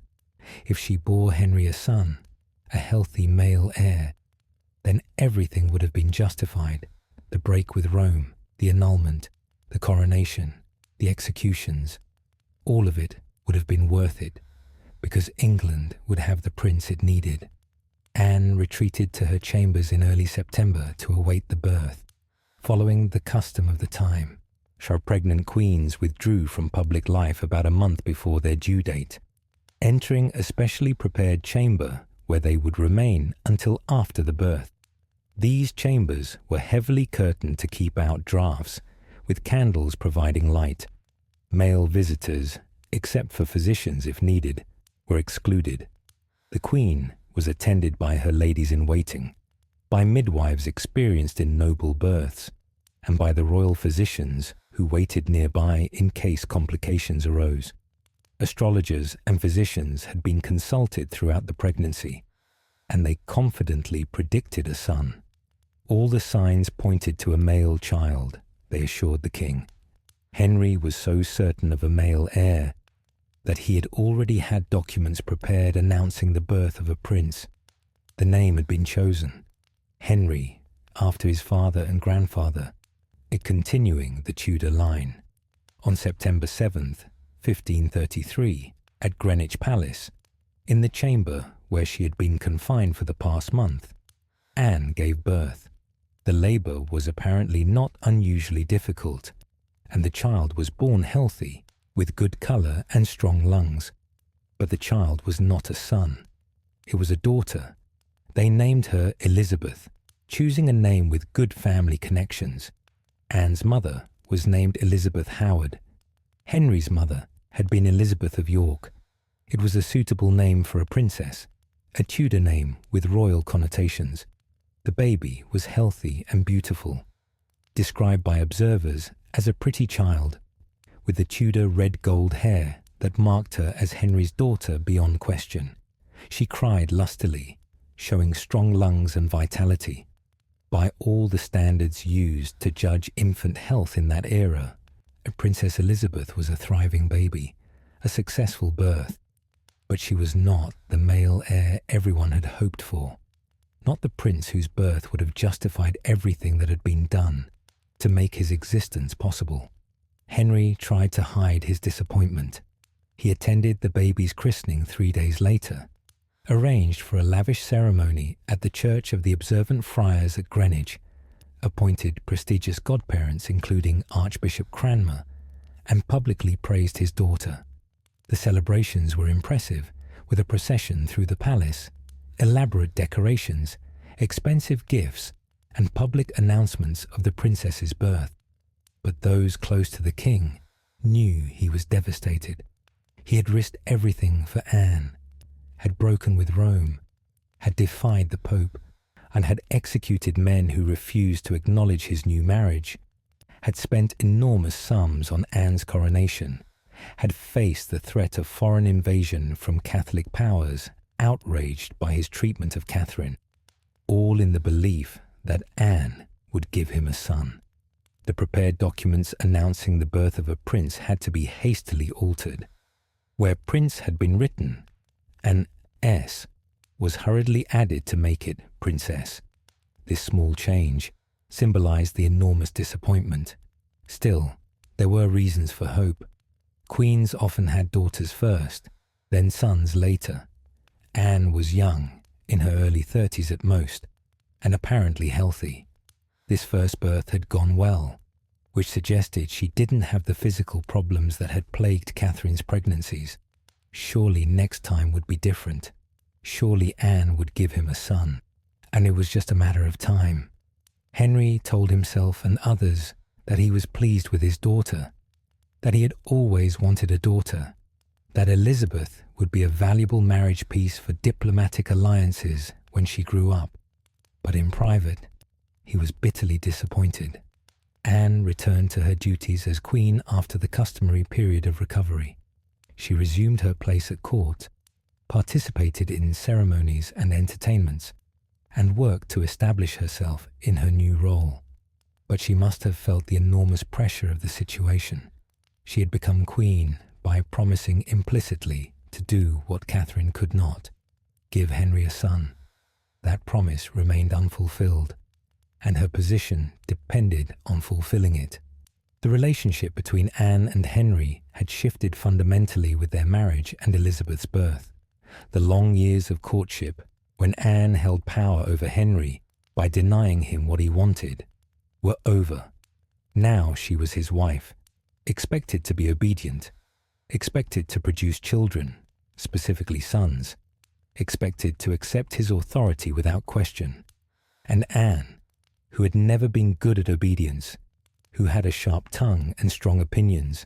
If she bore Henry a son, a healthy male heir, then everything would have been justified. The break with Rome, the annulment, the coronation, the executions, all of it would have been worth it, because England would have the prince it needed. Anne retreated to her chambers in early September to await the birth. Following the custom of the time, her pregnant queens withdrew from public life about a month before their due date, entering a specially prepared chamber where they would remain until after the birth. These chambers were heavily curtained to keep out drafts, with candles providing light. Male visitors, except for physicians if needed, were excluded. The queen was attended by her ladies-in-waiting, by midwives experienced in noble births, and by the royal physicians who waited nearby in case complications arose. Astrologers and physicians had been consulted throughout the pregnancy, and they confidently predicted a son. All the signs pointed to a male child, they assured the king. Henry was so certain of a male heir that he had already had documents prepared announcing the birth of a prince. The name had been chosen, Henry, after his father and grandfather, it continuing the Tudor line. On September 7th, 1533, at Greenwich Palace, in the chamber where she had been confined for the past month, Anne gave birth. The labour was apparently not unusually difficult, and the child was born healthy, with good colour and strong lungs. But the child was not a son. It was a daughter. They named her Elizabeth, choosing a name with good family connections. Anne's mother was named Elizabeth Howard. Henry's mother had been Elizabeth of York. It was a suitable name for a princess, a Tudor name with royal connotations. The baby was healthy and beautiful, described by observers as a pretty child, with the Tudor red-gold hair that marked her as Henry's daughter beyond question. She cried lustily, showing strong lungs and vitality. By all the standards used to judge infant health in that era, Princess Elizabeth was a thriving baby, a successful birth. But she was not the male heir everyone had hoped for, not the prince whose birth would have justified everything that had been done to make his existence possible. Henry tried to hide his disappointment. He attended the baby's christening 3 days later, arranged for a lavish ceremony at the Church of the Observant Friars at Greenwich, appointed prestigious godparents including Archbishop Cranmer, and publicly praised his daughter. The celebrations were impressive, with a procession through the palace, elaborate decorations, expensive gifts, and public announcements of the princess's birth. But those close to the king knew he was devastated. He had risked everything for Anne, had broken with Rome, had defied the Pope, and had executed men who refused to acknowledge his new marriage, had spent enormous sums on Anne's coronation, had faced the threat of foreign invasion from Catholic powers, outraged by his treatment of Catherine, all in the belief that Anne would give him a son. The prepared documents announcing the birth of a prince had to be hastily altered. Where prince had been written, an S was hurriedly added to make it princess. This small change symbolized the enormous disappointment. Still, there were reasons for hope. Queens often had daughters first, then sons later. Anne was young, in her early 30s at most, and apparently healthy. This first birth had gone well, which suggested she didn't have the physical problems that had plagued Catherine's pregnancies. Surely next time would be different. Surely Anne would give him a son, and it was just a matter of time. Henry told himself and others that he was pleased with his daughter, that he had always wanted a daughter, that Elizabeth would be a valuable marriage piece for diplomatic alliances when she grew up. But in private, he was bitterly disappointed. Anne returned to her duties as queen after the customary period of recovery. She resumed her place at court, participated in ceremonies and entertainments, and worked to establish herself in her new role. But she must have felt the enormous pressure of the situation. She had become queen by promising implicitly to do what Catherine could not, give Henry a son. That promise remained unfulfilled, and her position depended on fulfilling it. The relationship between Anne and Henry had shifted fundamentally with their marriage and Elizabeth's birth. The long years of courtship, when Anne held power over Henry by denying him what he wanted, were over. Now she was his wife, expected to be obedient, expected to produce children, specifically sons, expected to accept his authority without question. And Anne, who had never been good at obedience, who had a sharp tongue and strong opinions,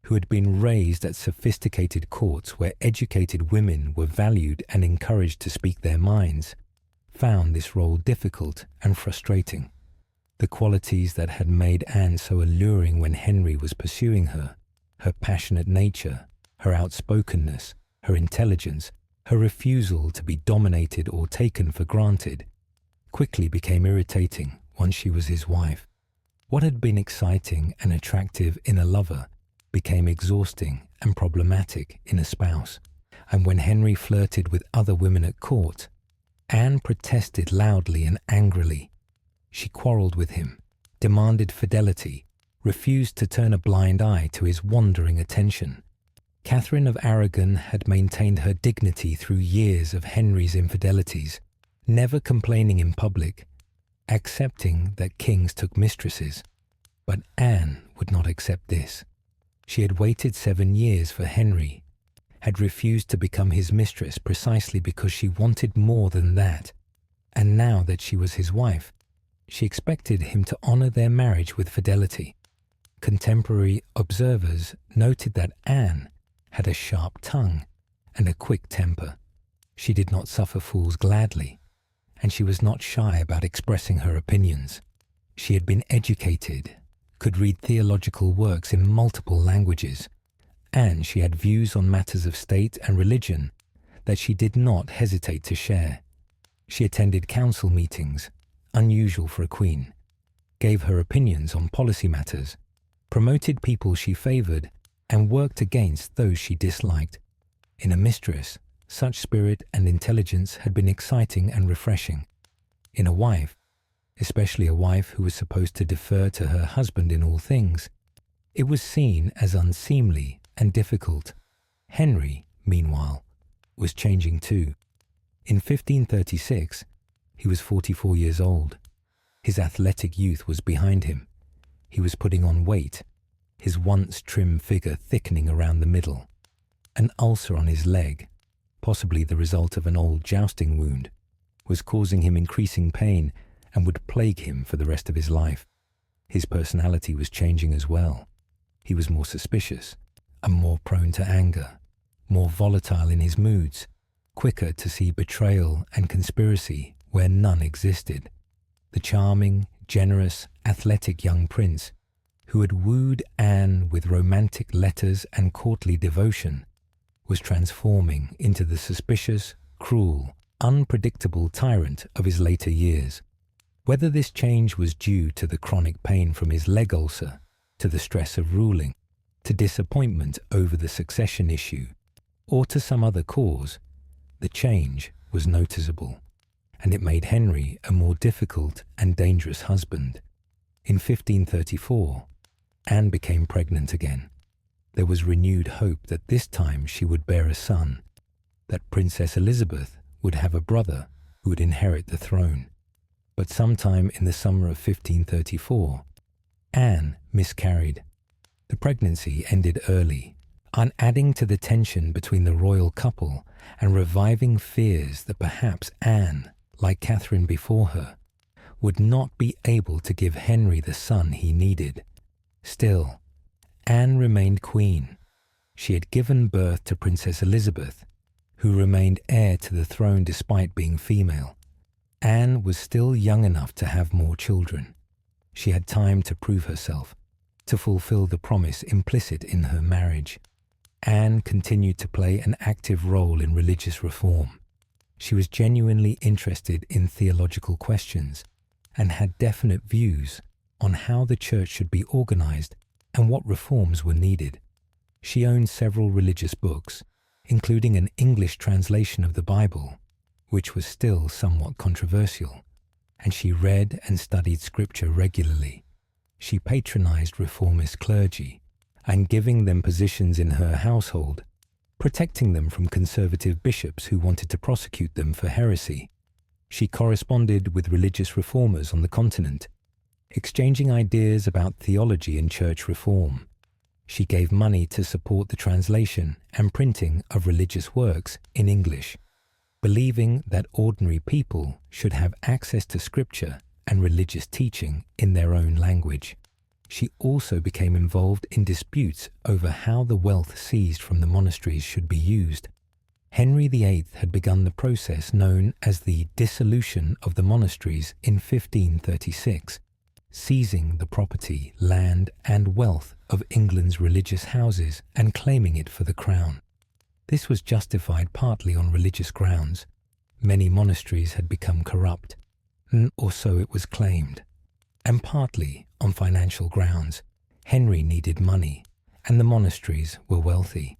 who had been raised at sophisticated courts where educated women were valued and encouraged to speak their minds, found this role difficult and frustrating. The qualities that had made Anne so alluring when Henry was pursuing her, her passionate nature, her outspokenness, her intelligence, her refusal to be dominated or taken for granted, quickly became irritating once she was his wife. What had been exciting and attractive in a lover became exhausting and problematic in a spouse. And when Henry flirted with other women at court, Anne protested loudly and angrily. She quarreled with him, demanded fidelity, refused to turn a blind eye to his wandering attention. Catherine of Aragon had maintained her dignity through years of Henry's infidelities, never complaining in public, accepting that kings took mistresses. But Anne would not accept this. She had waited 7 years for Henry, had refused to become his mistress precisely because she wanted more than that. And now that she was his wife, she expected him to honor their marriage with fidelity. Contemporary observers noted that Anne had a sharp tongue and a quick temper. She did not suffer fools gladly, and she was not shy about expressing her opinions. She had been educated, could read theological works in multiple languages, and she had views on matters of state and religion that she did not hesitate to share. She attended council meetings, unusual for a queen, gave her opinions on policy matters, promoted people she favored, and worked against those she disliked. In a mistress, such spirit and intelligence had been exciting and refreshing. In a wife, especially a wife who was supposed to defer to her husband in all things, it was seen as unseemly and difficult. Henry, meanwhile, was changing too. In 1536, he was 44 years old. His athletic youth was behind him. He was putting on weight, his once trim figure thickening around the middle. An ulcer on his leg, possibly the result of an old jousting wound, was causing him increasing pain and would plague him for the rest of his life. His personality was changing as well. He was more suspicious and more prone to anger, more volatile in his moods, quicker to see betrayal and conspiracy where none existed. The charming, generous, athletic young prince, who had wooed Anne with romantic letters and courtly devotion, was transforming into the suspicious, cruel, unpredictable tyrant of his later years. Whether this change was due to the chronic pain from his leg ulcer, to the stress of ruling, to disappointment over the succession issue, or to some other cause, the change was noticeable, and it made Henry a more difficult and dangerous husband. In 1534, Anne became pregnant again. There was renewed hope that this time she would bear a son, that Princess Elizabeth would have a brother who would inherit the throne. But sometime in the summer of 1534, Anne miscarried. The pregnancy ended early, adding to the tension between the royal couple and reviving fears that perhaps Anne, like Catherine before her, would not be able to give Henry the son he needed. Still, Anne remained queen. She had given birth to Princess Elizabeth, who remained heir to the throne despite being female. Anne was still young enough to have more children. She had time to prove herself, to fulfill the promise implicit in her marriage. Anne continued to play an active role in religious reform. She was genuinely interested in theological questions and had definite views on how the church should be organized and what reforms were needed. She owned several religious books, including an English translation of the Bible, which was still somewhat controversial, and she read and studied scripture regularly. She patronized reformist clergy, and giving them positions in her household, protecting them from conservative bishops who wanted to prosecute them for heresy. She corresponded with religious reformers on the continent, exchanging ideas about theology and church reform. She gave money to support the translation and printing of religious works in English, believing that ordinary people should have access to scripture and religious teaching in their own language. She also became involved in disputes over how the wealth seized from the monasteries should be used. Henry VIII had begun the process known as the dissolution of the monasteries in 1536, seizing the property, land, and wealth of England's religious houses and claiming it for the crown. This was justified partly on religious grounds. Many monasteries had become corrupt, or so it was claimed, and partly on financial grounds. Henry needed money, and the monasteries were wealthy.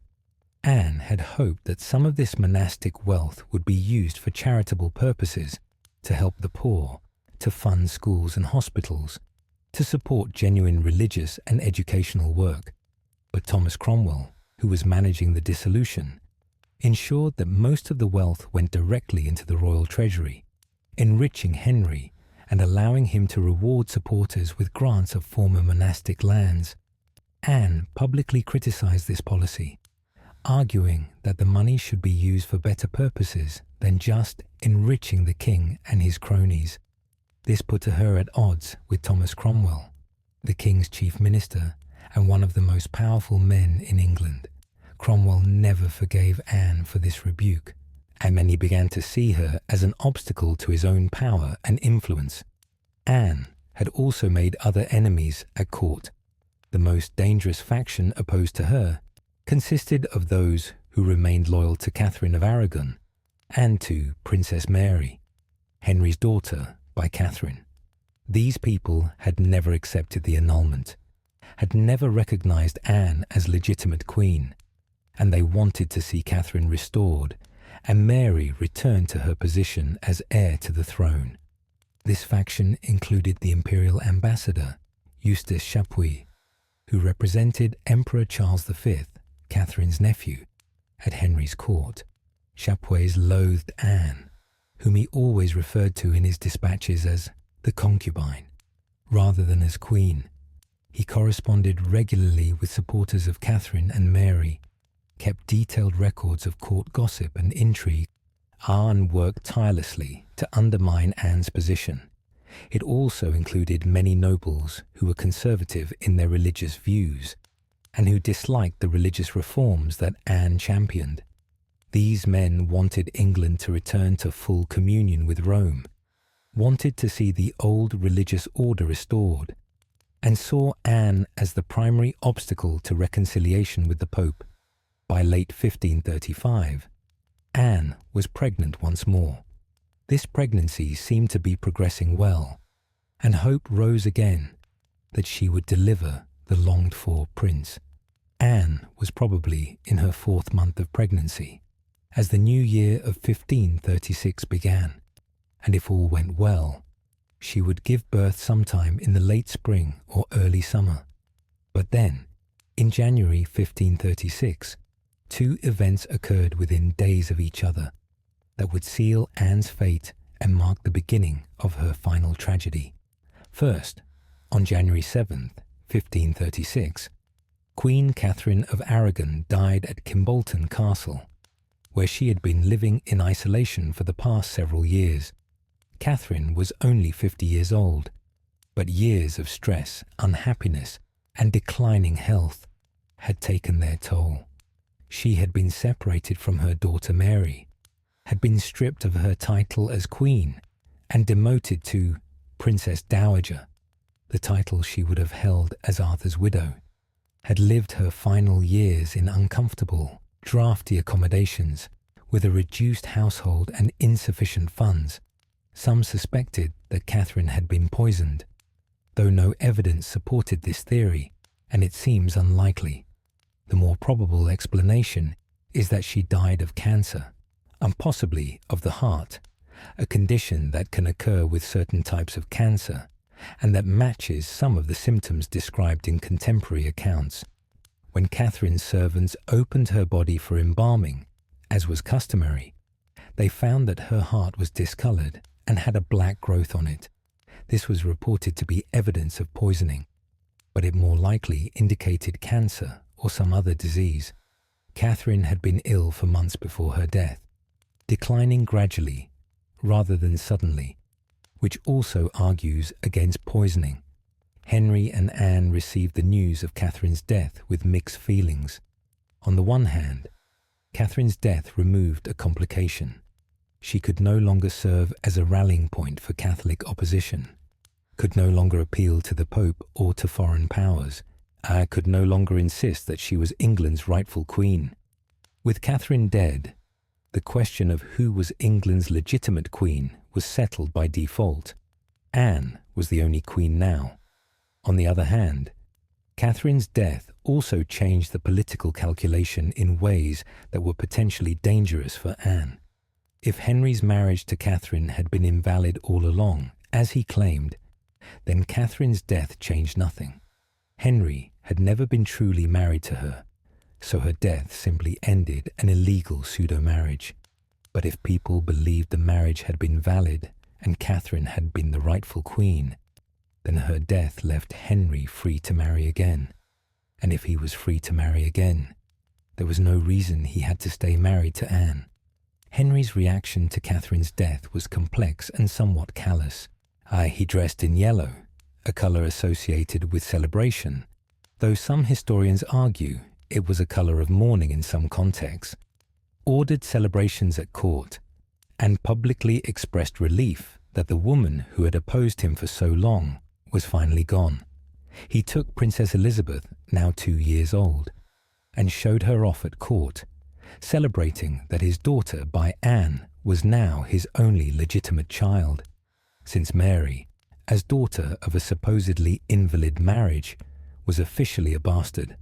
Anne had hoped that some of this monastic wealth would be used for charitable purposes, to help the poor, to fund schools and hospitals, to support genuine religious and educational work. But Thomas Cromwell, who was managing the dissolution, ensured that most of the wealth went directly into the royal treasury, enriching Henry and allowing him to reward supporters with grants of former monastic lands. Anne publicly criticized this policy, arguing that the money should be used for better purposes than just enriching the king and his cronies. This put her at odds with Thomas Cromwell, the king's chief minister and one of the most powerful men in England. Cromwell never forgave Anne for this rebuke, and many began to see her as an obstacle to his own power and influence. Anne had also made other enemies at court. The most dangerous faction opposed to her consisted of those who remained loyal to Catherine of Aragon and to Princess Mary, Henry's daughter by Catherine. These people had never accepted the annulment, had never recognized Anne as legitimate queen, and they wanted to see Catherine restored and Mary returned to her position as heir to the throne. This faction included the imperial ambassador, Eustace Chapuis, who represented Emperor Charles V, Catherine's nephew, at Henry's court. Chapuis loathed Anne, whom he always referred to in his dispatches as the concubine, rather than as queen. He corresponded regularly with supporters of Catherine and Mary, kept detailed records of court gossip and intrigue. Anne worked tirelessly to undermine Anne's position. It also included many nobles who were conservative in their religious views. and who disliked the religious reforms that Anne championed. These men wanted England to return to full communion with Rome, wanted to see the old religious order restored, and saw Anne as the primary obstacle to reconciliation with the Pope. By late 1535, Anne was pregnant once more. This pregnancy seemed to be progressing well, and hope rose again that she would deliver the longed-for prince. Anne was probably in her 4th month of pregnancy as the new year of 1536 began, and if all went well, she would give birth sometime in the late spring or early summer. But then, in January 1536, 2 events occurred within days of each other that would seal Anne's fate and mark the beginning of her final tragedy. First, on January 7th, 1536, Queen Catherine of Aragon died at Kimbolton Castle, where she had been living in isolation for the past several years. Catherine was only 50 years old, but years of stress, unhappiness, and declining health had taken their toll. She had been separated from her daughter Mary, had been stripped of her title as queen, and demoted to Princess Dowager, the title she would have held as Arthur's widow, had lived her final years in uncomfortable, drafty accommodations with a reduced household and insufficient funds. Some suspected that Catherine had been poisoned, though no evidence supported this theory, and it seems unlikely. The more probable explanation is that she died of cancer, and possibly of the heart, a condition that can occur with certain types of cancer, and that matches some of the symptoms described in contemporary accounts. When Catherine's servants opened her body for embalming, as was customary, they found that her heart was discoloured and had a black growth on it. This was reported to be evidence of poisoning, but it more likely indicated cancer or some other disease. Catherine had been ill for months before her death, declining gradually rather than suddenly, which also argues against poisoning. Henry and Anne received the news of Catherine's death with mixed feelings. On the one hand, Catherine's death removed a complication. She could no longer serve as a rallying point for Catholic opposition, could no longer appeal to the Pope or to foreign powers, could no longer insist that she was England's rightful queen. With Catherine dead, the question of who was England's legitimate queen was settled by default. Anne was the only queen now. On the other hand, Catherine's death also changed the political calculation in ways that were potentially dangerous for Anne. If Henry's marriage to Catherine had been invalid all along, as he claimed, then Catherine's death changed nothing. Henry had never been truly married to her, so her death simply ended an illegal pseudo-marriage. But if people believed the marriage had been valid and Catherine had been the rightful queen, then her death left Henry free to marry again. And if he was free to marry again, there was no reason he had to stay married to Anne. Henry's reaction to Catherine's death was complex and somewhat callous. He dressed in yellow, a colour associated with celebration, though some historians argue it was a colour of mourning in some contexts, ordered celebrations at court, and publicly expressed relief that the woman who had opposed him for so long was finally gone. He took Princess Elizabeth, now 2 years old, and showed her off at court, celebrating that his daughter by Anne was now his only legitimate child, since Mary, as daughter of a supposedly invalid marriage, was officially a bastard.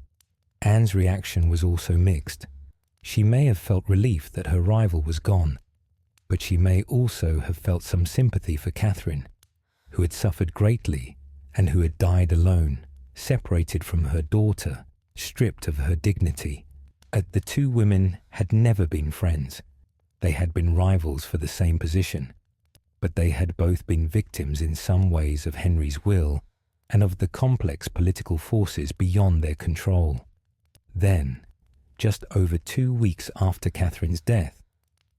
Anne's reaction was also mixed. She may have felt relief that her rival was gone, but she may also have felt some sympathy for Catherine, who had suffered greatly and who had died alone, separated from her daughter, stripped of her dignity. The 2 women had never been friends. They had been rivals for the same position, but they had both been victims in some ways of Henry's will and of the complex political forces beyond their control. Then, just over 2 weeks after Catherine's death,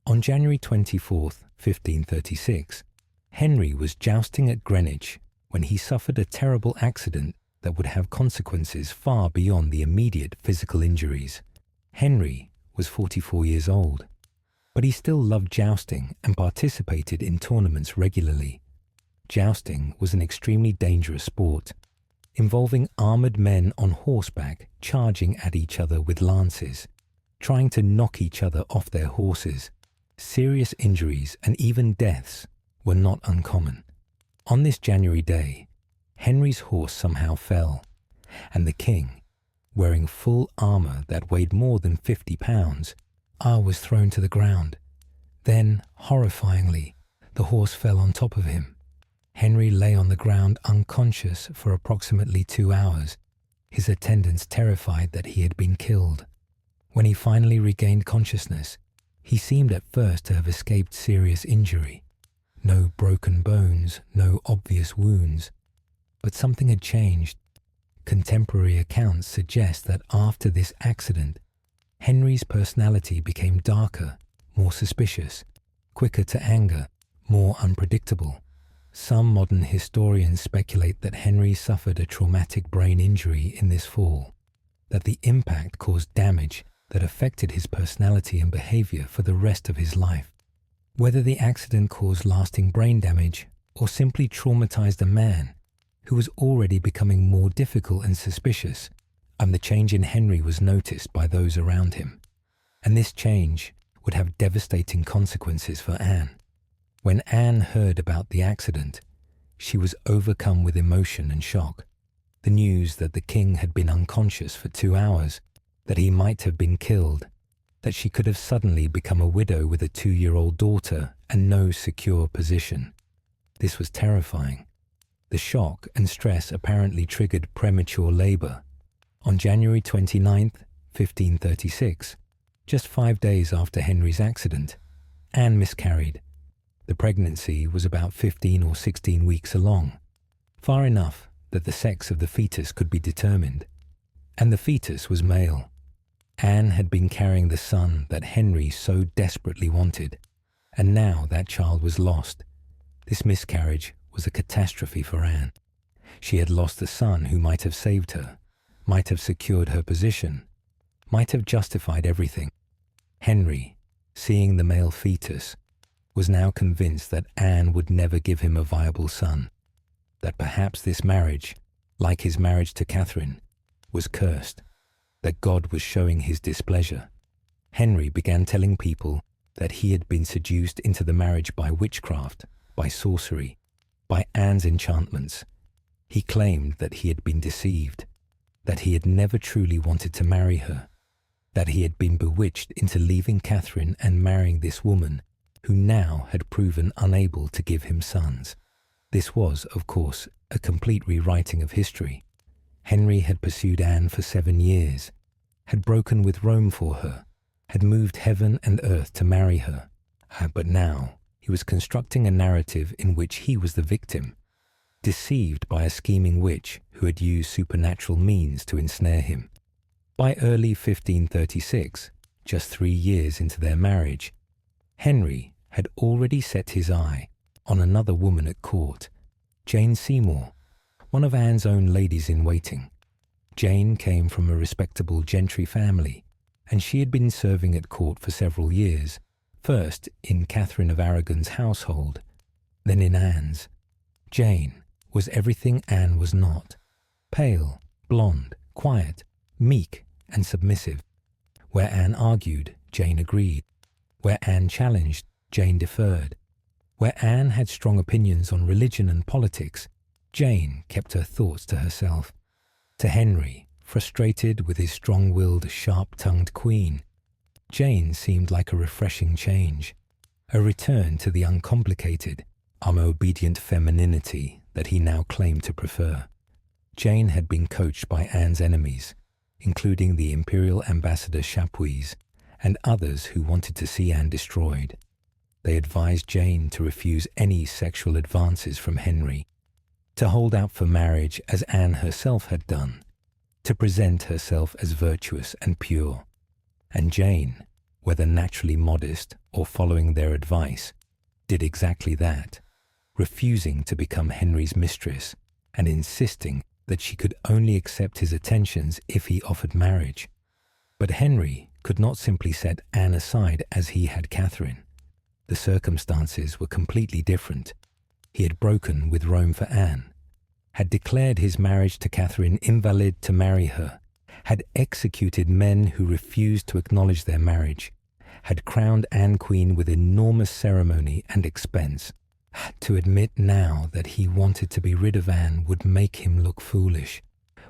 on January 24th, 1536, Henry was jousting at Greenwich when he suffered a terrible accident that would have consequences far beyond the immediate physical injuries. Henry was 44 years old, but he still loved jousting and participated in tournaments regularly. Jousting was an extremely dangerous sport, involving armored men on horseback charging at each other with lances, trying to knock each other off their horses. Serious injuries and even deaths were not uncommon. On this January day, Henry's horse somehow fell, and the king, wearing full armour that weighed more than 50 pounds, was thrown to the ground. Then, horrifyingly, the horse fell on top of him. Henry lay on the ground unconscious for approximately 2 hours, his attendants terrified that he had been killed. When he finally regained consciousness, he seemed at first to have escaped serious injury. No broken bones, no obvious wounds. But something had changed. Contemporary accounts suggest that after this accident, Henry's personality became darker, more suspicious, quicker to anger, more unpredictable. Some modern historians speculate that Henry suffered a traumatic brain injury in this fall, that the impact caused damage that affected his personality and behavior for the rest of his life. Whether the accident caused lasting brain damage or simply traumatized a man who was already becoming more difficult and suspicious, the change in Henry was noticed by those around him. And this change would have devastating consequences for Anne. When Anne heard about the accident, she was overcome with emotion and shock. The news that the king had been unconscious for 2 hours, that he might have been killed, that she could have suddenly become a widow with a 2-year-old daughter and no secure position. This was terrifying. The shock and stress apparently triggered premature labor. On January 29, 1536, just 5 days after Henry's accident, Anne miscarried. The pregnancy was about 15 or 16 weeks along, far enough that the sex of the fetus could be determined, and the fetus was male. Anne had been carrying the son that Henry so desperately wanted, and now that child was lost. This miscarriage was a catastrophe for Anne. She had lost the son who might have saved her, might have secured her position, might have justified everything. Henry, seeing the male fetus, was now convinced that Anne would never give him a viable son, that perhaps this marriage, like his marriage to Catherine, was cursed, that God was showing his displeasure. Henry began telling people that he had been seduced into the marriage by witchcraft, by sorcery, by Anne's enchantments. He claimed that he had been deceived, that he had never truly wanted to marry her, that he had been bewitched into leaving Catherine and marrying this woman who now had proven unable to give him sons. This was, of course, a complete rewriting of history. Henry had pursued Anne for 7 years, had broken with Rome for her, had moved heaven and earth to marry her, but now he was constructing a narrative in which he was the victim, deceived by a scheming witch who had used supernatural means to ensnare him. By early 1536, just 3 years into their marriage, Henry had already set his eye on another woman at court, Jane Seymour, one of Anne's own ladies-in-waiting. Jane came from a respectable gentry family, and she had been serving at court for several years, first in Catherine of Aragon's household, then in Anne's. Jane was everything Anne was not: pale, blonde, quiet, meek, and submissive. Where Anne argued, Jane agreed. Where Anne challenged, Jane deferred. Where Anne had strong opinions on religion and politics, Jane kept her thoughts to herself. To Henry, frustrated with his strong-willed, sharp-tongued queen, Jane seemed like a refreshing change, a return to the uncomplicated, obedient femininity that he now claimed to prefer. Jane had been coached by Anne's enemies, including the imperial ambassador Chapuis and others who wanted to see Anne destroyed. They advised Jane to refuse any sexual advances from Henry, to hold out for marriage as Anne herself had done, to present herself as virtuous and pure. And Jane, whether naturally modest or following their advice, did exactly that, refusing to become Henry's mistress and insisting that she could only accept his attentions if he offered marriage. But Henry could not simply set Anne aside as he had Catherine. The circumstances were completely different. He had broken with Rome for Anne, had declared his marriage to Catherine invalid to marry her, had executed men who refused to acknowledge their marriage, had crowned Anne queen with enormous ceremony and expense. To admit now that he wanted to be rid of Anne would make him look foolish,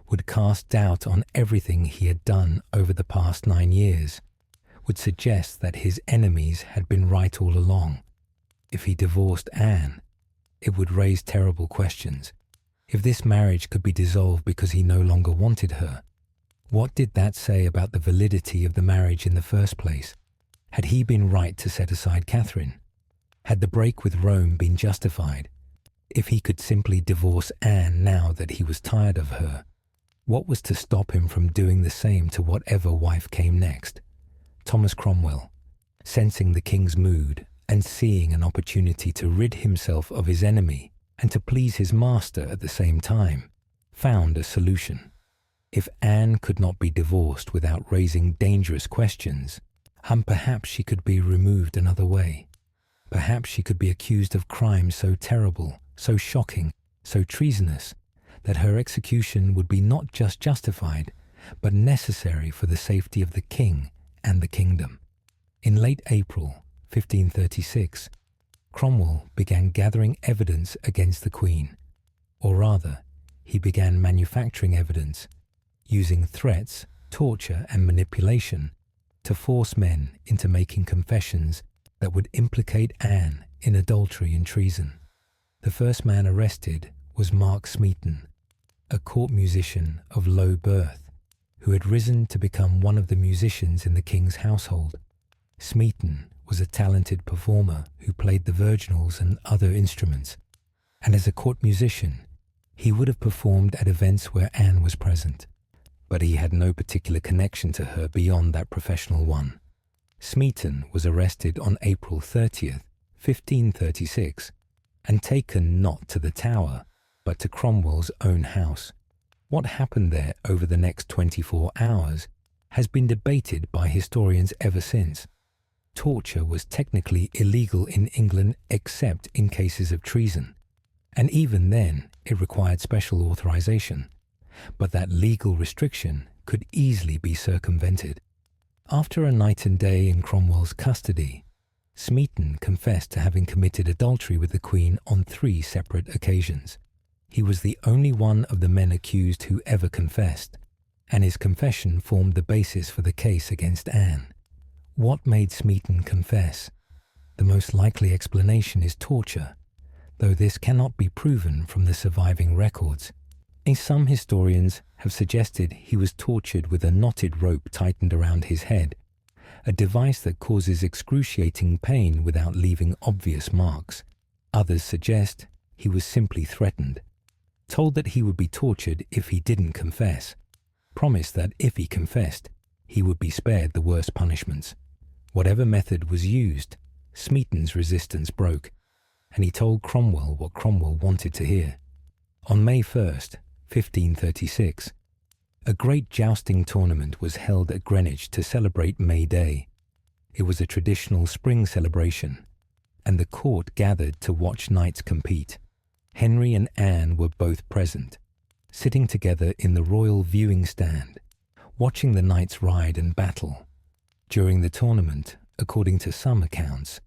would cast doubt on everything he had done over the past 9 years, would suggest that his enemies had been right all along. If he divorced Anne, it would raise terrible questions. If this marriage could be dissolved because he no longer wanted her, what did that say about the validity of the marriage in the first place? Had he been right to set aside Catherine? Had the break with Rome been justified? If he could simply divorce Anne now that he was tired of her, what was to stop him from doing the same to whatever wife came next? Thomas Cromwell, sensing the king's mood and seeing an opportunity to rid himself of his enemy and to please his master at the same time, found a solution. If Anne could not be divorced without raising dangerous questions, perhaps she could be removed another way. Perhaps she could be accused of crimes so terrible, so shocking, so treasonous, that her execution would be not just justified, but necessary for the safety of the king and the kingdom. In late April 1536, Cromwell began gathering evidence against the Queen, or rather, he began manufacturing evidence, using threats, torture, and manipulation to force men into making confessions that would implicate Anne in adultery and treason. The first man arrested was Mark Smeaton, a court musician of low birth, who had risen to become one of the musicians in the king's household. Smeaton was a talented performer who played the virginals and other instruments, and as a court musician, he would have performed at events where Anne was present, but he had no particular connection to her beyond that professional one. Smeaton was arrested on April 30th, 1536, and taken not to the Tower, but to Cromwell's own house. What happened there over the next 24 hours has been debated by historians ever since. Torture was technically illegal in England except in cases of treason, and even then it required special authorization, but that legal restriction could easily be circumvented. After a night and day in Cromwell's custody, Smeaton confessed to having committed adultery with the Queen on 3 separate occasions. He was the only one of the men accused who ever confessed, and his confession formed the basis for the case against Anne. What made Smeaton confess? The most likely explanation is torture, though this cannot be proven from the surviving records. Some historians have suggested he was tortured with a knotted rope tightened around his head, a device that causes excruciating pain without leaving obvious marks. Others suggest he was simply threatened, told that he would be tortured if he didn't confess, promised that if he confessed, he would be spared the worst punishments. Whatever method was used, Smeaton's resistance broke, and he told Cromwell what Cromwell wanted to hear. On May 1st, 1536, a great jousting tournament was held at Greenwich to celebrate May Day. It was a traditional spring celebration, and the court gathered to watch knights compete. Henry and Anne were both present, sitting together in the royal viewing stand, watching the knights ride and battle. During the tournament, according to some accounts,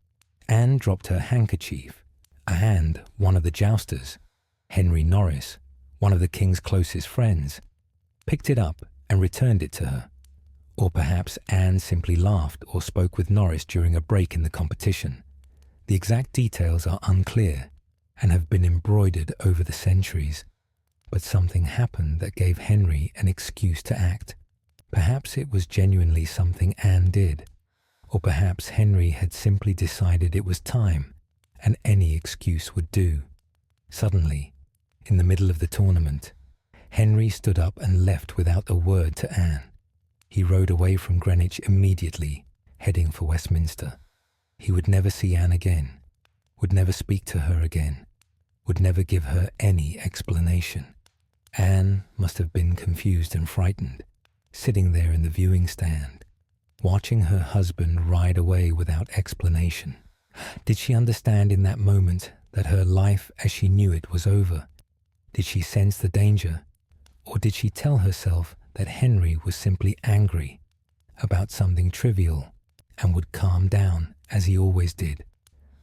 Anne dropped her handkerchief, and one of the jousters, Henry Norris, one of the king's closest friends, picked it up and returned it to her. Or perhaps Anne simply laughed or spoke with Norris during a break in the competition. The exact details are unclear and have been embroidered over the centuries, but something happened that gave Henry an excuse to act. Perhaps it was genuinely something Anne did, or perhaps Henry had simply decided it was time and any excuse would do. Suddenly, in the middle of the tournament, Henry stood up and left without a word to Anne. He rode away from Greenwich immediately, heading for Westminster. He would never see Anne again, would never speak to her again, would never give her any explanation. Anne must have been confused and frightened, sitting there in the viewing stand, watching her husband ride away without explanation. Did she understand in that moment that her life as she knew it was over? Did she sense the danger? Or did she tell herself that Henry was simply angry about something trivial and would calm down as he always did?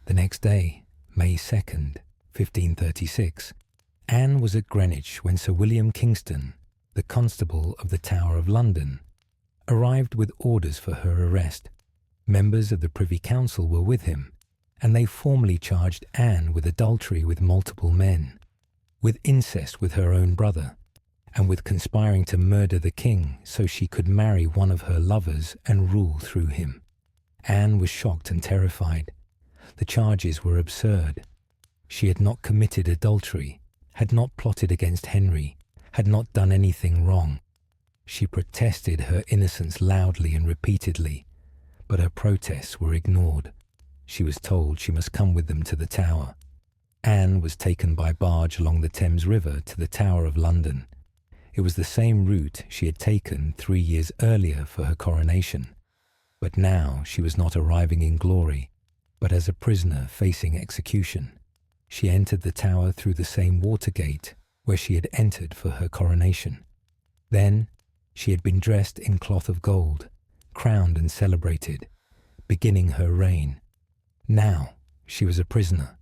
The next day, May 2nd, 1536, Anne was at Greenwich when Sir William Kingston, the Constable of the Tower of London, arrived with orders for her arrest. Members of the Privy Council were with him, and they formally charged Anne with adultery with multiple men, with incest with her own brother, and with conspiring to murder the king so she could marry one of her lovers and rule through him. Anne was shocked and terrified. The charges were absurd. She had not committed adultery, had not plotted against Henry, had not done anything wrong. She protested her innocence loudly and repeatedly, but her protests were ignored. She was told she must come with them to the Tower. Anne was taken by barge along the Thames River to the Tower of London. It was the same route she had taken 3 years earlier for her coronation. But now she was not arriving in glory, but as a prisoner facing execution. She entered the Tower through the same water gate where she had entered for her coronation. Then she had been dressed in cloth of gold, crowned and celebrated, beginning her reign. Now she was a prisoner,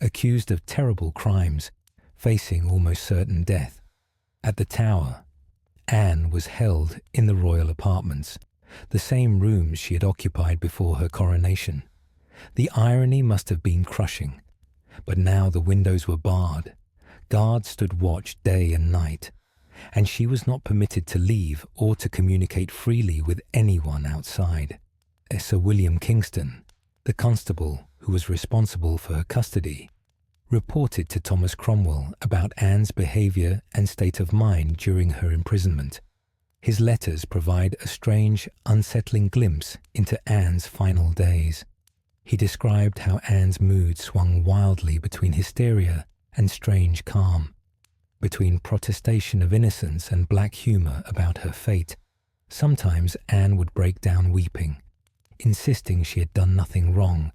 accused of terrible crimes, facing almost certain death. At the Tower, Anne was held in the royal apartments, the same rooms she had occupied before her coronation. The irony must have been crushing, but now the windows were barred. Guards stood watch day and night, and she was not permitted to leave or to communicate freely with anyone outside. Sir William Kingston, the constable who was responsible for her custody, reported to Thomas Cromwell about Anne's behaviour and state of mind during her imprisonment. His letters provide a strange, unsettling glimpse into Anne's final days. He described how Anne's mood swung wildly between hysteria and strange calm, between protestation of innocence and black humour about her fate. Sometimes Anne would break down weeping, insisting she had done nothing wrong,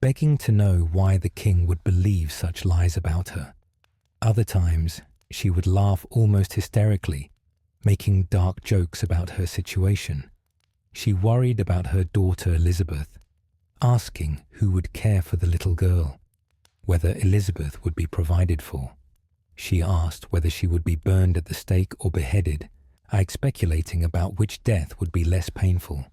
begging to know why the king would believe such lies about her. Other times, she would laugh almost hysterically, making dark jokes about her situation. She worried about her daughter Elizabeth, asking who would care for the little girl, whether Elizabeth would be provided for. She asked whether she would be burned at the stake or beheaded, speculating about which death would be less painful.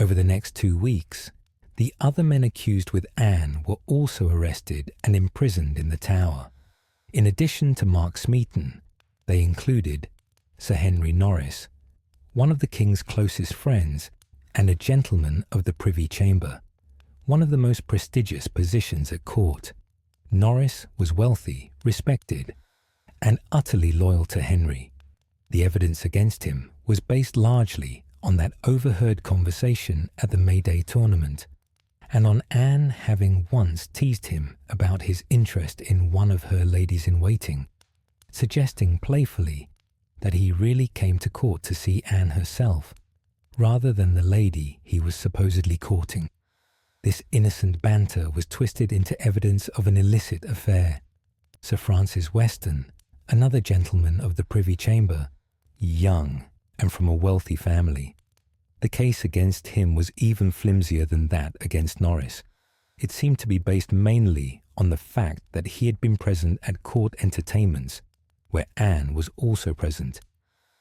Over the next 2 weeks, the other men accused with Anne were also arrested and imprisoned in the Tower. In addition to Mark Smeaton, they included Sir Henry Norris, one of the king's closest friends and a gentleman of the Privy Chamber, one of the most prestigious positions at court. Norris was wealthy, respected, and utterly loyal to Henry. The evidence against him was based largely on that overheard conversation at the May Day tournament, and on Anne having once teased him about his interest in one of her ladies-in-waiting, suggesting playfully that he really came to court to see Anne herself, rather than the lady he was supposedly courting. This innocent banter was twisted into evidence of an illicit affair. Sir Francis Weston, another gentleman of the Privy Chamber, young and from a wealthy family. The case against him was even flimsier than that against Norris. It seemed to be based mainly on the fact that he had been present at court entertainments, where Anne was also present,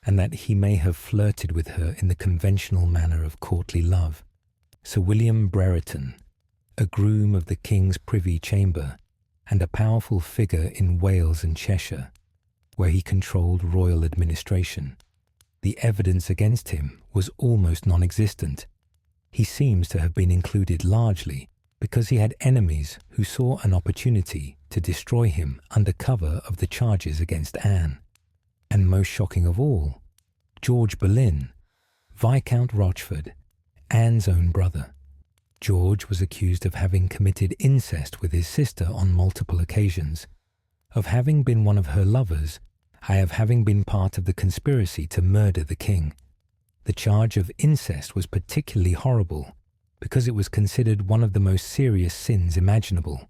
and that he may have flirted with her in the conventional manner of courtly love. Sir William Brereton, a groom of the King's Privy Chamber and a powerful figure in Wales and Cheshire, where he controlled royal administration. The evidence against him was almost non-existent. He seems to have been included largely because he had enemies who saw an opportunity to destroy him under cover of the charges against Anne. And most shocking of all, George Boleyn, Viscount Rochford, Anne's own brother. George was accused of having committed incest with his sister on multiple occasions, of having been one of her lovers, of having been part of the conspiracy to murder the king. The charge of incest was particularly horrible because it was considered one of the most serious sins imaginable,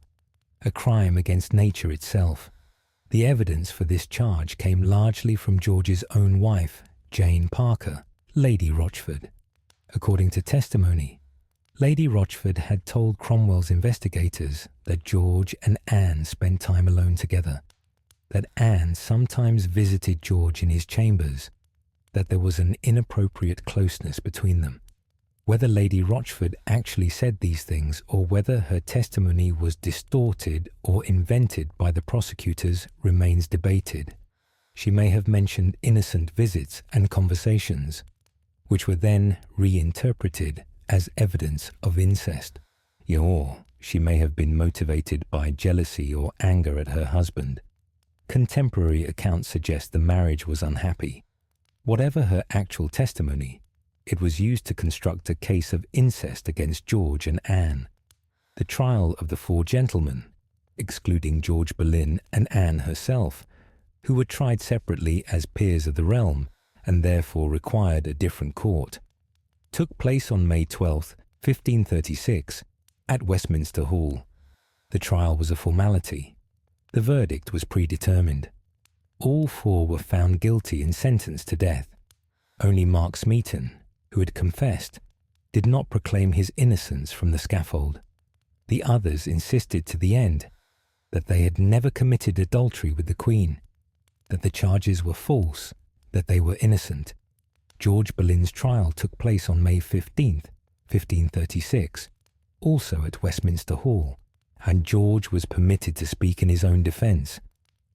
a crime against nature itself. The evidence for this charge came largely from George's own wife, Jane Parker, Lady Rochford. According to testimony, Lady Rochford had told Cromwell's investigators that George and Anne spent time alone together, that Anne sometimes visited George in his chambers, that there was an inappropriate closeness between them. Whether Lady Rochford actually said these things or whether her testimony was distorted or invented by the prosecutors remains debated. She may have mentioned innocent visits and conversations, which were then reinterpreted as evidence of incest. Or she may have been motivated by jealousy or anger at her husband. Contemporary accounts suggest the marriage was unhappy. Whatever her actual testimony, it was used to construct a case of incest against George and Anne. The trial of the four gentlemen, excluding George Boleyn and Anne herself, who were tried separately as peers of the realm and therefore required a different court, took place on May 12, 1536, at Westminster Hall. The trial was a formality. The verdict was predetermined. All four were found guilty and sentenced to death. Only Mark Smeaton, who had confessed, did not proclaim his innocence from the scaffold. The others insisted to the end that they had never committed adultery with the Queen, that the charges were false, that they were innocent. George Boleyn's trial took place on May 15, 1536, also at Westminster Hall, and George was permitted to speak in his own defence,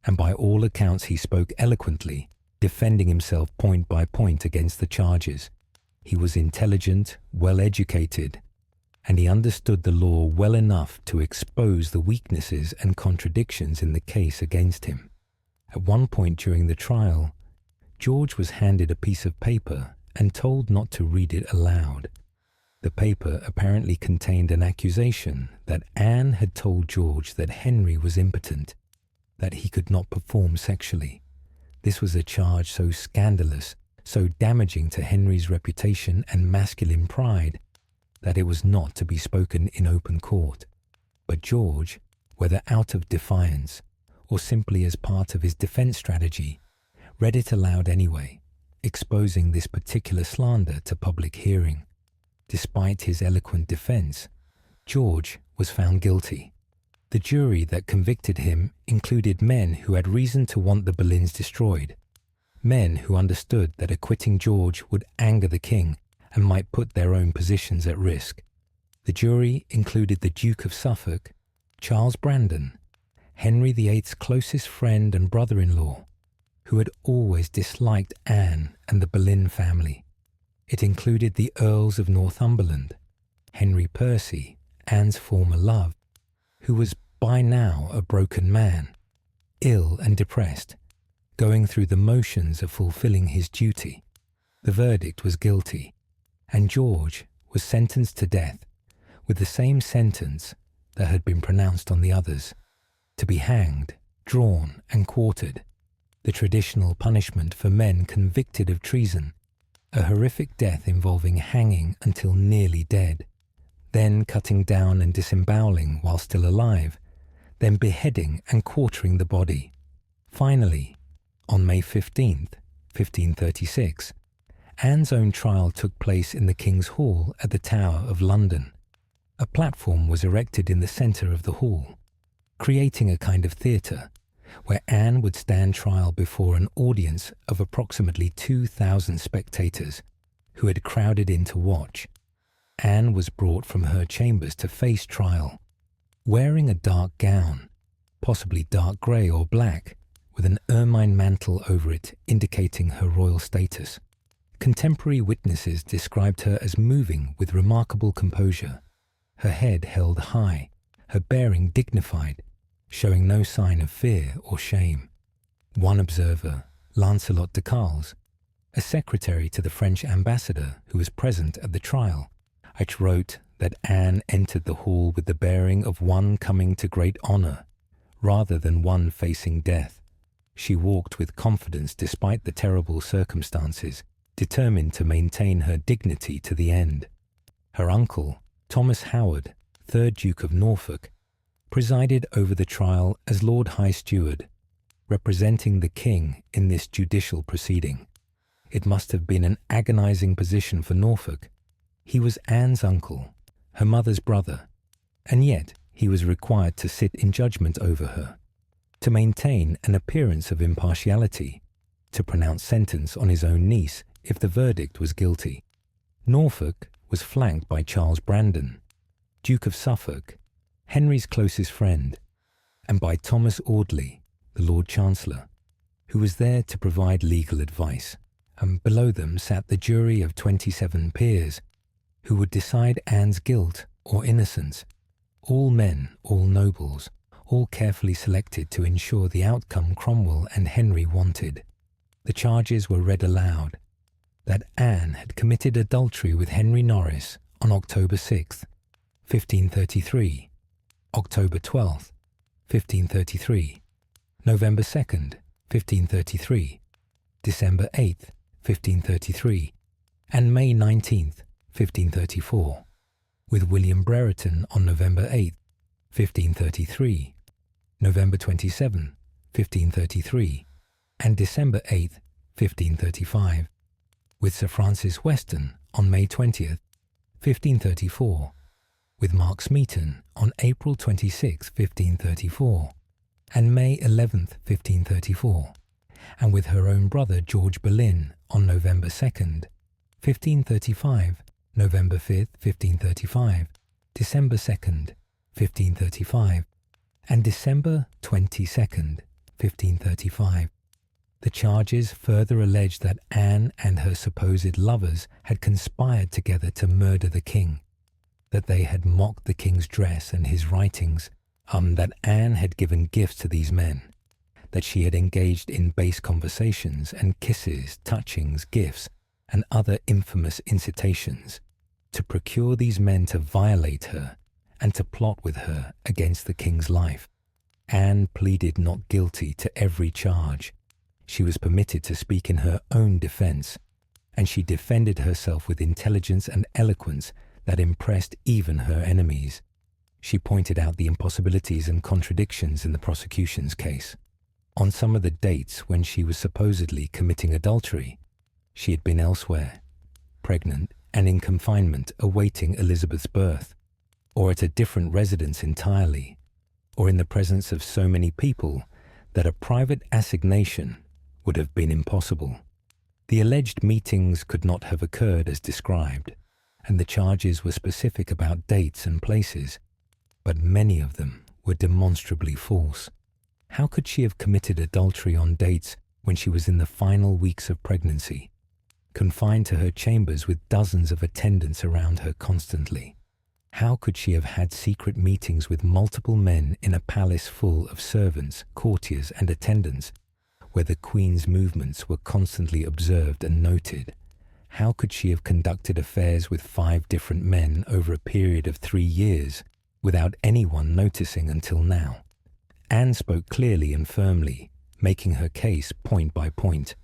and by all accounts he spoke eloquently, defending himself point by point against the charges. He was intelligent, well-educated, and he understood the law well enough to expose the weaknesses and contradictions in the case against him. At one point during the trial, George was handed a piece of paper and told not to read it aloud. The paper apparently contained an accusation that Anne had told George that Henry was impotent, that he could not perform sexually. This was a charge so scandalous, so damaging to Henry's reputation and masculine pride, that it was not to be spoken in open court. But George, whether out of defiance or simply as part of his defence strategy, read it aloud anyway, exposing this particular slander to public hearing. Despite his eloquent defence, George was found guilty. The jury that convicted him included men who had reason to want the Boleyns destroyed, men who understood that acquitting George would anger the king and might put their own positions at risk. The jury included the Duke of Suffolk, Charles Brandon, Henry VIII's closest friend and brother-in-law, who had always disliked Anne and the Boleyn family. It included the Earls of Northumberland, Henry Percy, Anne's former love, who was by now a broken man, ill and depressed, going through the motions of fulfilling his duty. The verdict was guilty, and George was sentenced to death with the same sentence that had been pronounced on the others, to be hanged, drawn, and quartered, the traditional punishment for men convicted of treason, a horrific death involving hanging until nearly dead, then cutting down and disemboweling while still alive, then beheading and quartering the body. Finally, on May 15th, 1536, Anne's own trial took place in the King's Hall at the Tower of London. A platform was erected in the centre of the hall, creating a kind of theatre where Anne would stand trial before an audience of approximately 2,000 spectators who had crowded in to watch. Anne was brought from her chambers to face trial, wearing a dark gown, possibly dark grey or black, with an ermine mantle over it indicating her royal status. Contemporary witnesses described her as moving with remarkable composure, her head held high, her bearing dignified, showing no sign of fear or shame. One observer, Lancelot de Carles, a secretary to the French ambassador who was present at the trial, wrote that Anne entered the hall with the bearing of one coming to great honour, rather than one facing death. She walked with confidence despite the terrible circumstances, determined to maintain her dignity to the end. Her uncle, Thomas Howard, 3rd Duke of Norfolk, presided over the trial as Lord High Steward, representing the king in this judicial proceeding. It must have been an agonizing position for Norfolk. He was Anne's uncle, her mother's brother, and yet he was required to sit in judgment over her, to maintain an appearance of impartiality, to pronounce sentence on his own niece if the verdict was guilty. Norfolk was flanked by Charles Brandon, Duke of Suffolk, Henry's closest friend, and by Thomas Audley, the Lord Chancellor, who was there to provide legal advice. And below them sat the jury of 27 peers, who would decide Anne's guilt or innocence. All men, all nobles, all carefully selected to ensure the outcome Cromwell and Henry wanted. The charges were read aloud: that Anne had committed adultery with Henry Norris on October 6th, 1533, October 12th, 1533, November 2nd, 1533, December 8th, 1533, and May 19th, 1534, with William Brereton on November 8th, 1533, November 27, 1533, and December 8th, 1535, with Sir Francis Weston on May 20th, 1534, with Mark Smeaton on April 26, 1534, and May 11th, 1534, and with her own brother George Boleyn on November 2nd, 1535, November 5th, 1535, December 2nd, 1535, and December 22nd, 1535. The charges further alleged that Anne and her supposed lovers had conspired together to murder the king, that they had mocked the king's dress and his writings, that Anne had given gifts to these men, that she had engaged in base conversations and kisses, touchings, gifts, and other infamous incitations, to procure these men to violate her and to plot with her against the king's life. Anne pleaded not guilty to every charge. She was permitted to speak in her own defense, and she defended herself with intelligence and eloquence that impressed even her enemies. She pointed out the impossibilities and contradictions in the prosecution's case. On some of the dates when she was supposedly committing adultery, she had been elsewhere, pregnant and in confinement awaiting Elizabeth's birth, or at a different residence entirely, or in the presence of so many people that a private assignation would have been impossible. The alleged meetings could not have occurred as described, and the charges were specific about dates and places, but many of them were demonstrably false. How could she have committed adultery on dates when she was in the final weeks of pregnancy, confined to her chambers with dozens of attendants around her constantly? How could she have had secret meetings with multiple men in a palace full of servants, courtiers, and attendants, where the Queen's movements were constantly observed and noted? How could she have conducted affairs with 5 different men over a period of 3 years without anyone noticing until now? Anne spoke clearly and firmly, making her case point by point.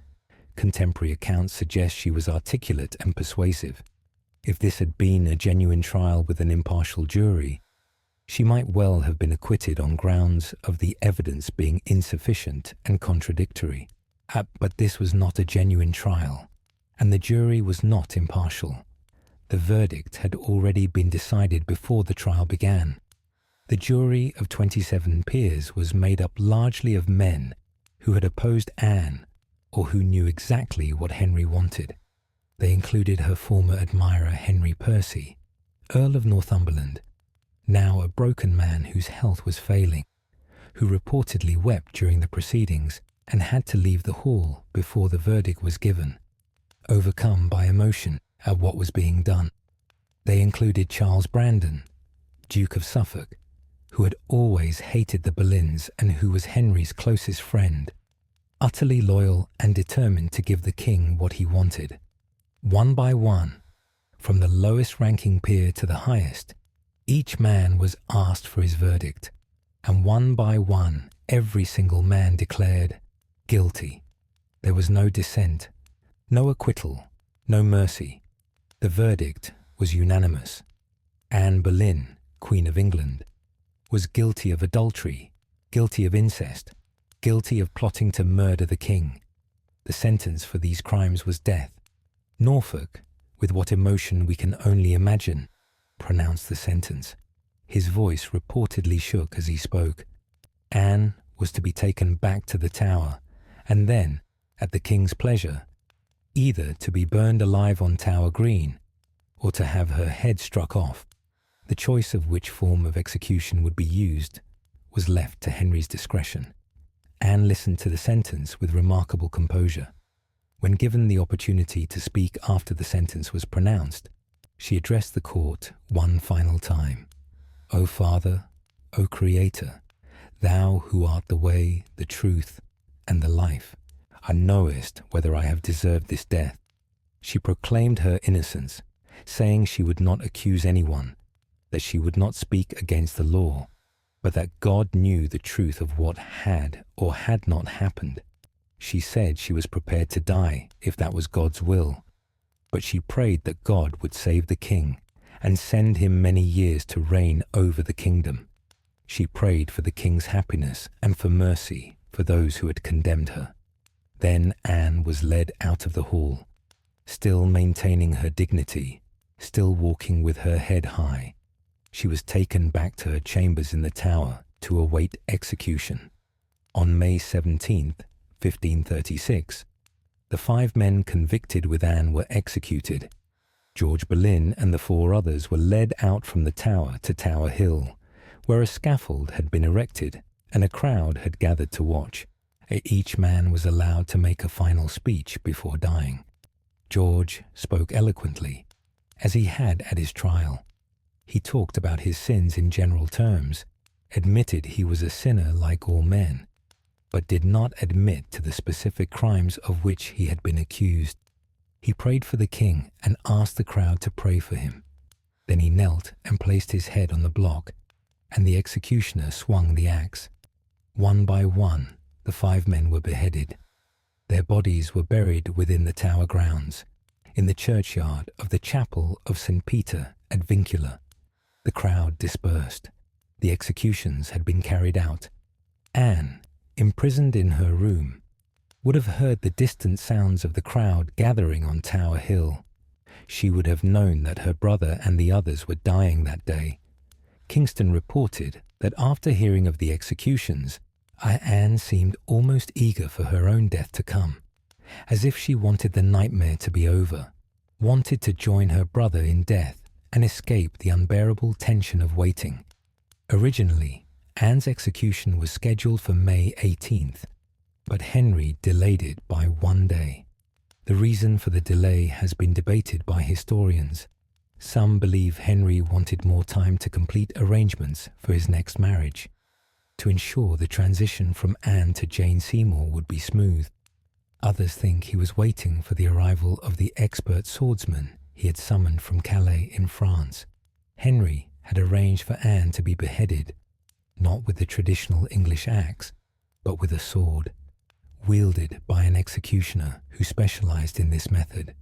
Contemporary accounts suggest she was articulate and persuasive. If this had been a genuine trial with an impartial jury, she might well have been acquitted on grounds of the evidence being insufficient and contradictory. But this was not a genuine trial, and the jury was not impartial. The verdict had already been decided before the trial began. The jury of 27 peers was made up largely of men who had opposed Anne or who knew exactly what Henry wanted. They included her former admirer Henry Percy, Earl of Northumberland, now a broken man whose health was failing, who reportedly wept during the proceedings and had to leave the hall before the verdict was given, overcome by emotion at what was being done. They included Charles Brandon, Duke of Suffolk, who had always hated the Boleyns and who was Henry's closest friend, utterly loyal and determined to give the king what he wanted. One by one, from the lowest ranking peer to the highest, each man was asked for his verdict, and one by one every single man declared, Guilty. There was no dissent, no acquittal, no mercy. The verdict was unanimous. Anne Boleyn, Queen of England, was guilty of adultery, guilty of incest, guilty of plotting to murder the king. The sentence for these crimes was death. Norfolk, with what emotion we can only imagine, pronounced the sentence. His voice reportedly shook as he spoke. Anne was to be taken back to the Tower, and then, at the king's pleasure, either to be burned alive on Tower Green, or to have her head struck off. The choice of which form of execution would be used was left to Henry's discretion. Anne listened to the sentence with remarkable composure. When given the opportunity to speak after the sentence was pronounced, she addressed the court one final time. "O Father, O Creator, Thou who art the way, the truth, and the life, knowest whether I have deserved this death." She proclaimed her innocence, saying she would not accuse anyone, that she would not speak against the law, but that God knew the truth of what had or had not happened. She said she was prepared to die if that was God's will, but she prayed that God would save the king and send him many years to reign over the kingdom. She prayed for the king's happiness and for mercy for those who had condemned her. Then Anne was led out of the hall, still maintaining her dignity, still walking with her head high. She was taken back to her chambers in the Tower to await execution. On May 17th, 1536, the 5 men convicted with Anne were executed. George Boleyn and the 4 others were led out from the Tower to Tower Hill, where a scaffold had been erected and a crowd had gathered to watch. Each man was allowed to make a final speech before dying. George spoke eloquently, as he had at his trial. He talked about his sins in general terms, admitted he was a sinner like all men, but did not admit to the specific crimes of which he had been accused. He prayed for the king and asked the crowd to pray for him. Then he knelt and placed his head on the block, and the executioner swung the axe. One by one, the 5 men were beheaded. Their bodies were buried within the Tower grounds, in the churchyard of the chapel of St. Peter at Vincula. The crowd dispersed. The executions had been carried out. Anne, imprisoned in her room, would have heard the distant sounds of the crowd gathering on Tower Hill. She would have known that her brother and the others were dying that day. Kingston reported that after hearing of the executions, Anne seemed almost eager for her own death to come, as if she wanted the nightmare to be over, wanted to join her brother in death and escape the unbearable tension of waiting. Originally, Anne's execution was scheduled for May 18th, but Henry delayed it by 1 day. The reason for the delay has been debated by historians. Some believe Henry wanted more time to complete arrangements for his next marriage, to ensure the transition from Anne to Jane Seymour would be smooth. Others think he was waiting for the arrival of the expert swordsman he had summoned from Calais in France. Henry had arranged for Anne to be beheaded, not with the traditional English axe, but with a sword, wielded by an executioner who specialized in this method.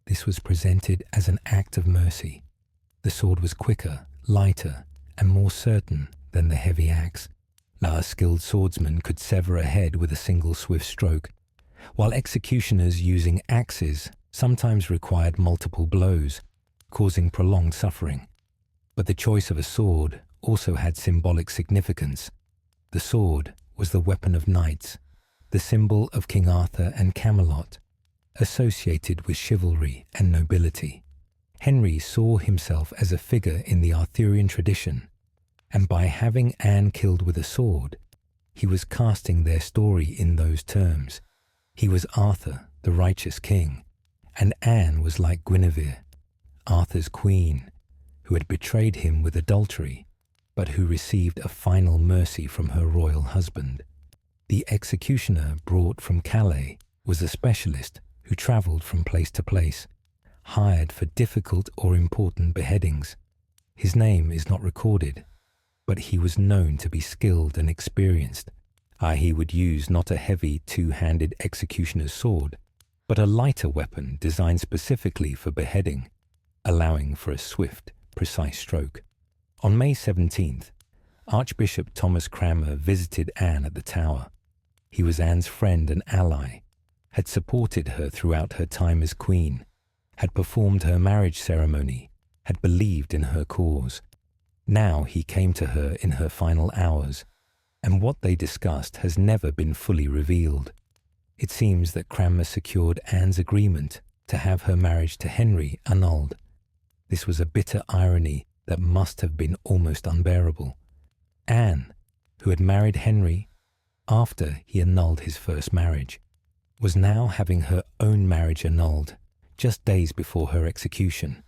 This was presented as an act of mercy. The sword was quicker, lighter, and more certain than the heavy axe. A skilled swordsman could sever a head with a single swift stroke, while executioners using axes sometimes required multiple blows, causing prolonged suffering. But the choice of a sword also had symbolic significance. The sword was the weapon of knights, the symbol of King Arthur and Camelot, associated with chivalry and nobility. Henry saw himself as a figure in the Arthurian tradition, and by having Anne killed with a sword, he was casting their story in those terms. He was Arthur, the righteous king, and Anne was like Guinevere, Arthur's queen, who had betrayed him with adultery, but who received a final mercy from her royal husband. The executioner brought from Calais was a specialist who travelled from place to place, hired for difficult or important beheadings. His name is not recorded, but he was known to be skilled and experienced. He would use not a heavy two-handed executioner's sword, but a lighter weapon designed specifically for beheading, allowing for a swift, precise stroke. On May 17th, Archbishop Thomas Cranmer visited Anne at the Tower. He was Anne's friend and ally, had supported her throughout her time as queen, had performed her marriage ceremony, had believed in her cause. Now he came to her in her final hours, and what they discussed has never been fully revealed. It seems that Cranmer secured Anne's agreement to have her marriage to Henry annulled. This was a bitter irony that must have been almost unbearable. Anne, who had married Henry after he annulled his first marriage, was now having her own marriage annulled just days before her execution.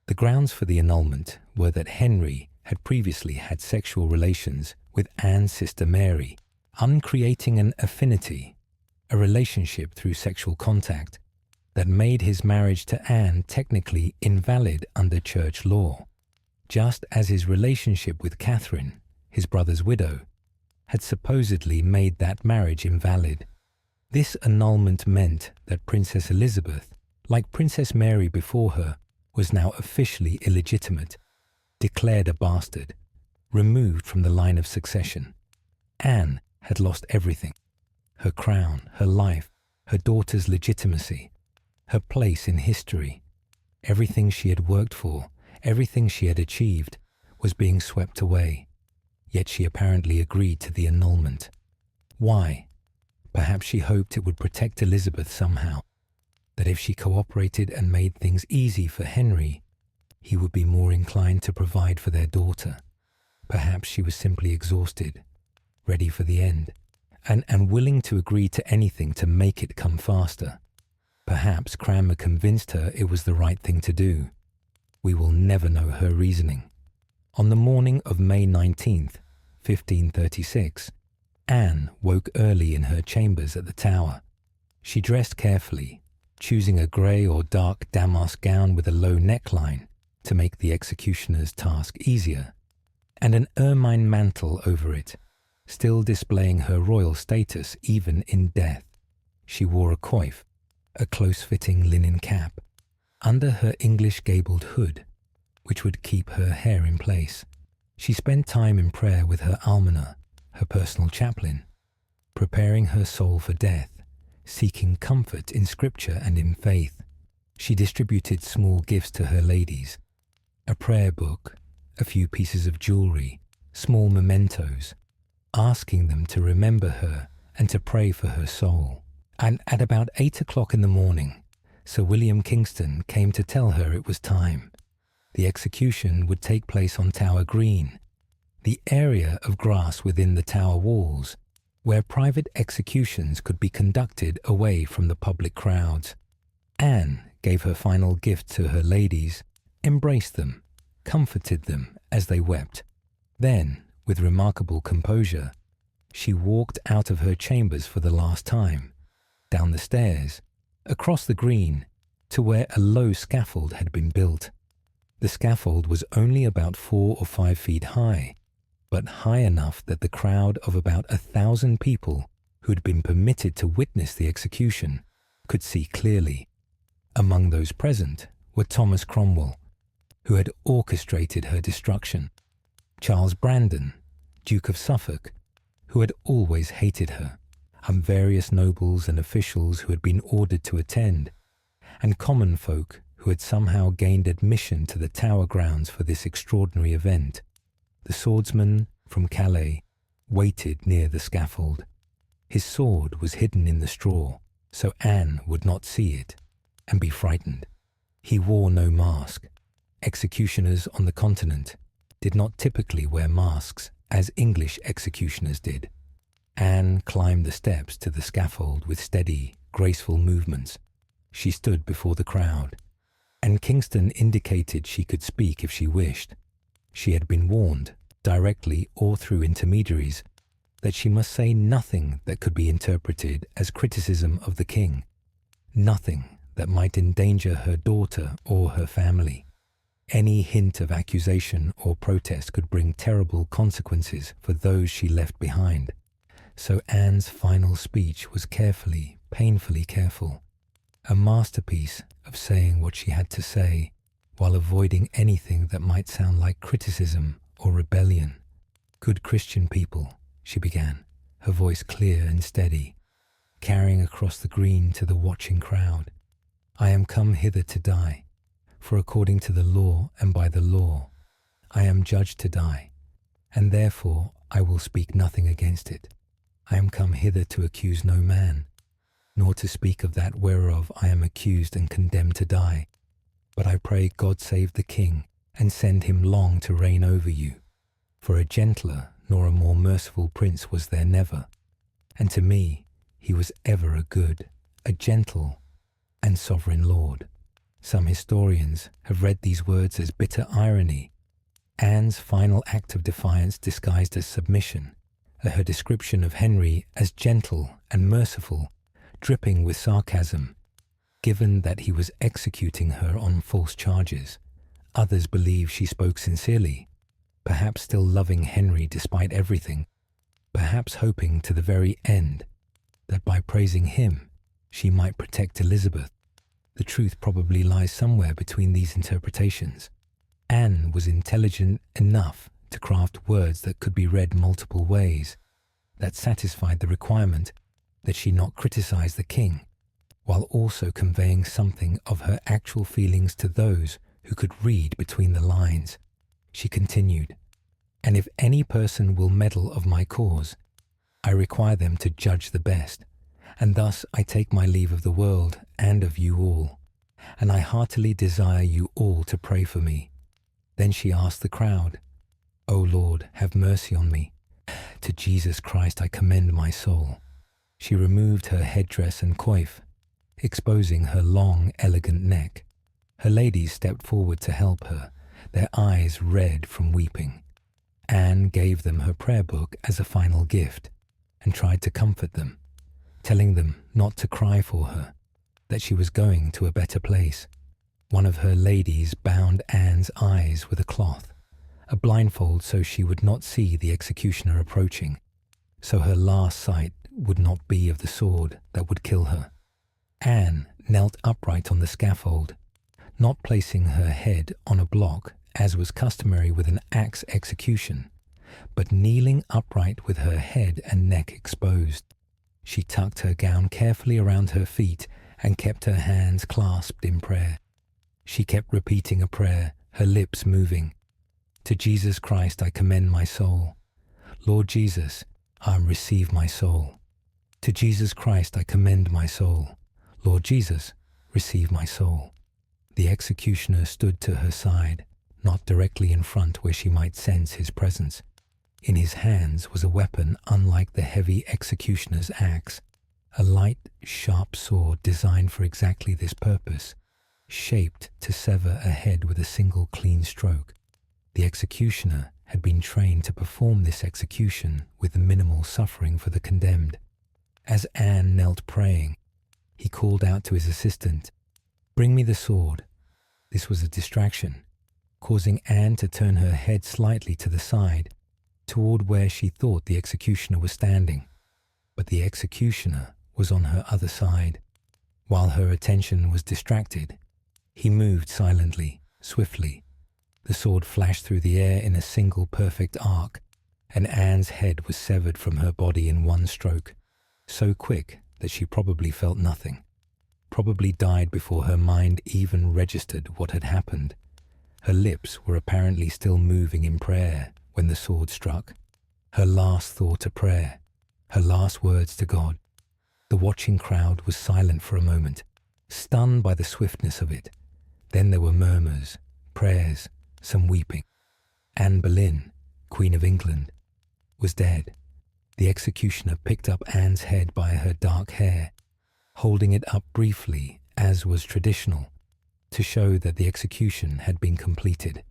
The grounds for the annulment were that Henry had previously had sexual relations with Anne's sister Mary, uncreating an affinity, a relationship through sexual contact, that made his marriage to Anne technically invalid under church law, just as his relationship with Catherine, his brother's widow, had supposedly made that marriage invalid. This annulment meant that Princess Elizabeth, like Princess Mary before her, was now officially illegitimate, declared a bastard, removed from the line of succession. Anne had lost everything: her crown, her life, her daughter's legitimacy, her place in history. Everything she had worked for, everything she had achieved, was being swept away. Yet she apparently agreed to the annulment. Why? Perhaps she hoped it would protect Elizabeth somehow, that if she cooperated and made things easy for Henry, he would be more inclined to provide for their daughter. Perhaps she was simply exhausted, ready for the end, and willing to agree to anything to make it come faster. Perhaps Cranmer convinced her it was the right thing to do. We will never know her reasoning. On the morning of May 19th, 1536, Anne woke early in her chambers at the Tower. She dressed carefully, choosing a grey or dark damask gown with a low neckline to make the executioner's task easier, and an ermine mantle over it, still displaying her royal status even in death. She wore a coif, a close-fitting linen cap, under her English gabled hood, which would keep her hair in place. She spent time in prayer with her almoner, her personal chaplain, preparing her soul for death, seeking comfort in scripture and in faith. She distributed small gifts to her ladies: a prayer book, a few pieces of jewelry, small mementos, asking them to remember her and to pray for her soul. And at about 8 o'clock in the morning, Sir William Kingston came to tell her it was time. The execution would take place on Tower Green, the area of grass within the Tower walls, where private executions could be conducted away from the public crowds. Anne gave her final gift to her ladies, embraced them, comforted them as they wept. Then, with remarkable composure, she walked out of her chambers for the last time, down the stairs, across the green, to where a low scaffold had been built. The scaffold was only about 4 or 5 feet high, but high enough that the crowd of about 1,000 people who had been permitted to witness the execution could see clearly. Among those present were Thomas Cromwell, who had orchestrated her destruction; Charles Brandon, Duke of Suffolk, who had always hated her; and various nobles and officials who had been ordered to attend, and common folk who had somehow gained admission to the Tower grounds for this extraordinary event. The swordsman from Calais waited near the scaffold. His sword was hidden in the straw, so Anne would not see it and be frightened. He wore no mask. Executioners on the continent did not typically wear masks, as English executioners did. Anne climbed the steps to the scaffold with steady, graceful movements. She stood before the crowd, and Kingston indicated she could speak if she wished. She had been warned, directly or through intermediaries, that she must say nothing that could be interpreted as criticism of the king, nothing that might endanger her daughter or her family. Any hint of accusation or protest could bring terrible consequences for those she left behind. So Anne's final speech was carefully, painfully careful, a masterpiece of saying what she had to say while avoiding anything that might sound like criticism or rebellion. "Good Christian people," she began, her voice clear and steady, carrying across the green to the watching crowd. "I am come hither to die, for according to the law and by the law, I am judged to die, and therefore I will speak nothing against it. I am come hither to accuse no man, nor to speak of that whereof I am accused and condemned to die. But I pray God save the King, and send him long to reign over you. For a gentler nor a more merciful prince was there never, and to me he was ever a good, a gentle, and sovereign lord." Some historians have read these words as bitter irony, Anne's final act of defiance disguised as submission, her description of Henry as gentle and merciful, dripping with sarcasm, given that he was executing her on false charges. Others believe she spoke sincerely, perhaps still loving Henry despite everything, perhaps hoping to the very end that by praising him she might protect Elizabeth. The truth probably lies somewhere between these interpretations. Anne was intelligent enough to craft words that could be read multiple ways, that satisfied the requirement that she not criticize the king, while also conveying something of her actual feelings to those who could read between the lines. She continued, "And if any person will meddle of my cause, I require them to judge the best, and thus I take my leave of the world and of you all, and I heartily desire you all to pray for me." Then she asked the crowd, "O Lord, have mercy on me. To Jesus Christ I commend my soul." She removed her headdress and coif, exposing her long, elegant neck. Her ladies stepped forward to help her, their eyes red from weeping. Anne gave them her prayer book as a final gift and tried to comfort them, telling them not to cry for her, that she was going to a better place. One of her ladies bound Anne's eyes with a cloth, a blindfold so she would not see the executioner approaching, so her last sight would not be of the sword that would kill her. Anne knelt upright on the scaffold, not placing her head on a block as was customary with an axe execution, but kneeling upright with her head and neck exposed. She tucked her gown carefully around her feet and kept her hands clasped in prayer. She kept repeating a prayer, her lips moving. "To Jesus Christ I commend my soul. Lord Jesus, receive my soul. To Jesus Christ I commend my soul. Lord Jesus, receive my soul." The executioner stood to her side, not directly in front where she might sense his presence. In his hands was a weapon unlike the heavy executioner's axe, a light, sharp sword designed for exactly this purpose, shaped to sever a head with a single clean stroke. The executioner had been trained to perform this execution with minimal suffering for the condemned. As Anne knelt praying, he called out to his assistant, "Bring me the sword." This was a distraction, causing Anne to turn her head slightly to the side, toward where she thought the executioner was standing. But the executioner was on her other side. While her attention was distracted, he moved silently, swiftly. The sword flashed through the air in a single perfect arc, and Anne's head was severed from her body in one stroke, so quick that she probably felt nothing, probably died before her mind even registered what had happened. Her lips were apparently still moving in prayer when the sword struck. Her last thought a prayer, her last words to God. The watching crowd was silent for a moment, stunned by the swiftness of it. Then there were murmurs, prayers, some weeping. Anne Boleyn, Queen of England, was dead. The executioner picked up Anne's head by her dark hair, holding it up briefly, as was traditional, to show that the execution had been completed.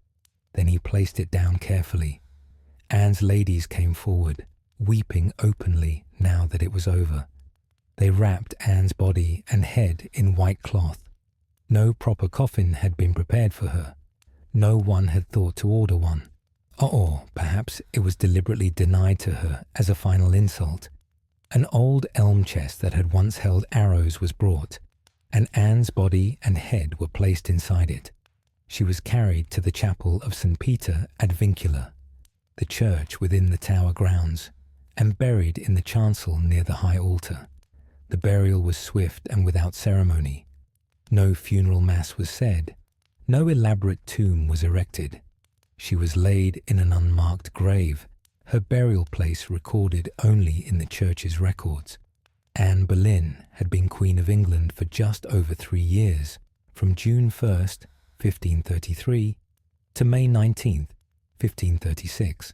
Then he placed it down carefully. Anne's ladies came forward, weeping openly now that it was over. They wrapped Anne's body and head in white cloth. No proper coffin had been prepared for her. No one had thought to order one. Or perhaps it was deliberately denied to her as a final insult. An old elm chest that had once held arrows was brought, and Anne's body and head were placed inside it. She was carried to the chapel of St. Peter ad Vincula, the church within the tower grounds, and buried in the chancel near the high altar. The burial was swift and without ceremony. No funeral mass was said. No elaborate tomb was erected. She was laid in an unmarked grave, her burial place recorded only in the church's records. Anne Boleyn had been Queen of England for just over 3 years, from June 1st, 1533, to May 19th, 1536.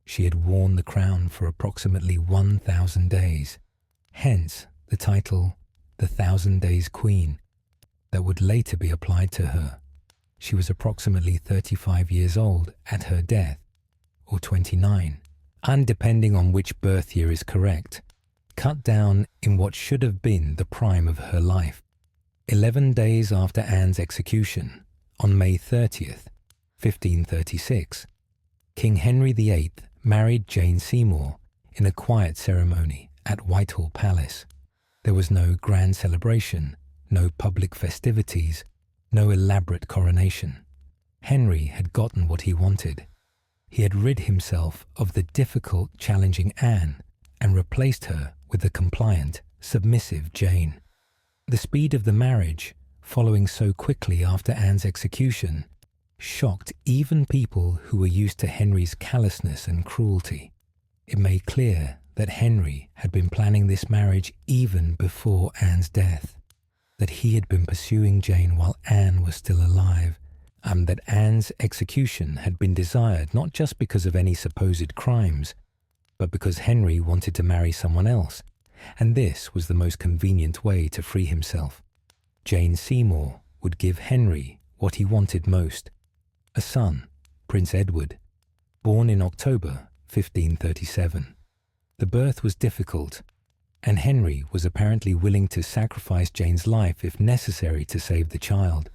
She had worn the crown for approximately 1,000 days, hence the title, the 1,000 Days Queen, that would later be applied to her. She was approximately 35 years old at her death, or 29, and depending on which birth year is correct, cut down in what should have been the prime of her life. 11 days after Anne's execution, on May 30th, 1536, King Henry VIII married Jane Seymour in a quiet ceremony at Whitehall Palace. There was no grand celebration, no public festivities, no elaborate coronation. Henry had gotten what he wanted. He had rid himself of the difficult, challenging Anne and replaced her with the compliant, submissive Jane. The speed of the marriage, following so quickly after Anne's execution, shocked even people who were used to Henry's callousness and cruelty. It made clear that Henry had been planning this marriage even before Anne's death, that he had been pursuing Jane while Anne was still alive, and that Anne's execution had been desired not just because of any supposed crimes, but because Henry wanted to marry someone else, and this was the most convenient way to free himself. Jane Seymour would give Henry what he wanted most, a son, Prince Edward, born in October 1537. The birth was difficult, and Henry was apparently willing to sacrifice Jane's life if necessary to save the child.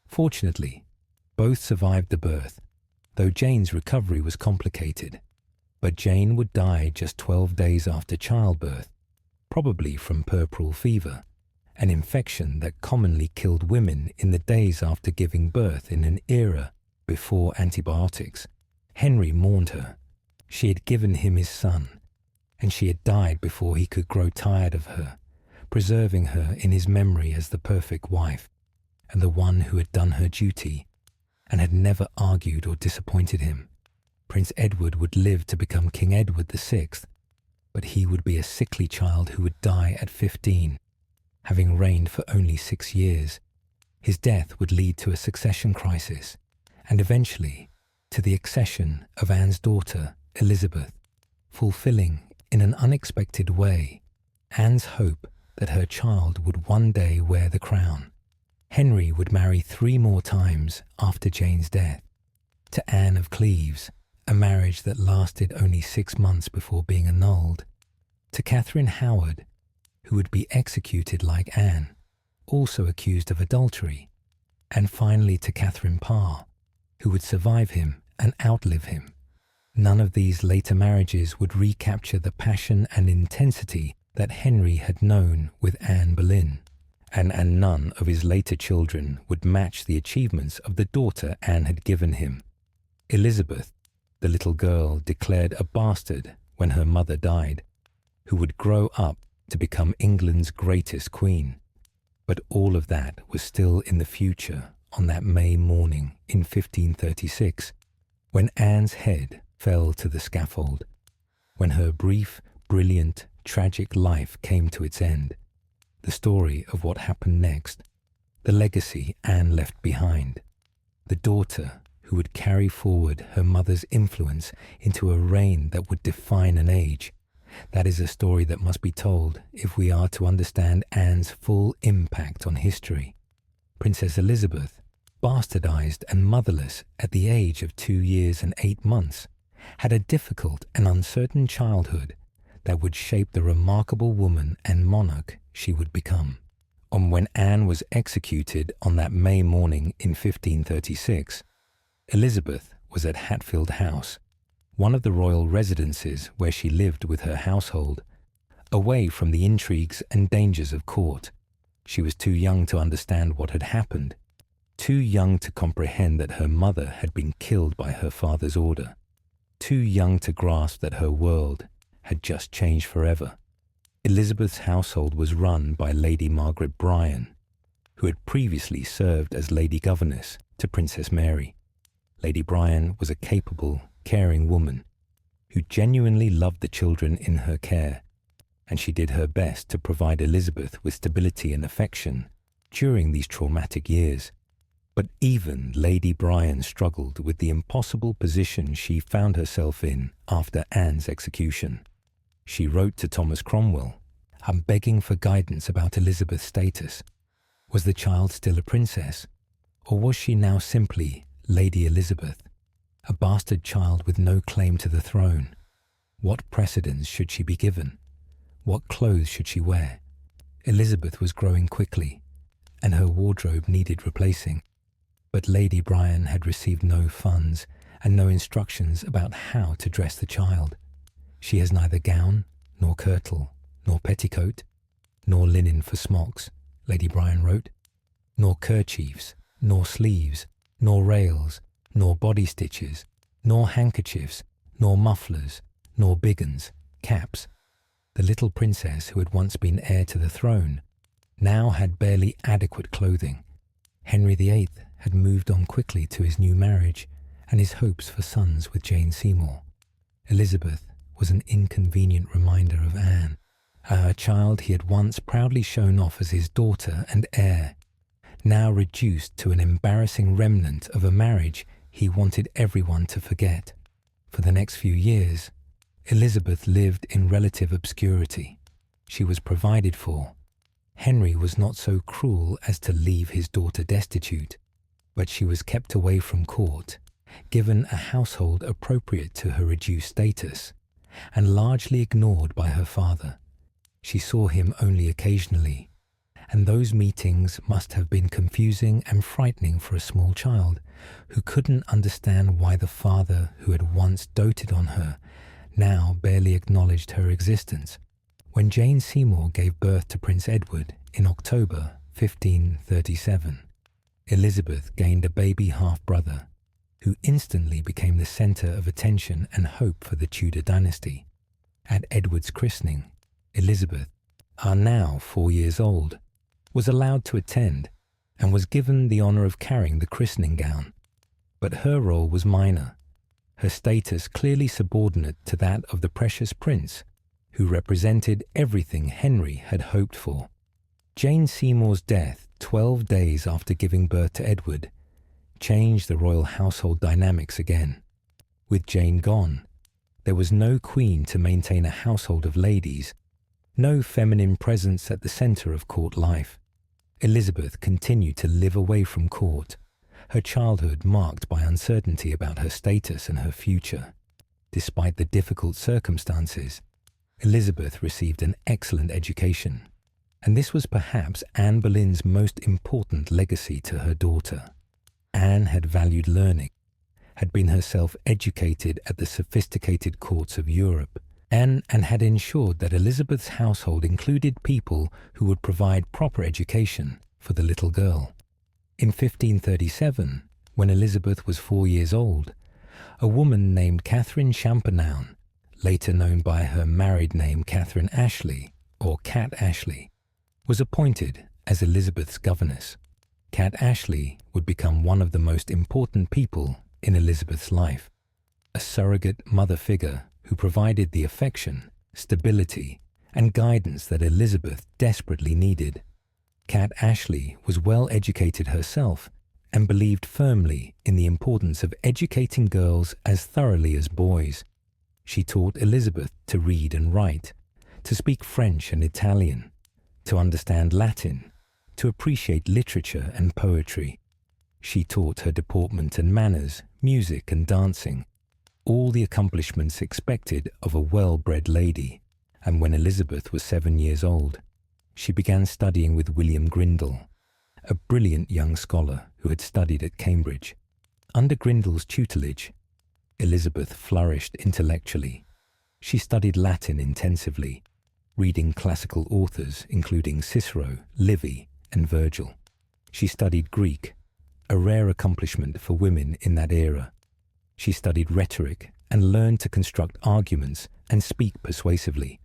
Fortunately, both survived the birth, though Jane's recovery was complicated. But Jane would die just 12 days after childbirth, probably from puerperal fever, an infection that commonly killed women in the days after giving birth in an era before antibiotics. Henry mourned her. She had given him his son, and she had died before he could grow tired of her, preserving her in his memory as the perfect wife, and the one who had done her duty, and had never argued or disappointed him. Prince Edward would live to become King Edward VI, but he would be a sickly child who would die at 15, having reigned for only 6 years. His death would lead to a succession crisis, and eventually to the accession of Anne's daughter, Elizabeth, fulfilling in an unexpected way Anne's hope that her child would one day wear the crown. Henry would marry 3 more times after Jane's death, to Anne of Cleves, a marriage that lasted only 6 months before being annulled, to Catherine Howard, who would be executed like Anne, also accused of adultery, and finally to Catherine Parr, who would survive him and outlive him. None of these later marriages would recapture the passion and intensity that Henry had known with Anne Boleyn, and none of his later children would match the achievements of the daughter Anne had given him. Elizabeth, the little girl declared a bastard when her mother died, who would grow up to become England's greatest queen. But all of that was still in the future on that May morning in 1536, when Anne's head fell to the scaffold, when her brief, brilliant, tragic life came to its end. The story of what happened next, the legacy Anne left behind, the daughter who would carry forward her mother's influence into a reign that would define an age. That is a story that must be told if we are to understand Anne's full impact on history. Princess Elizabeth, bastardized and motherless at the age of 2 years and 8 months, had a difficult and uncertain childhood that would shape the remarkable woman and monarch she would become. And when Anne was executed on that May morning in 1536, Elizabeth was at Hatfield House, one of the royal residences where she lived with her household, away from the intrigues and dangers of court. She was too young to understand what had happened, too young to comprehend that her mother had been killed by her father's order, too young to grasp that her world had just changed forever. Elizabeth's household was run by Lady Margaret Bryan, who had previously served as Lady Governess to Princess Mary. Lady Bryan was a capable, caring woman who genuinely loved the children in her care, and she did her best to provide Elizabeth with stability and affection during these traumatic years. But even Lady Bryan struggled with the impossible position she found herself in after Anne's execution. She wrote to Thomas Cromwell, "I'm begging for guidance about Elizabeth's status. Was the child still a princess, or was she now simply Lady Elizabeth, a bastard child with no claim to the throne? What precedence should she be given? What clothes should she wear?" Elizabeth was growing quickly, and her wardrobe needed replacing. But Lady Bryan had received no funds and no instructions about how to dress the child. "She has neither gown, nor kirtle, nor petticoat, nor linen for smocks," Lady Bryan wrote, "nor kerchiefs, nor sleeves, nor rails, nor body stitches, nor handkerchiefs, nor mufflers, nor biggins, caps." The little princess who had once been heir to the throne now had barely adequate clothing. Henry VIII had moved on quickly to his new marriage and his hopes for sons with Jane Seymour. Elizabeth was an inconvenient reminder of Anne, a child he had once proudly shown off as his daughter and heir, now reduced to an embarrassing remnant of a marriage he wanted everyone to forget. For the next few years, Elizabeth lived in relative obscurity. She was provided for. Henry was not so cruel as to leave his daughter destitute, but she was kept away from court, given a household appropriate to her reduced status, and largely ignored by her father. She saw him only occasionally, and those meetings must have been confusing and frightening for a small child who couldn't understand why the father who had once doted on her now barely acknowledged her existence. When Jane Seymour gave birth to Prince Edward in October 1537, Elizabeth gained a baby half-brother, who instantly became the centre of attention and hope for the Tudor dynasty. At Edward's christening, Elizabeth, now 4 years old, was allowed to attend and was given the honour of carrying the christening gown. But her role was minor, her status clearly subordinate to that of the precious prince, who represented everything Henry had hoped for. Jane Seymour's death 12 days after giving birth to Edward changed the royal household dynamics again. With Jane gone, there was no queen to maintain a household of ladies, no feminine presence at the centre of court life. Elizabeth continued to live away from court, her childhood marked by uncertainty about her status and her future. Despite the difficult circumstances, Elizabeth received an excellent education, and this was perhaps Anne Boleyn's most important legacy to her daughter. Anne had valued learning, had been herself educated at the sophisticated courts of Europe, and had ensured that Elizabeth's household included people who would provide proper education for the little girl. In 1537, when Elizabeth was 4 years old, a woman named Catherine Champernowne, later known by her married name Catherine Ashley, or Cat Ashley, was appointed as Elizabeth's governess. Cat Ashley would become one of the most important people in Elizabeth's life, a surrogate mother figure who provided the affection, stability, and guidance that Elizabeth desperately needed. Cat Ashley was well educated herself and believed firmly in the importance of educating girls as thoroughly as boys. She taught Elizabeth to read and write, to speak French and Italian, to understand Latin, to appreciate literature and poetry. She taught her deportment and manners, music and dancing, all the accomplishments expected of a well-bred lady. And when Elizabeth was 7 years old, she began studying with William Grindal, a brilliant young scholar who had studied at Cambridge. Under Grindal's tutelage, Elizabeth flourished intellectually. She studied Latin intensively, reading classical authors including Cicero, Livy, and Virgil. She studied Greek, a rare accomplishment for women in that era. She studied rhetoric and learned to construct arguments and speak persuasively.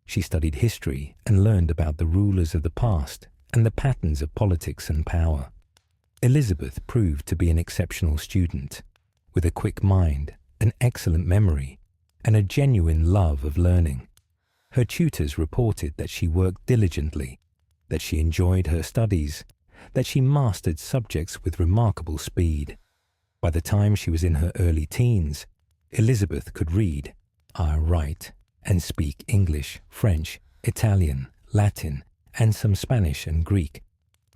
She studied history and learned about the rulers of the past and the patterns of politics and power. Elizabeth proved to be an exceptional student, with a quick mind, an excellent memory, and a genuine love of learning. Her tutors reported that she worked diligently, that she enjoyed her studies, that she mastered subjects with remarkable speed. By the time she was in her early teens, Elizabeth could read, write, and speak English, French, Italian, Latin, and some Spanish and Greek.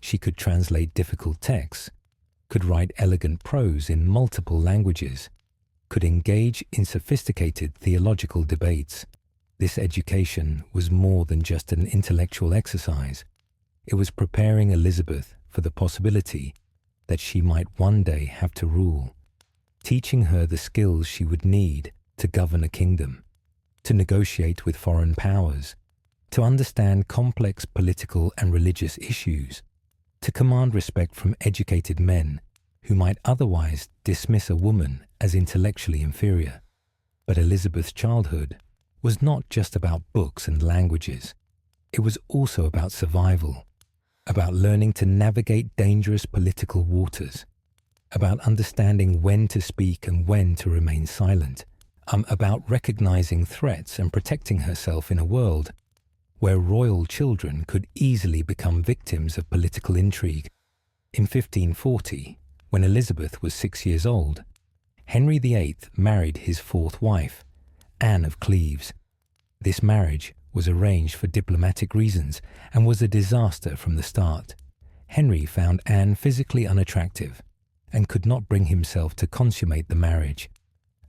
She could translate difficult texts, could write elegant prose in multiple languages, could engage in sophisticated theological debates. This education was more than just an intellectual exercise. It was preparing Elizabeth for the possibility that she might one day have to rule, teaching her the skills she would need to govern a kingdom, to negotiate with foreign powers, to understand complex political and religious issues, to command respect from educated men who might otherwise dismiss a woman as intellectually inferior. But Elizabeth's childhood was not just about books and languages. It was also about survival, about learning to navigate dangerous political waters, about understanding when to speak and when to remain silent, about recognizing threats and protecting herself in a world where royal children could easily become victims of political intrigue. In 1540, when Elizabeth was 6 years old, Henry VIII married his fourth wife, Anne of Cleves. This marriage was arranged for diplomatic reasons and was a disaster from the start. Henry found Anne physically unattractive and could not bring himself to consummate the marriage.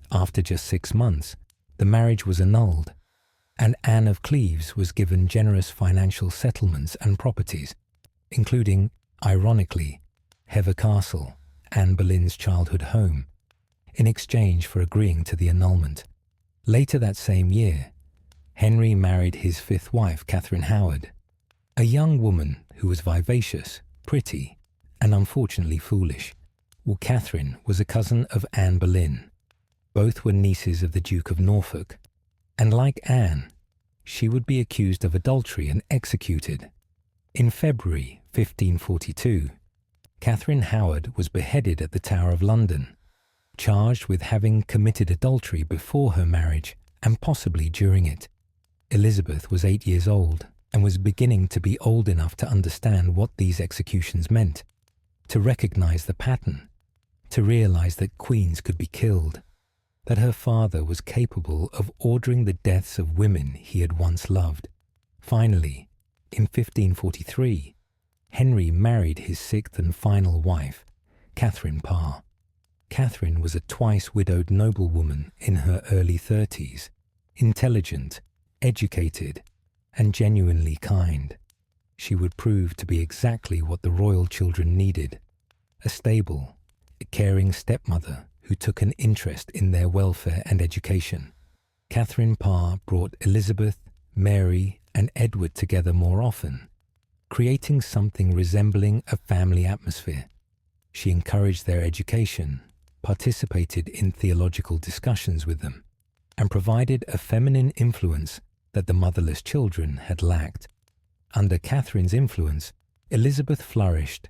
After just 6 months, the marriage was annulled, and Anne of Cleves was given generous financial settlements and properties, including, ironically, Hever Castle, Anne Boleyn's childhood home, in exchange for agreeing to the annulment. Later that same year, Henry married his fifth wife, Catherine Howard, a young woman who was vivacious, pretty, and unfortunately foolish. Well, Catherine was a cousin of Anne Boleyn. Both were nieces of the Duke of Norfolk, and like Anne, she would be accused of adultery and executed. In February 1542, Catherine Howard was beheaded at the Tower of London, charged with having committed adultery before her marriage and possibly during it. Elizabeth was 8 years old and was beginning to be old enough to understand what these executions meant, to recognize the pattern, to realize that queens could be killed, that her father was capable of ordering the deaths of women he had once loved. Finally, in 1543, Henry married his sixth and final wife, Catherine Parr. Catherine was a twice-widowed noblewoman in her early 30s, intelligent, educated, and genuinely kind. She would prove to be exactly what the royal children needed: a stable, a caring stepmother who took an interest in their welfare and education. Catherine Parr brought Elizabeth, Mary, and Edward together more often, creating something resembling a family atmosphere. She encouraged their education, participated in theological discussions with them, and provided a feminine influence that the motherless children had lacked. Under Catherine's influence, Elizabeth flourished,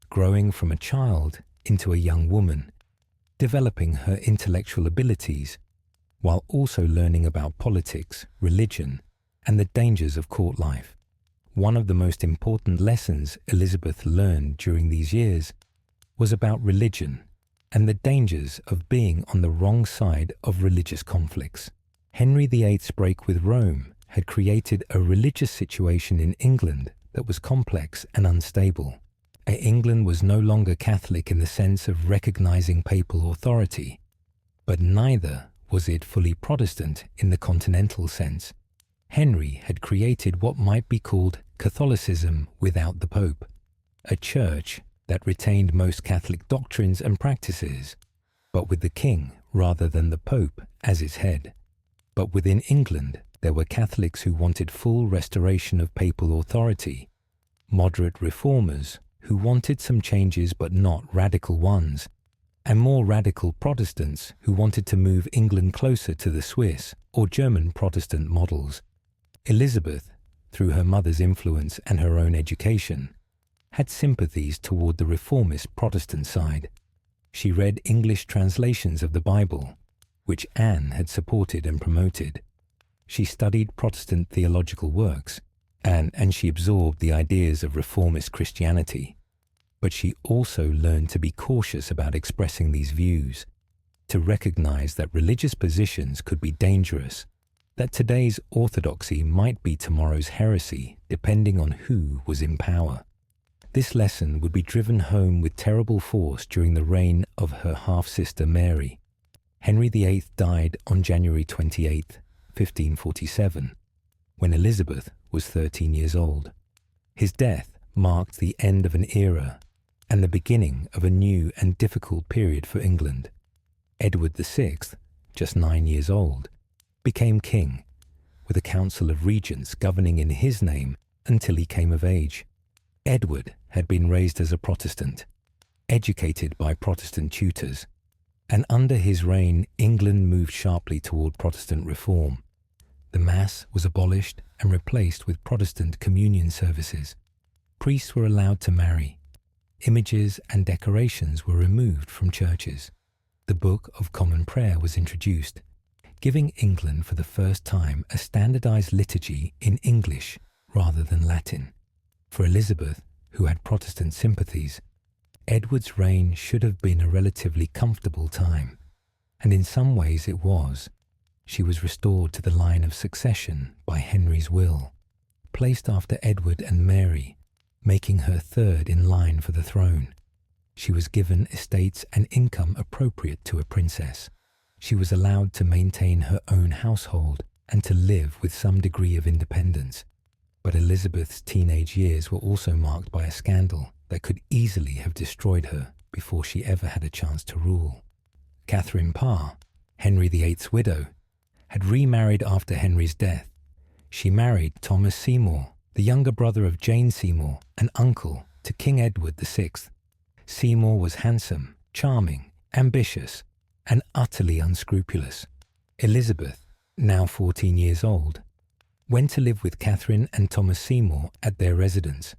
growing from a child into a young woman, developing her intellectual abilities, while also learning about politics, religion, and the dangers of court life. One of the most important lessons Elizabeth learned during these years was about religion and the dangers of being on the wrong side of religious conflicts. Henry VIII's break with Rome had created a religious situation in England that was complex and unstable. England was no longer Catholic in the sense of recognizing papal authority, but neither was it fully Protestant in the continental sense. Henry had created what might be called Catholicism without the Pope, a church that retained most Catholic doctrines and practices, but with the king rather than the Pope as its head. But within England, There were Catholics who wanted full restoration of papal authority, moderate reformers who wanted some changes but not radical ones, and more radical Protestants who wanted to move England closer to the Swiss or German Protestant models. Elizabeth, through her mother's influence and her own education, had sympathies toward the reformist Protestant side. She read English translations of the Bible, which Anne had supported and promoted. She studied Protestant theological works, and she absorbed the ideas of reformist Christianity. But she also learned to be cautious about expressing these views, to recognize that religious positions could be dangerous, that today's orthodoxy might be tomorrow's heresy, depending on who was in power. This lesson would be driven home with terrible force during the reign of her half-sister Mary. Henry VIII died on January 28, 1547, when Elizabeth was 13 years old. His death marked the end of an era and the beginning of a new and difficult period for England. Edward VI, just 9 years old, became king, with a council of regents governing in his name until he came of age. Edward had been raised as a Protestant, educated by Protestant tutors, and under his reign England moved sharply toward Protestant reform. The Mass was abolished and replaced with Protestant communion services. Priests were allowed to marry. Images and decorations were removed from churches. The Book of Common Prayer was introduced, giving England for the first time a standardized liturgy in English rather than Latin. For Elizabeth, who had Protestant sympathies, Edward's reign should have been a relatively comfortable time, and in some ways it was. She was restored to the line of succession by Henry's will, placed after Edward and Mary, making her third in line for the throne. She was given estates and income appropriate to a princess. She was allowed to maintain her own household and to live with some degree of independence. But Elizabeth's teenage years were also marked by a scandal that could easily have destroyed her before she ever had a chance to rule. Catherine Parr, Henry VIII's widow, had remarried after Henry's death. She married Thomas Seymour, the younger brother of Jane Seymour and uncle to King Edward VI. Seymour was handsome, charming, ambitious, and utterly unscrupulous. Elizabeth, now 14 years old, went to live with Catherine and Thomas Seymour at their residence.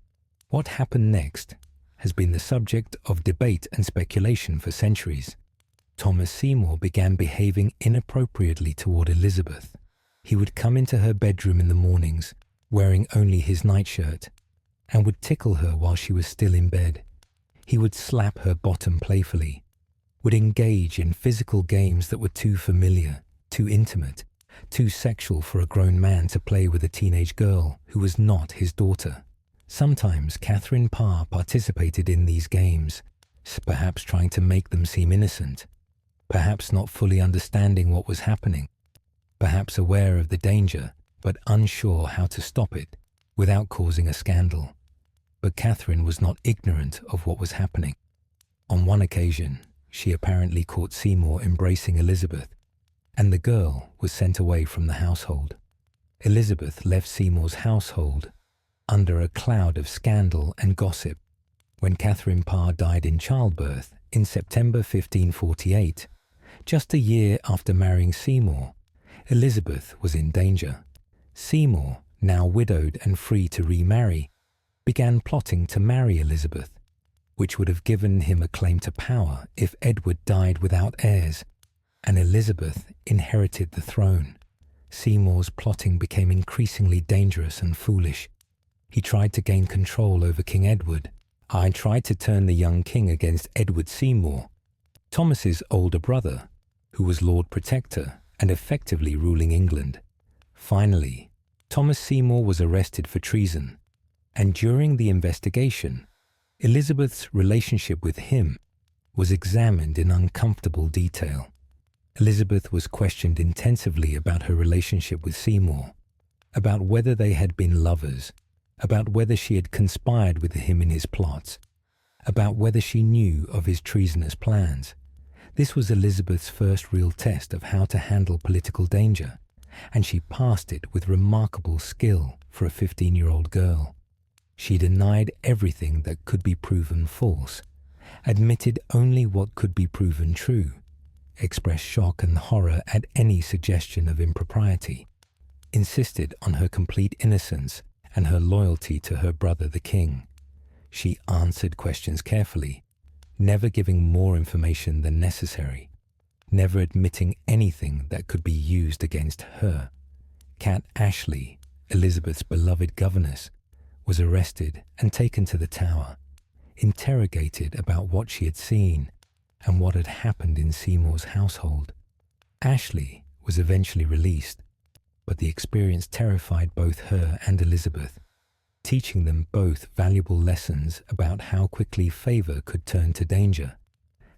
What happened next has been the subject of debate and speculation for centuries. Thomas Seymour began behaving inappropriately toward Elizabeth. He would come into her bedroom in the mornings, wearing only his nightshirt, and would tickle her while she was still in bed. He would slap her bottom playfully, would engage in physical games that were too familiar, too intimate, too sexual for a grown man to play with a teenage girl who was not his daughter. Sometimes Catherine Parr participated in these games, perhaps trying to make them seem innocent, perhaps not fully understanding what was happening, perhaps aware of the danger but unsure how to stop it without causing a scandal. But Catherine was not ignorant of what was happening. On one occasion, she apparently caught Seymour embracing Elizabeth, and the girl was sent away from the household. Elizabeth left Seymour's household under a cloud of scandal and gossip. When Catherine Parr died in childbirth in September 1548, just a year after marrying Seymour, Elizabeth was in danger. Seymour, now widowed and free to remarry, began plotting to marry Elizabeth, which would have given him a claim to power if Edward died without heirs, and Elizabeth inherited the throne. Seymour's plotting became increasingly dangerous and foolish. He tried to gain control over King Edward. I tried to turn the young king against Edward Seymour, Thomas's older brother, who was Lord Protector and effectively ruling England. Finally, Thomas Seymour was arrested for treason, and during the investigation, Elizabeth's relationship with him was examined in uncomfortable detail. Elizabeth was questioned intensively about her relationship with Seymour, about whether they had been lovers, about whether she had conspired with him in his plots, about whether she knew of his treasonous plans. This was Elizabeth's first real test of how to handle political danger, and she passed it with remarkable skill for a 15-year-old girl. She denied everything that could be proven false, admitted only what could be proven true, expressed shock and horror at any suggestion of impropriety, insisted on her complete innocence and her loyalty to her brother the king. She answered questions carefully, never giving more information than necessary, never admitting anything that could be used against her. Cat Ashley, Elizabeth's beloved governess, was arrested and taken to the Tower, interrogated about what she had seen and what had happened in Seymour's household. Ashley was eventually released, but the experience terrified both her and Elizabeth, teaching them both valuable lessons about how quickly favour could turn to danger,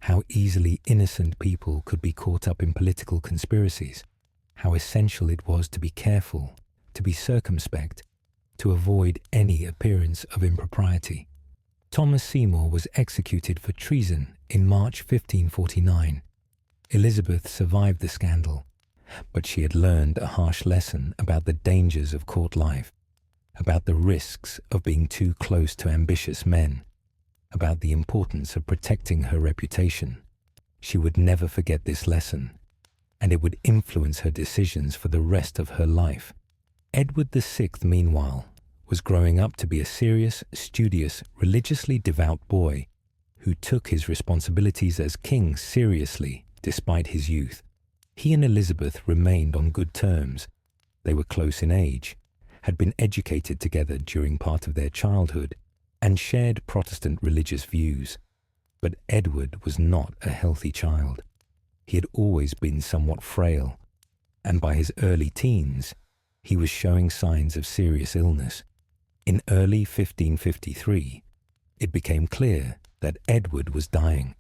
how easily innocent people could be caught up in political conspiracies, how essential it was to be careful, to be circumspect, to avoid any appearance of impropriety. Thomas Seymour was executed for treason in March 1549. Elizabeth survived the scandal, but she had learned a harsh lesson about the dangers of court life, about the risks of being too close to ambitious men, about the importance of protecting her reputation. She would never forget this lesson, and it would influence her decisions for the rest of her life. Edward VI, meanwhile, was growing up to be a serious, studious, religiously devout boy who took his responsibilities as king seriously despite his youth. He and Elizabeth remained on good terms. They were close in age, had been educated together during part of their childhood, and shared Protestant religious views. But Edward was not a healthy child. He had always been somewhat frail, and by his early teens, he was showing signs of serious illness. In early 1553, it became clear that Edward was dying.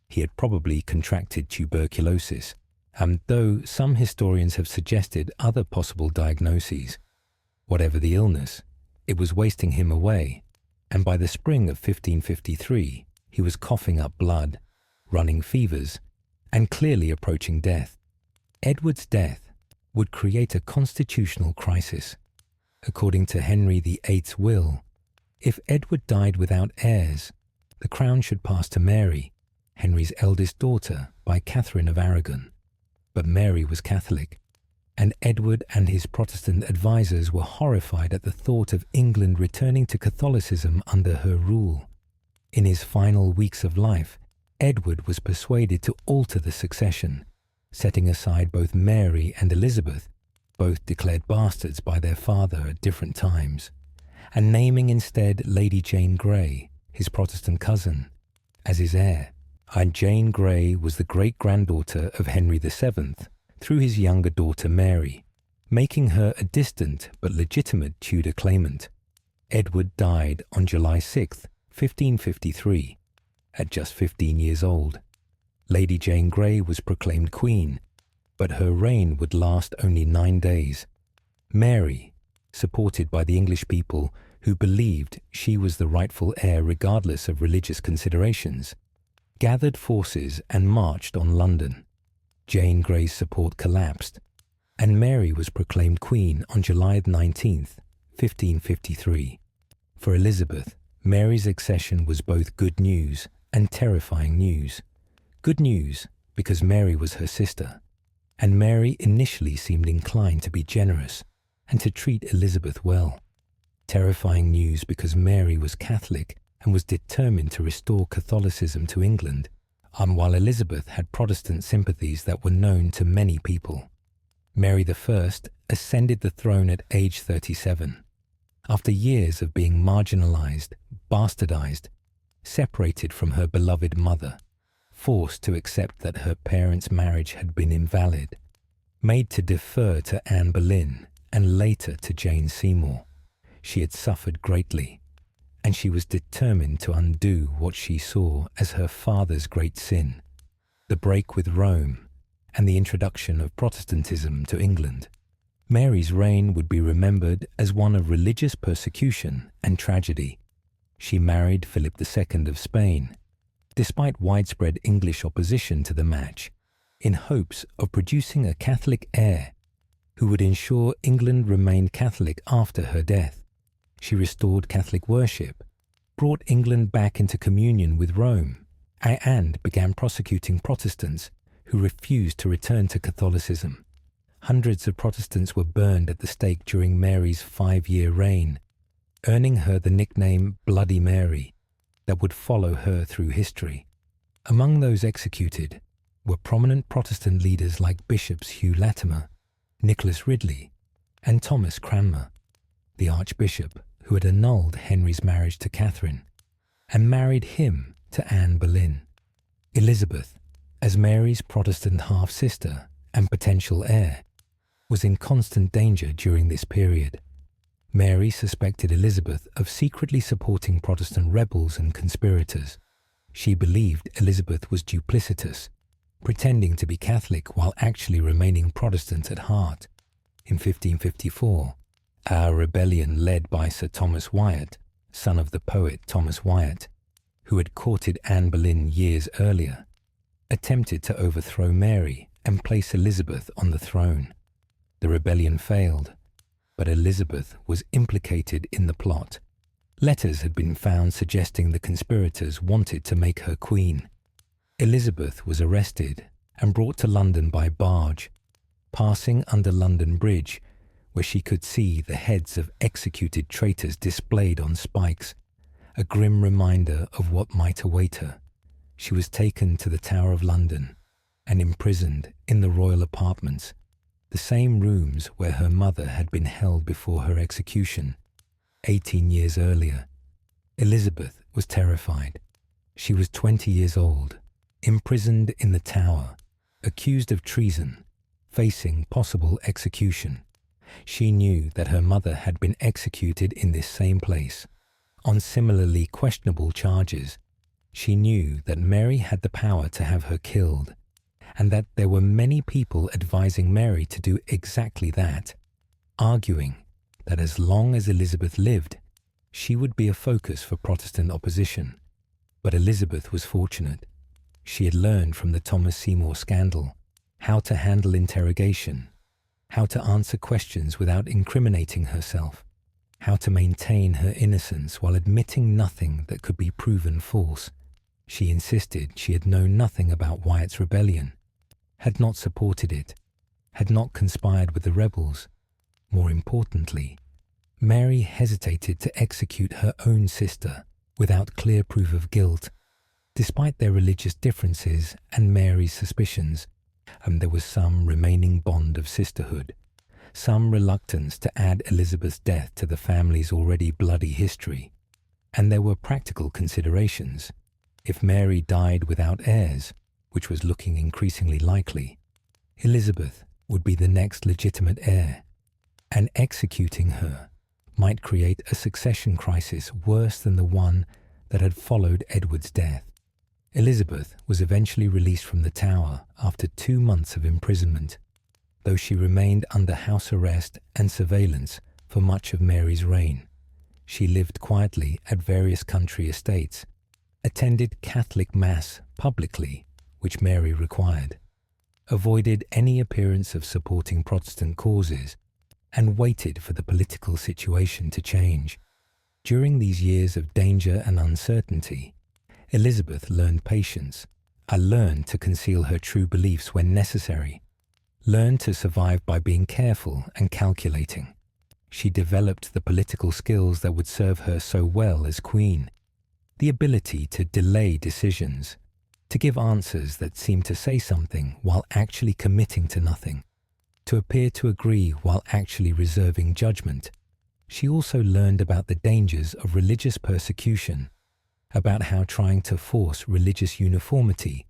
He had probably contracted tuberculosis, and though some historians have suggested other possible diagnoses, whatever the illness, it was wasting him away, and by the spring of 1553, he was coughing up blood, running fevers, and clearly approaching death. Edward's death would create a constitutional crisis. According to Henry VIII's will, if Edward died without heirs, the crown should pass to Mary, Henry's eldest daughter, by Catherine of Aragon. But Mary was Catholic, and Edward and his Protestant advisers were horrified at the thought of England returning to Catholicism under her rule. In his final weeks of life, Edward was persuaded to alter the succession, setting aside both Mary and Elizabeth, both declared bastards by their father at different times, and naming instead Lady Jane Grey, his Protestant cousin, as his heir. And Jane Grey was the great-granddaughter of Henry VII through his younger daughter Mary, making her a distant but legitimate Tudor claimant. Edward died on July 6, 1553, at just 15 years old. Lady Jane Grey was proclaimed queen, but her reign would last only 9 days. Mary, supported by the English people who believed she was the rightful heir regardless of religious considerations, gathered forces and marched on London. Jane Grey's support collapsed, and Mary was proclaimed queen on July 19, 1553. For Elizabeth, Mary's accession was both good news and terrifying news. Good news because Mary was her sister, and Mary initially seemed inclined to be generous and to treat Elizabeth well. Terrifying news because Mary was Catholic and was determined to restore Catholicism to England, while Elizabeth had Protestant sympathies that were known to many people. Mary I ascended the throne at age 37, after years of being marginalized, bastardized, separated from her beloved mother, forced to accept that her parents' marriage had been invalid, made to defer to Anne Boleyn and later to Jane Seymour. She had suffered greatly, and she was determined to undo what she saw as her father's great sin, the break with Rome and the introduction of Protestantism to England. Mary's reign would be remembered as one of religious persecution and tragedy. She married Philip II of Spain, despite widespread English opposition to the match, in hopes of producing a Catholic heir. who would ensure England remained Catholic after her death. She restored Catholic worship, brought England back into communion with Rome, and began prosecuting Protestants who refused to return to Catholicism. Hundreds of Protestants were burned at the stake during Mary's 5-year reign, earning her the nickname Bloody Mary that would follow her through history. Among those executed were prominent Protestant leaders like Bishops Hugh Latimer, Nicholas Ridley, and Thomas Cranmer, the Archbishop who had annulled Henry's marriage to Catherine and married him to Anne Boleyn. Elizabeth, as Mary's Protestant half-sister and potential heir, was in constant danger during this period. Mary suspected Elizabeth of secretly supporting Protestant rebels and conspirators. She believed Elizabeth was duplicitous, pretending to be Catholic while actually remaining Protestant at heart. In 1554, a rebellion led by Sir Thomas Wyatt, son of the poet Thomas Wyatt, who had courted Anne Boleyn years earlier, attempted to overthrow Mary and place Elizabeth on the throne. The rebellion failed, but Elizabeth was implicated in the plot. Letters had been found suggesting the conspirators wanted to make her queen. Elizabeth was arrested and brought to London by barge, passing under London Bridge, where she could see the heads of executed traitors displayed on spikes, a grim reminder of what might await her. She was taken to the Tower of London and imprisoned in the royal apartments, the same rooms where her mother had been held before her execution 18 years earlier. Elizabeth was terrified. She was 20 years old, imprisoned in the Tower, accused of treason, facing possible execution. She knew that her mother had been executed in this same place, on similarly questionable charges. She knew that Mary had the power to have her killed, and that there were many people advising Mary to do exactly that, arguing that as long as Elizabeth lived, she would be a focus for Protestant opposition. But Elizabeth was fortunate. She had learned from the Thomas Seymour scandal how to handle interrogation, how to answer questions without incriminating herself, how to maintain her innocence while admitting nothing that could be proven false. She insisted she had known nothing about Wyatt's rebellion, had not supported it, had not conspired with the rebels. More importantly, Mary hesitated to execute her own sister without clear proof of guilt. Despite their religious differences and Mary's suspicions, there was some remaining bond of sisterhood, some reluctance to add Elizabeth's death to the family's already bloody history. And there were practical considerations. If Mary died without heirs, which was looking increasingly likely, Elizabeth would be the next legitimate heir, and executing her might create a succession crisis worse than the one that had followed Edward's death. Elizabeth was eventually released from the Tower after 2 months of imprisonment, though she remained under house arrest and surveillance for much of Mary's reign. She lived quietly at various country estates, attended Catholic Mass publicly, which Mary required, avoided any appearance of supporting Protestant causes, and waited for the political situation to change. During these years of danger and uncertainty, Elizabeth learned patience, learned to conceal her true beliefs when necessary, learned to survive by being careful and calculating. She developed the political skills that would serve her so well as queen, the ability to delay decisions, to give answers that seemed to say something while actually committing to nothing, to appear to agree while actually reserving judgment. She also learned about the dangers of religious persecution, about how trying to force religious uniformity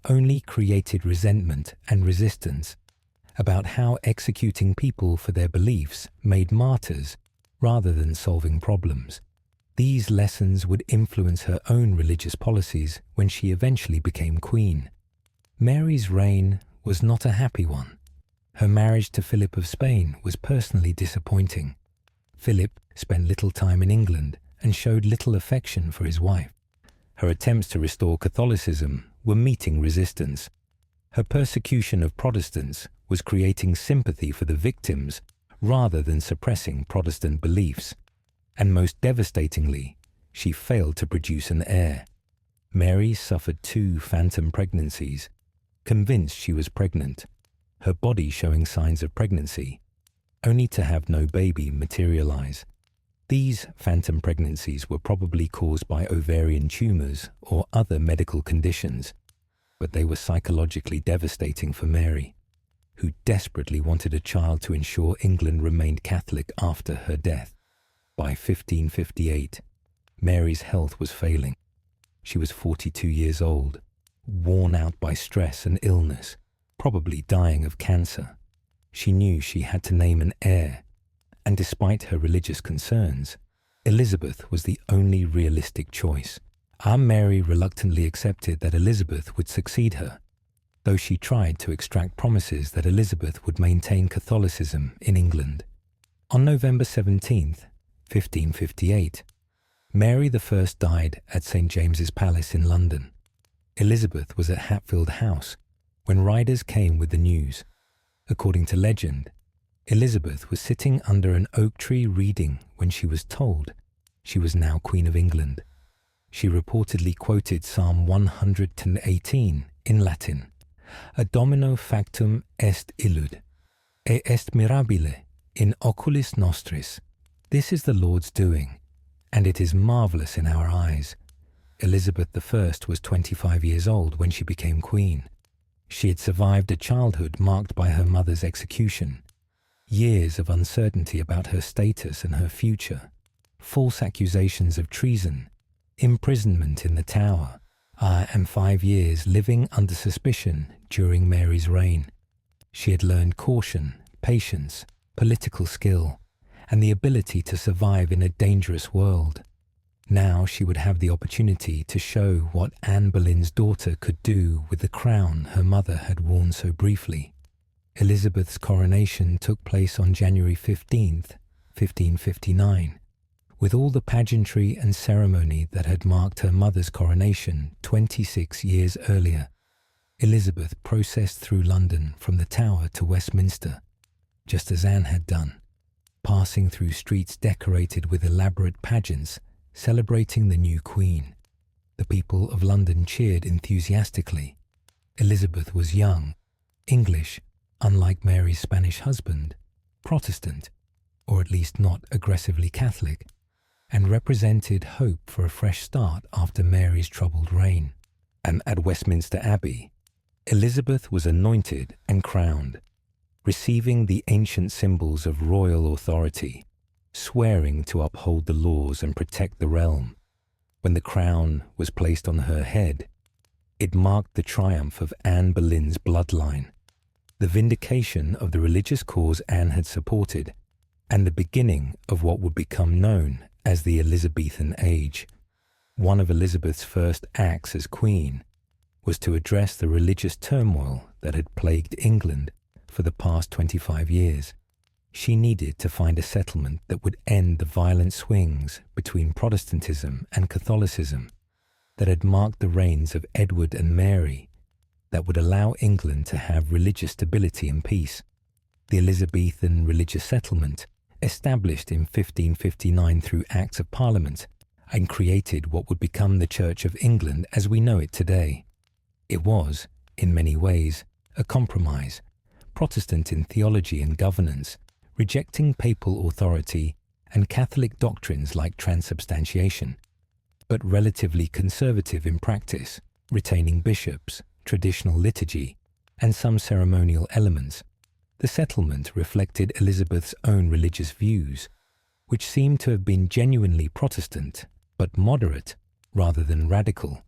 only created resentment and resistance, about how executing people for their beliefs made martyrs rather than solving problems. These lessons would influence her own religious policies when she eventually became queen. Mary's reign was not a happy one. Her marriage to Philip of Spain was personally disappointing. Philip spent little time in England and showed little affection for his wife. Her attempts to restore Catholicism were meeting resistance. Her persecution of Protestants was was creating sympathy for the victims rather than suppressing Protestant beliefs. And most devastatingly, she failed to produce an heir. Mary suffered 2 phantom pregnancies, convinced she was pregnant, her body showing signs of pregnancy, only to have no baby materialize. These phantom pregnancies were probably caused by ovarian tumors or other medical conditions, but they were psychologically devastating for Mary, who desperately wanted a child to ensure England remained Catholic after her death. By 1558, Mary's health was failing. She was 42 years old, worn out by stress and illness, probably dying of cancer. She knew she had to name an heir, and despite her religious concerns, Elizabeth was the only realistic choice. Our Mary reluctantly accepted that Elizabeth would succeed her, though she tried to extract promises that Elizabeth would maintain Catholicism in England. On November 17th, 1558, Mary I died at St. James's Palace in London. Elizabeth was at Hatfield House when riders came with the news. According to legend, Elizabeth was sitting under an oak tree reading when she was told she was now Queen of England. She reportedly quoted Psalm 118 in Latin, "A domino factum est illud, e est mirabile in oculis nostris." This is the Lord's doing, and it is marvelous in our eyes. Elizabeth I was 25 years old when she became queen. She had survived a childhood marked by her mother's execution, years of uncertainty about her status and her future, false accusations of treason, imprisonment in the Tower, and 5 years living under suspicion during Mary's reign. She had learned caution, patience, political skill, and the ability to survive in a dangerous world. Now she would have the opportunity to show what Anne Boleyn's daughter could do with the crown her mother had worn so briefly. Elizabeth's coronation took place on January 15th, 1559, with all the pageantry and ceremony that had marked her mother's coronation 26 years earlier. Elizabeth processed through London from the Tower to Westminster, just as Anne had done, passing through streets decorated with elaborate pageants celebrating the new queen. The people of London cheered enthusiastically. Elizabeth was young, English, unlike Mary's Spanish husband, Protestant, or at least not aggressively Catholic, and represented hope for a fresh start after Mary's troubled reign. And at Westminster Abbey, Elizabeth was anointed and crowned, receiving the ancient symbols of royal authority, swearing to uphold the laws and protect the realm. When the crown was placed on her head, it marked the triumph of Anne Boleyn's bloodline, the vindication of the religious cause Anne had supported, and the beginning of what would become known as the Elizabethan Age. One of Elizabeth's first acts as queen was to address the religious turmoil that had plagued England for the past 25 years. She needed to find a settlement that would end the violent swings between Protestantism and Catholicism that had marked the reigns of Edward and Mary, that would allow England to have religious stability and peace. The Elizabethan religious settlement, established in 1559 through Acts of Parliament, and created what would become the Church of England as we know it today. It was, in many ways, a compromise, Protestant in theology and governance, rejecting papal authority and Catholic doctrines like transubstantiation, but relatively conservative in practice, retaining bishops, traditional liturgy, and some ceremonial elements. The settlement reflected Elizabeth's own religious views, which seemed to have been genuinely Protestant, but moderate rather than radical.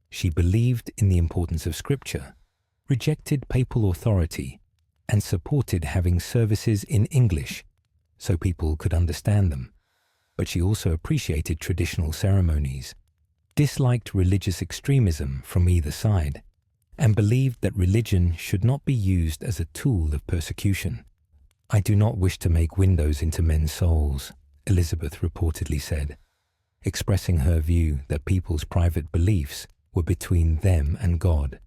She believed in the importance of Scripture, rejected papal authority, and supported having services in English so people could understand them. But she also appreciated traditional ceremonies, disliked religious extremism from either side, and believed that religion should not be used as a tool of persecution. "I do not wish to make windows into men's souls," Elizabeth reportedly said, expressing her view that people's private beliefs were between them and God.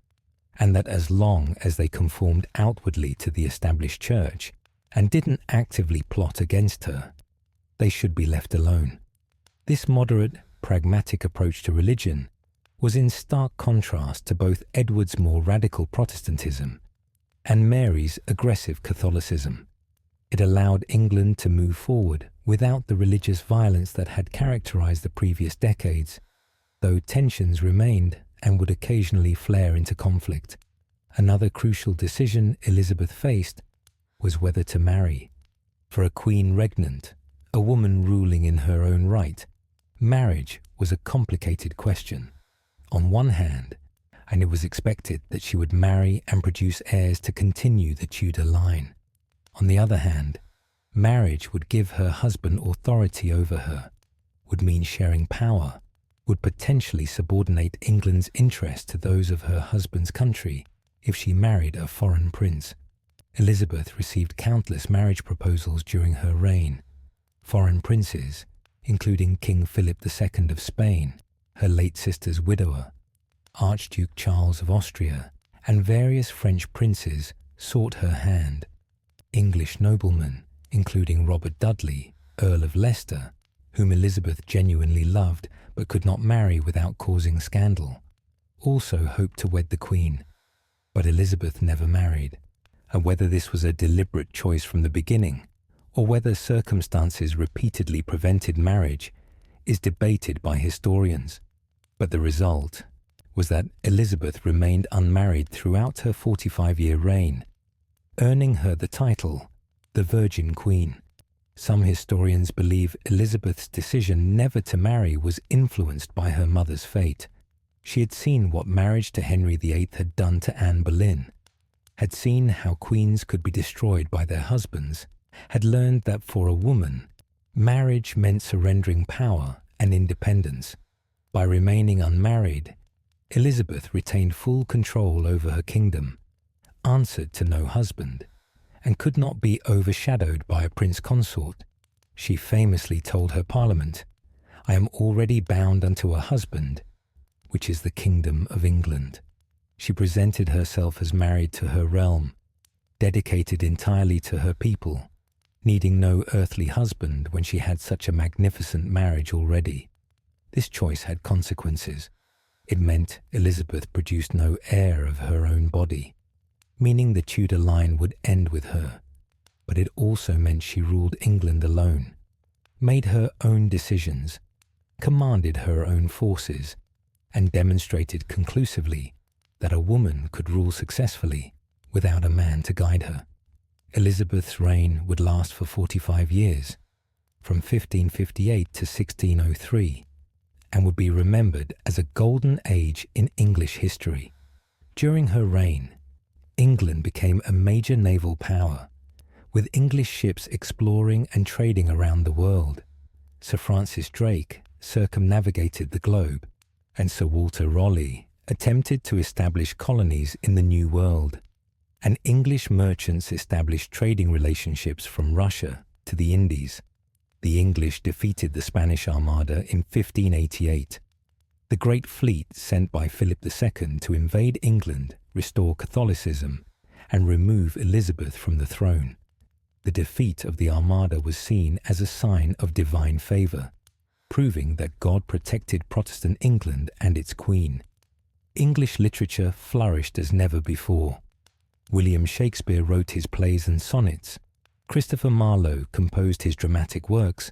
and that as long as they conformed outwardly to the established church and didn't actively plot against her, they should be left alone. This moderate, pragmatic approach to religion was in stark contrast to both Edward's more radical Protestantism and Mary's aggressive Catholicism. It allowed England to move forward without the religious violence that had characterized the previous decades, though tensions remained and would occasionally flare into conflict. Another crucial decision Elizabeth faced was whether to marry. For a queen regnant, a woman ruling in her own right, marriage was a complicated question. On one hand, and it was expected that she would marry and produce heirs to continue the Tudor line. On the other hand, marriage would give her husband authority over her, would mean sharing power, would potentially subordinate England's interests to those of her husband's country if she married a foreign prince. Elizabeth received countless marriage proposals during her reign. Foreign princes, including King Philip II of Spain, her late sister's widower, Archduke Charles of Austria, and various French princes sought her hand. English noblemen, including Robert Dudley, Earl of Leicester, whom Elizabeth genuinely loved but could not marry without causing scandal, also hoped to wed the Queen. But Elizabeth never married, and whether this was a deliberate choice from the beginning, or whether circumstances repeatedly prevented marriage, is debated by historians. But the result was that Elizabeth remained unmarried throughout her 45-year reign, earning her the title, the Virgin Queen. Some historians believe Elizabeth's decision never to marry was influenced by her mother's fate. She had seen what marriage to Henry VIII had done to Anne Boleyn, had seen how queens could be destroyed by their husbands, had learned that for a woman, marriage meant surrendering power and independence. By remaining unmarried, Elizabeth retained full control over her kingdom, answered to no husband, and could not be overshadowed by a prince consort. She famously told her parliament, "I am already bound unto a husband, which is the kingdom of England." She presented herself as married to her realm, dedicated entirely to her people, needing no earthly husband when she had such a magnificent marriage already. This choice had consequences. It meant Elizabeth produced no heir of her own body, meaning the Tudor line would end with her. But it also meant she ruled England alone, made her own decisions, commanded her own forces, and demonstrated conclusively that a woman could rule successfully without a man to guide her. Elizabeth's reign would last for 45 years, from 1558 to 1603, and would be remembered as a golden age in English history. During her reign, England became a major naval power, with English ships exploring and trading around the world. Sir Francis Drake circumnavigated the globe, and Sir Walter Raleigh attempted to establish colonies in the New World, and English merchants established trading relationships from Russia to the Indies. The English defeated the Spanish Armada in 1588. The Great Fleet sent by Philip II to invade England, restore Catholicism, and remove Elizabeth from the throne. The defeat of the Armada was seen as a sign of divine favour, proving that God protected Protestant England and its Queen. English literature flourished as never before. William Shakespeare wrote his plays and sonnets. Christopher Marlowe composed his dramatic works.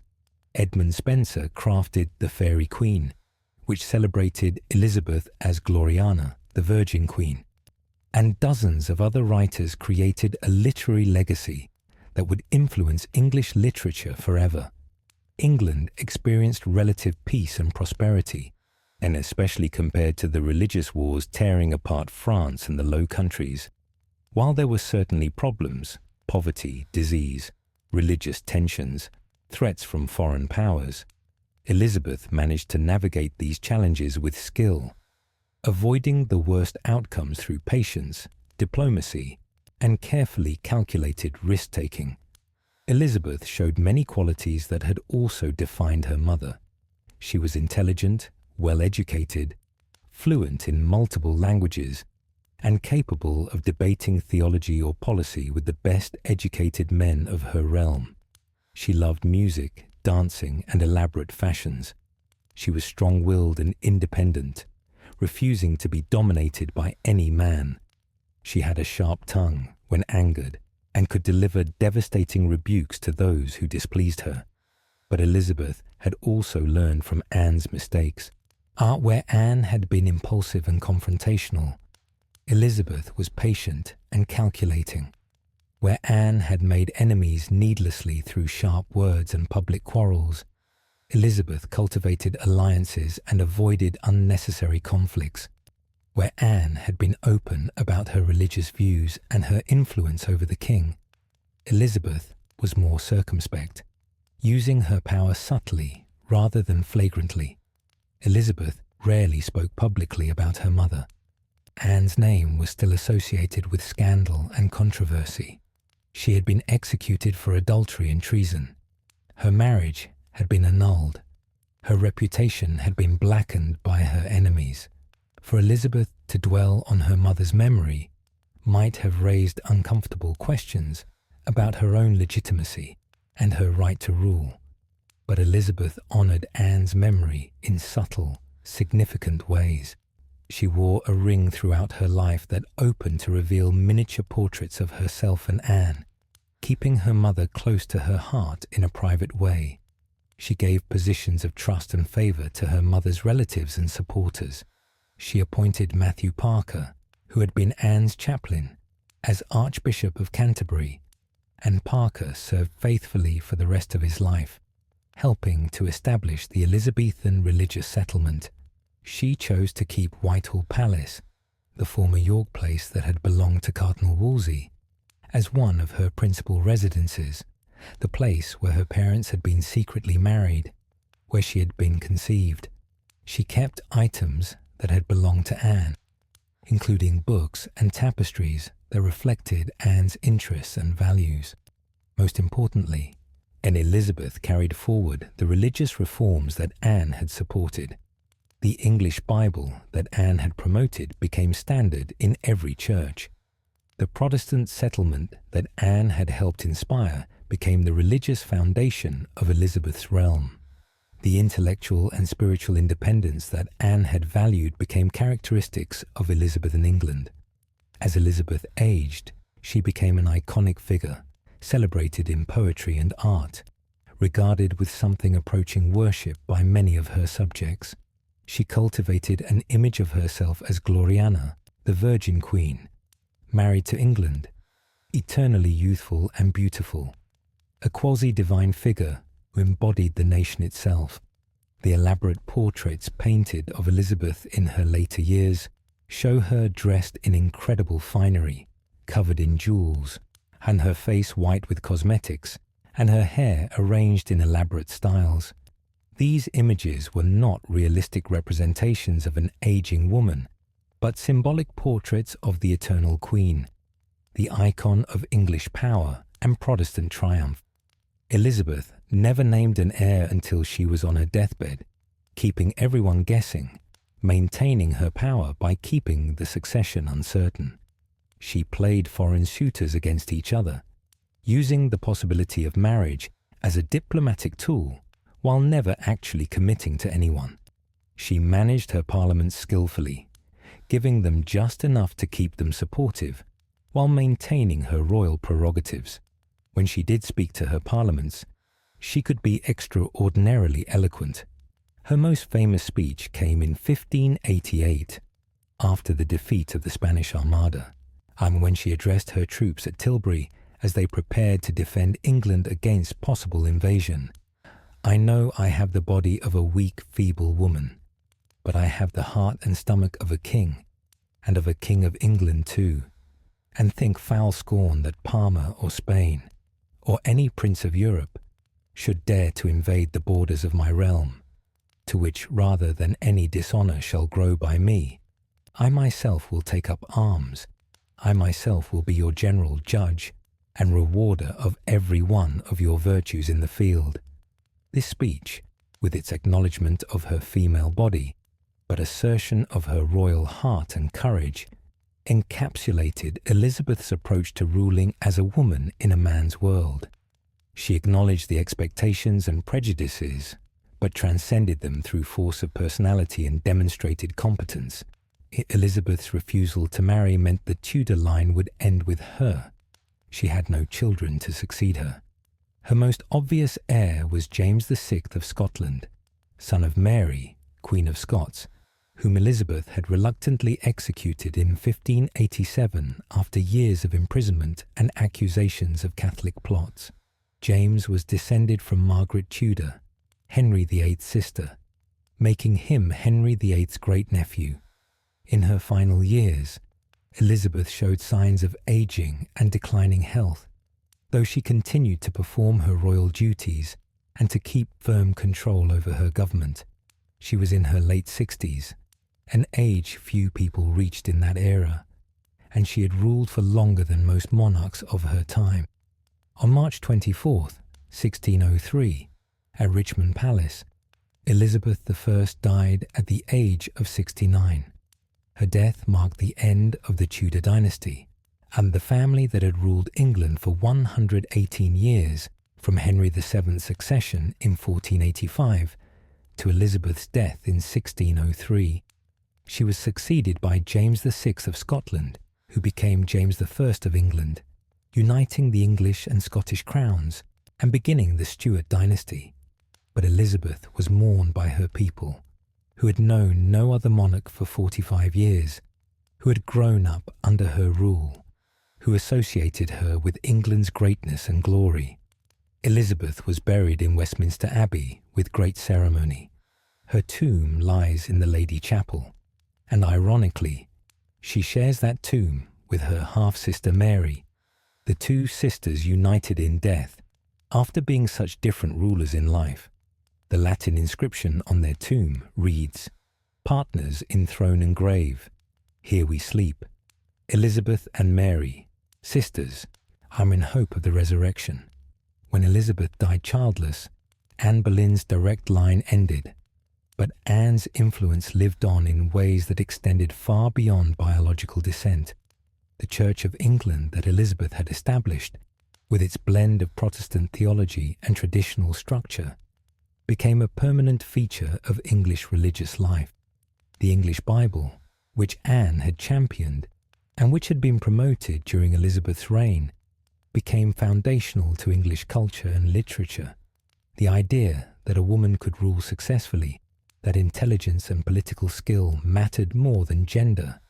Edmund Spenser crafted The Fairy Queen, which celebrated Elizabeth as Gloriana, the Virgin Queen. And dozens of other writers created a literary legacy that would influence English literature forever. England experienced relative peace and prosperity, and especially compared to the religious wars tearing apart France and the Low Countries. While there were certainly problems, poverty, disease, religious tensions, threats from foreign powers, Elizabeth managed to navigate these challenges with skill, avoiding the worst outcomes through patience, diplomacy, and carefully calculated risk-taking. Elizabeth showed many qualities that had also defined her mother. She was intelligent, well-educated, fluent in multiple languages, and capable of debating theology or policy with the best educated men of her realm. She loved music, dancing, and elaborate fashions. She was strong-willed and independent, refusing to be dominated by any man. She had a sharp tongue when angered and could deliver devastating rebukes to those who displeased her. But Elizabeth had also learned from Anne's mistakes. Where Anne had been impulsive and confrontational, Elizabeth was patient and calculating. Where Anne had made enemies needlessly through sharp words and public quarrels, Elizabeth cultivated alliances and avoided unnecessary conflicts. Where Anne had been open about her religious views and her influence over the king, Elizabeth was more circumspect, using her power subtly rather than flagrantly. Elizabeth rarely spoke publicly about her mother. Anne's name was still associated with scandal and controversy. She had been executed for adultery and treason. Her marriage had been annulled. Her reputation had been blackened by her enemies. For Elizabeth to dwell on her mother's memory might have raised uncomfortable questions about her own legitimacy and her right to rule. But Elizabeth honoured Anne's memory in subtle, significant ways. She wore a ring throughout her life that opened to reveal miniature portraits of herself and Anne, keeping her mother close to her heart in a private way. She gave positions of trust and favour to her mother's relatives and supporters. She appointed Matthew Parker, who had been Anne's chaplain, as Archbishop of Canterbury, and Parker served faithfully for the rest of his life, helping to establish the Elizabethan religious settlement. She chose to keep Whitehall Palace, the former York place that had belonged to Cardinal Wolsey, as one of her principal residences, the place where her parents had been secretly married, where she had been conceived. She kept items that had belonged to Anne, including books and tapestries that reflected Anne's interests and values. Most importantly, Elizabeth carried forward the religious reforms that Anne had supported. The English Bible that Anne had promoted became standard in every church. The Protestant settlement that Anne had helped inspire became the religious foundation of Elizabeth's realm. The intellectual and spiritual independence that Anne had valued became characteristics of Elizabethan England. As Elizabeth aged, she became an iconic figure, celebrated in poetry and art, regarded with something approaching worship by many of her subjects. She cultivated an image of herself as Gloriana, the Virgin Queen, married to England, eternally youthful and beautiful, a quasi-divine figure who embodied the nation itself. The elaborate portraits painted of Elizabeth in her later years show her dressed in incredible finery, covered in jewels, and her face white with cosmetics, and her hair arranged in elaborate styles. These images were not realistic representations of an aging woman, but symbolic portraits of the eternal Queen, the icon of English power and Protestant triumph. Elizabeth never named an heir until she was on her deathbed, keeping everyone guessing, maintaining her power by keeping the succession uncertain. She played foreign suitors against each other, using the possibility of marriage as a diplomatic tool while never actually committing to anyone. She managed her parliaments skillfully, giving them just enough to keep them supportive, while maintaining her royal prerogatives. When she did speak to her parliaments, she could be extraordinarily eloquent. Her most famous speech came in 1588, after the defeat of the Spanish Armada, and when she addressed her troops at Tilbury as they prepared to defend England against possible invasion. "I know I have the body of a weak, feeble woman, but I have the heart and stomach of a king, and of a king of England too, and think foul scorn that Parma or Spain, or any prince of Europe, should dare to invade the borders of my realm, to which rather than any dishonour shall grow by me, I myself will take up arms. I myself will be your general judge and rewarder of every one of your virtues in the field." This speech, with its acknowledgement of her female body, but assertion of her royal heart and courage, encapsulated Elizabeth's approach to ruling as a woman in a man's world. She acknowledged the expectations and prejudices, but transcended them through force of personality and demonstrated competence. Elizabeth's refusal to marry meant the Tudor line would end with her. She had no children to succeed her. Her most obvious heir was James VI of Scotland, son of Mary, Queen of Scots, whom Elizabeth had reluctantly executed in 1587 after years of imprisonment and accusations of Catholic plots. James was descended from Margaret Tudor, Henry VIII's sister, making him Henry VIII's great-nephew. In her final years, Elizabeth showed signs of aging and declining health, though she continued to perform her royal duties and to keep firm control over her government. She was in her late 60s, an age few people reached in that era, and she had ruled for longer than most monarchs of her time. On March 24, 1603, at Richmond Palace, Elizabeth I died at the age of 69. Her death marked the end of the Tudor dynasty, and the family that had ruled England for 118 years, from Henry VII's accession in 1485 to Elizabeth's death in 1603. She was succeeded by James VI of Scotland, who became James I of England, uniting the English and Scottish crowns and beginning the Stuart dynasty. But Elizabeth was mourned by her people, who had known no other monarch for 45 years, who had grown up under her rule, who associated her with England's greatness and glory. Elizabeth was buried in Westminster Abbey with great ceremony. Her tomb lies in the Lady Chapel, and ironically, she shares that tomb with her half-sister Mary, the two sisters united in death after being such different rulers in life. The Latin inscription on their tomb reads, "Partners in throne and grave, here we sleep. Elizabeth and Mary, sisters, are in hope of the resurrection." When Elizabeth died childless, Anne Boleyn's direct line ended, but Anne's influence lived on in ways that extended far beyond biological descent. The Church of England that Elizabeth had established, with its blend of Protestant theology and traditional structure, became a permanent feature of English religious life. The English Bible, which Anne had championed and which had been promoted during Elizabeth's reign, became foundational to English culture and literature. The idea that a woman could rule successfully, that intelligence and political skill mattered more than gender,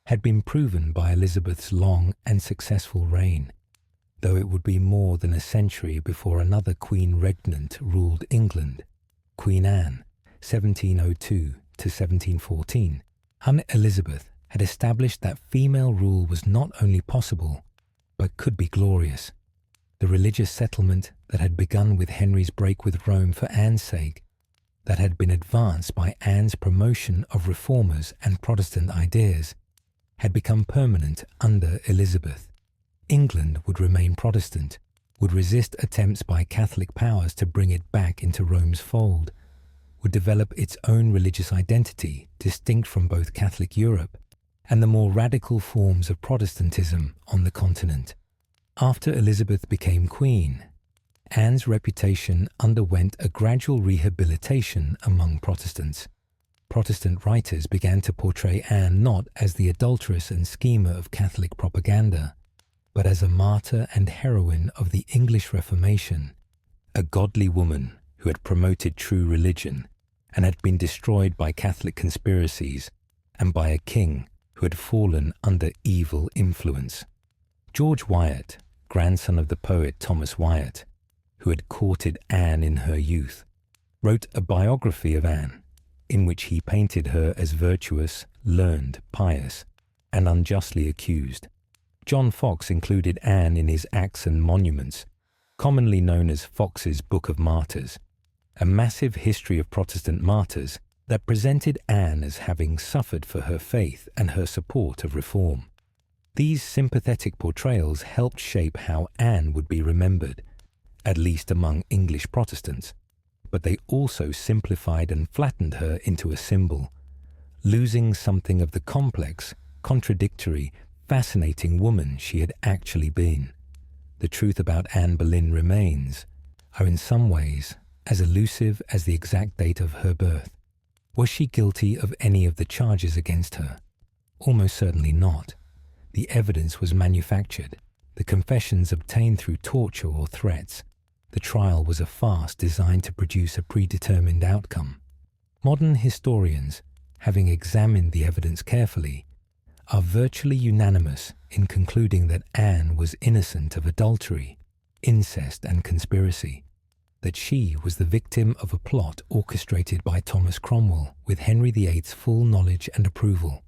had been proven by Elizabeth's long and successful reign, though it would be more than a century before another queen regnant ruled England, Queen Anne, 1702 to 1714. Elizabeth had established that female rule was not only possible, but could be glorious. The religious settlement that had begun with Henry's break with Rome for Anne's sake, that had been advanced by Anne's promotion of reformers and Protestant ideas, had become permanent under Elizabeth. England would remain Protestant, would resist attempts by Catholic powers to bring it back into Rome's fold, would develop its own religious identity distinct from both Catholic Europe and the more radical forms of Protestantism on the continent. After Elizabeth became queen, Anne's reputation underwent a gradual rehabilitation among Protestants. Protestant writers began to portray Anne not as the adulteress and schemer of Catholic propaganda, but as a martyr and heroine of the English Reformation, a godly woman who had promoted true religion and had been destroyed by Catholic conspiracies and by a king who had fallen under evil influence. George Wyatt, grandson of the poet Thomas Wyatt, who had courted Anne in her youth, wrote a biography of Anne, in which he painted her as virtuous, learned, pious, and unjustly accused. John Fox included Anne in his Acts and Monuments, commonly known as Fox's Book of Martyrs, a massive history of Protestant martyrs that presented Anne as having suffered for her faith and her support of reform. These sympathetic portrayals helped shape how Anne would be remembered, at least among English Protestants, but they also simplified and flattened her into a symbol, losing something of the complex, contradictory, fascinating woman she had actually been. The truth about Anne Boleyn remains, are in some ways as elusive as the exact date of her birth. Was she guilty of any of the charges against her? Almost certainly not. The evidence was manufactured, the confessions obtained through torture or threats. The trial was a farce designed to produce a predetermined outcome. Modern historians, having examined the evidence carefully, are virtually unanimous in concluding that Anne was innocent of adultery, incest, and conspiracy, that she was the victim of a plot orchestrated by Thomas Cromwell with Henry VIII's full knowledge and approval.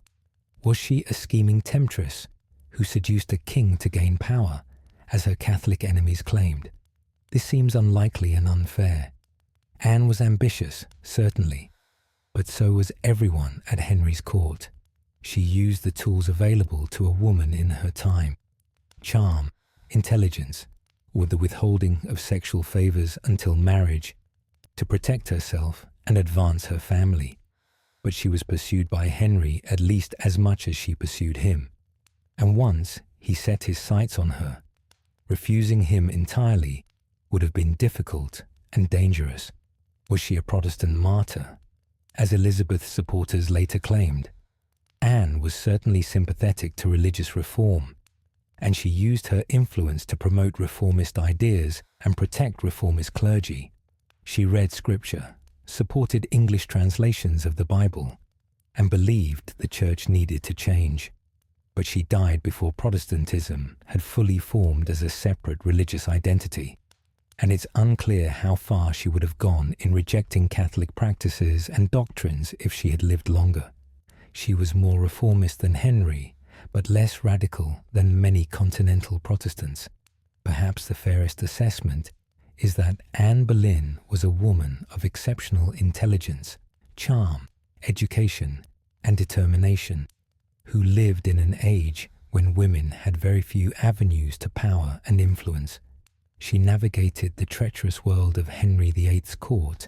Was she a scheming temptress who seduced a king to gain power, as her Catholic enemies claimed? This seems unlikely and unfair. Anne was ambitious, certainly, but so was everyone at Henry's court. She used the tools available to a woman in her time: charm, intelligence, with the withholding of sexual favors until marriage, to protect herself and advance her family. But she was pursued by Henry at least as much as she pursued him. And once he set his sights on her, refusing him entirely would have been difficult and dangerous. Was she a Protestant martyr, as Elizabeth's supporters later claimed? Anne was certainly sympathetic to religious reform, and she used her influence to promote reformist ideas and protect reformist clergy. She read scripture, supported English translations of the Bible, and believed the church needed to change. But she died before Protestantism had fully formed as a separate religious identity, and it's unclear how far she would have gone in rejecting Catholic practices and doctrines if she had lived longer. She was more reformist than Henry, but less radical than many continental Protestants. Perhaps the fairest assessment is that Anne Boleyn was a woman of exceptional intelligence, charm, education, and determination, who lived in an age when women had very few avenues to power and influence. She navigated the treacherous world of Henry VIII's court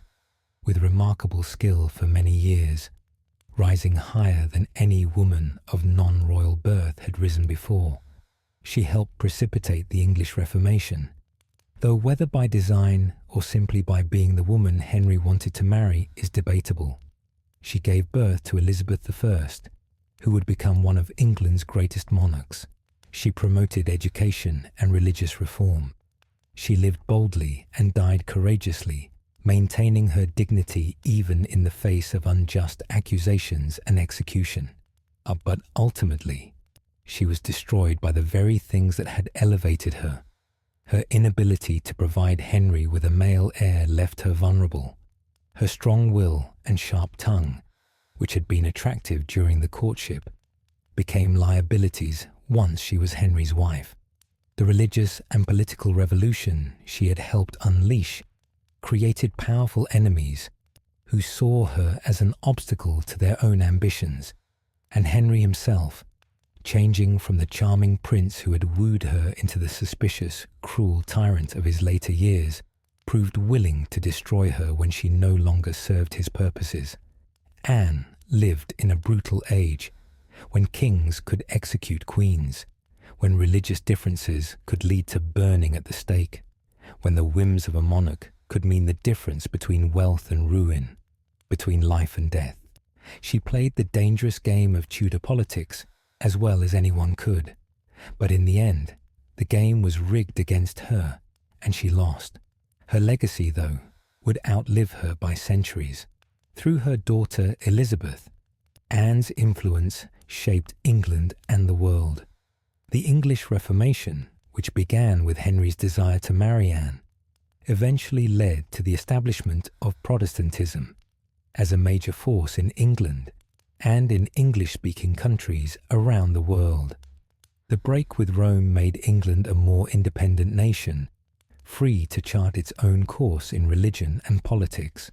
with remarkable skill for many years, rising higher than any woman of non-royal birth had risen before. She helped precipitate the English Reformation, though whether by design or simply by being the woman Henry wanted to marry is debatable. She gave birth to Elizabeth I, who would become one of England's greatest monarchs. She promoted education and religious reform. She lived boldly and died courageously, maintaining her dignity even in the face of unjust accusations and execution. But ultimately, she was destroyed by the very things that had elevated her. Her inability to provide Henry with a male heir left her vulnerable. Her strong will and sharp tongue, which had been attractive during the courtship, became liabilities once she was Henry's wife. The religious and political revolution she had helped unleash created powerful enemies who saw her as an obstacle to their own ambitions, and Henry himself, changing from the charming prince who had wooed her into the suspicious, cruel tyrant of his later years, proved willing to destroy her when she no longer served his purposes. Anne lived in a brutal age, when kings could execute queens, when religious differences could lead to burning at the stake, when the whims of a monarch could mean the difference between wealth and ruin, between life and death. She played the dangerous game of Tudor politics as well as anyone could, but in the end, the game was rigged against her, and she lost. Her legacy, though, would outlive her by centuries. Through her daughter Elizabeth, Anne's influence shaped England and the world. The English Reformation, which began with Henry's desire to marry Anne, eventually led to the establishment of Protestantism as a major force in England and in English-speaking countries around the world. The break with Rome made England a more independent nation, free to chart its own course in religion and politics.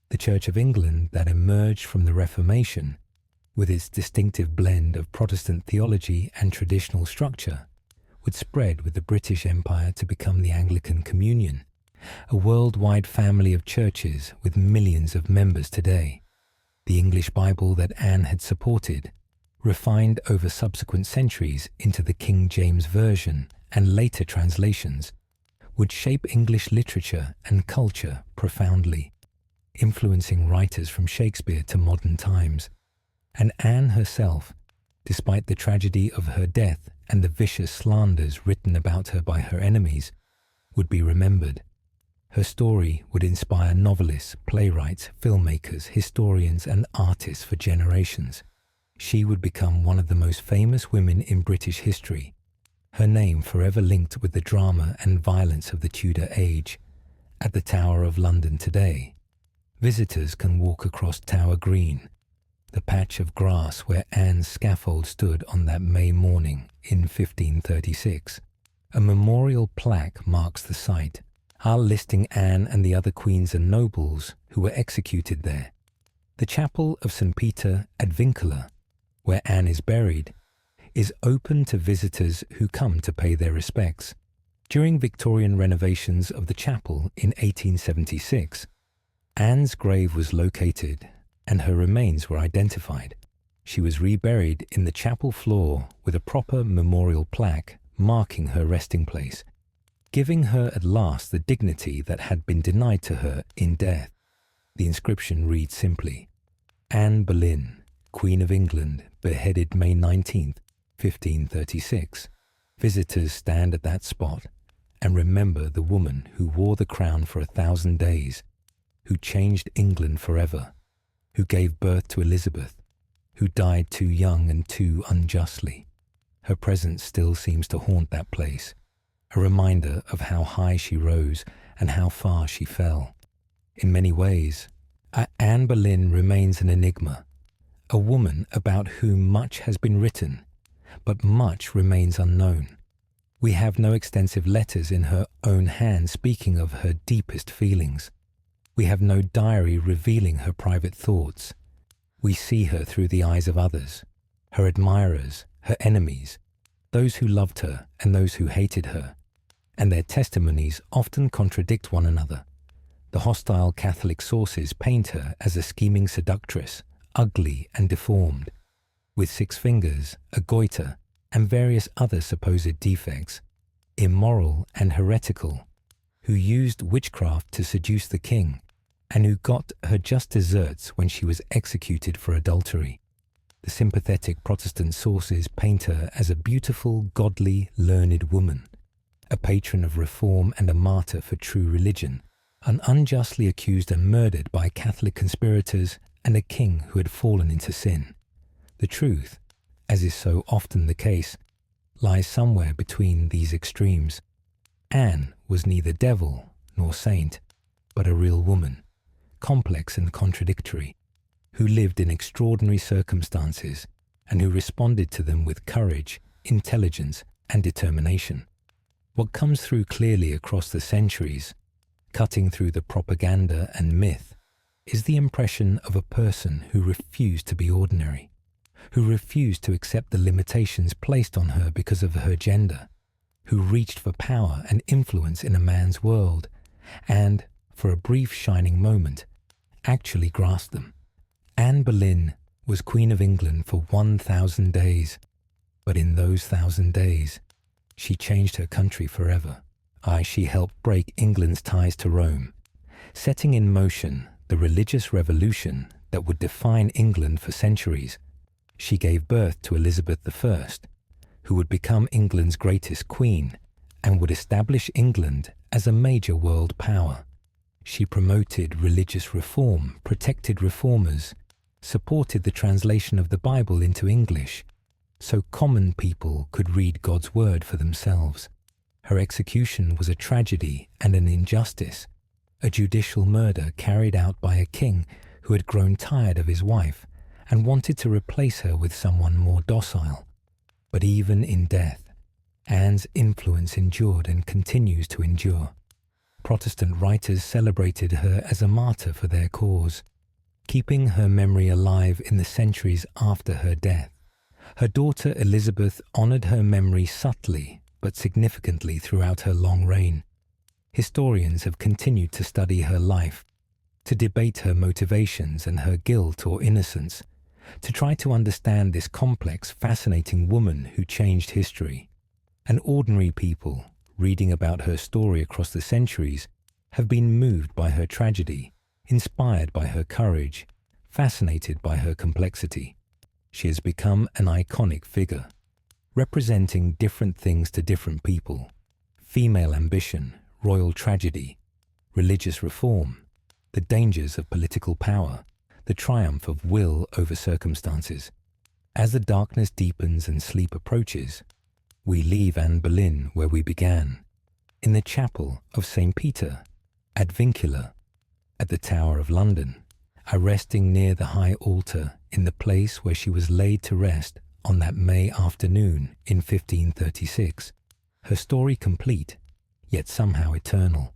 The Church of England that emerged from the Reformation, with its distinctive blend of Protestant theology and traditional structure, would spread with the British Empire to become the Anglican Communion, a worldwide family of churches with millions of members today. The English Bible that Anne had supported refined over subsequent centuries into the King James Version and later translations, would shape English literature and culture profoundly, influencing writers from Shakespeare to modern times. And Anne herself, despite the tragedy of her death and the vicious slanders written about her by her enemies, would be remembered. Her story would inspire novelists, playwrights, filmmakers, historians, and artists for generations. She would become one of the most famous women in British history, her name forever linked with the drama and violence of the Tudor age. At the Tower of London today, visitors can walk across Tower Green, the patch of grass where Anne's scaffold stood on that May morning in 1536. A memorial plaque marks the site, listing Anne and the other queens and nobles who were executed there. The chapel of St. Peter ad Vincula, where Anne is buried, is open to visitors who come to pay their respects. During Victorian renovations of the chapel in 1876, Anne's grave was located and her remains were identified. She was reburied in the chapel floor with a proper memorial plaque marking her resting place, giving her at last the dignity that had been denied to her in death. The inscription reads simply, Anne Boleyn, Queen of England, beheaded May 19th, 1536. Visitors stand at that spot and remember the woman who wore the crown for 1,000 days, who changed England forever, who gave birth to Elizabeth, who died too young and too unjustly. Her presence still seems to haunt that place, a reminder of how high she rose and how far she fell. In many ways, Anne Boleyn remains an enigma, a woman about whom much has been written, but much remains unknown. We have no extensive letters in her own hand speaking of her deepest feelings. We have no diary revealing her private thoughts. We see her through the eyes of others, her admirers, her enemies, those who loved her and those who hated her, and their testimonies often contradict one another. The hostile Catholic sources paint her as a scheming seductress, ugly and deformed, with 6 fingers, a goiter, and various other supposed defects, immoral and heretical, who used witchcraft to seduce the king, and who got her just deserts when she was executed for adultery. The sympathetic Protestant sources paint her as a beautiful, godly, learned woman, a patron of reform and a martyr for true religion, unjustly accused and murdered by Catholic conspirators and a king who had fallen into sin. The truth, as is so often the case, lies somewhere between these extremes. Anne was neither devil nor saint, but a real woman, complex and contradictory, who lived in extraordinary circumstances and who responded to them with courage, intelligence, and determination. What comes through clearly across the centuries, cutting through the propaganda and myth, is the impression of a person who refused to be ordinary, who refused to accept the limitations placed on her because of her gender, who reached for power and influence in a man's world, and, for a brief shining moment, actually grasped them. Anne Boleyn was Queen of England for 1,000 days, but in those 1,000 days, she changed her country forever. She helped break England's ties to Rome, setting in motion the religious revolution that would define England for centuries. She gave birth to Elizabeth I, who would become England's greatest queen and would establish England as a major world power. She promoted religious reform, protected reformers, supported the translation of the Bible into English, so common people could read God's word for themselves. Her execution was a tragedy and an injustice, a judicial murder carried out by a king who had grown tired of his wife and wanted to replace her with someone more docile. But even in death, Anne's influence endured and continues to endure. Protestant writers celebrated her as a martyr for their cause, keeping her memory alive in the centuries after her death. Her daughter Elizabeth honored her memory subtly but significantly throughout her long reign. Historians have continued to study her life, to debate her motivations and her guilt or innocence, to try to understand this complex, fascinating woman who changed history. And ordinary people, reading about her story across the centuries, have been moved by her tragedy, inspired by her courage, fascinated by her complexity. She has become an iconic figure, representing different things to different people: female ambition, royal tragedy, religious reform, the dangers of political power, the triumph of will over circumstances. As the darkness deepens and sleep approaches, we leave Anne Boleyn where we began, in the chapel of St. Peter, at Vincula, at the Tower of London, resting near the high altar in the place where she was laid to rest on that May afternoon in 1536, her story complete, yet somehow eternal,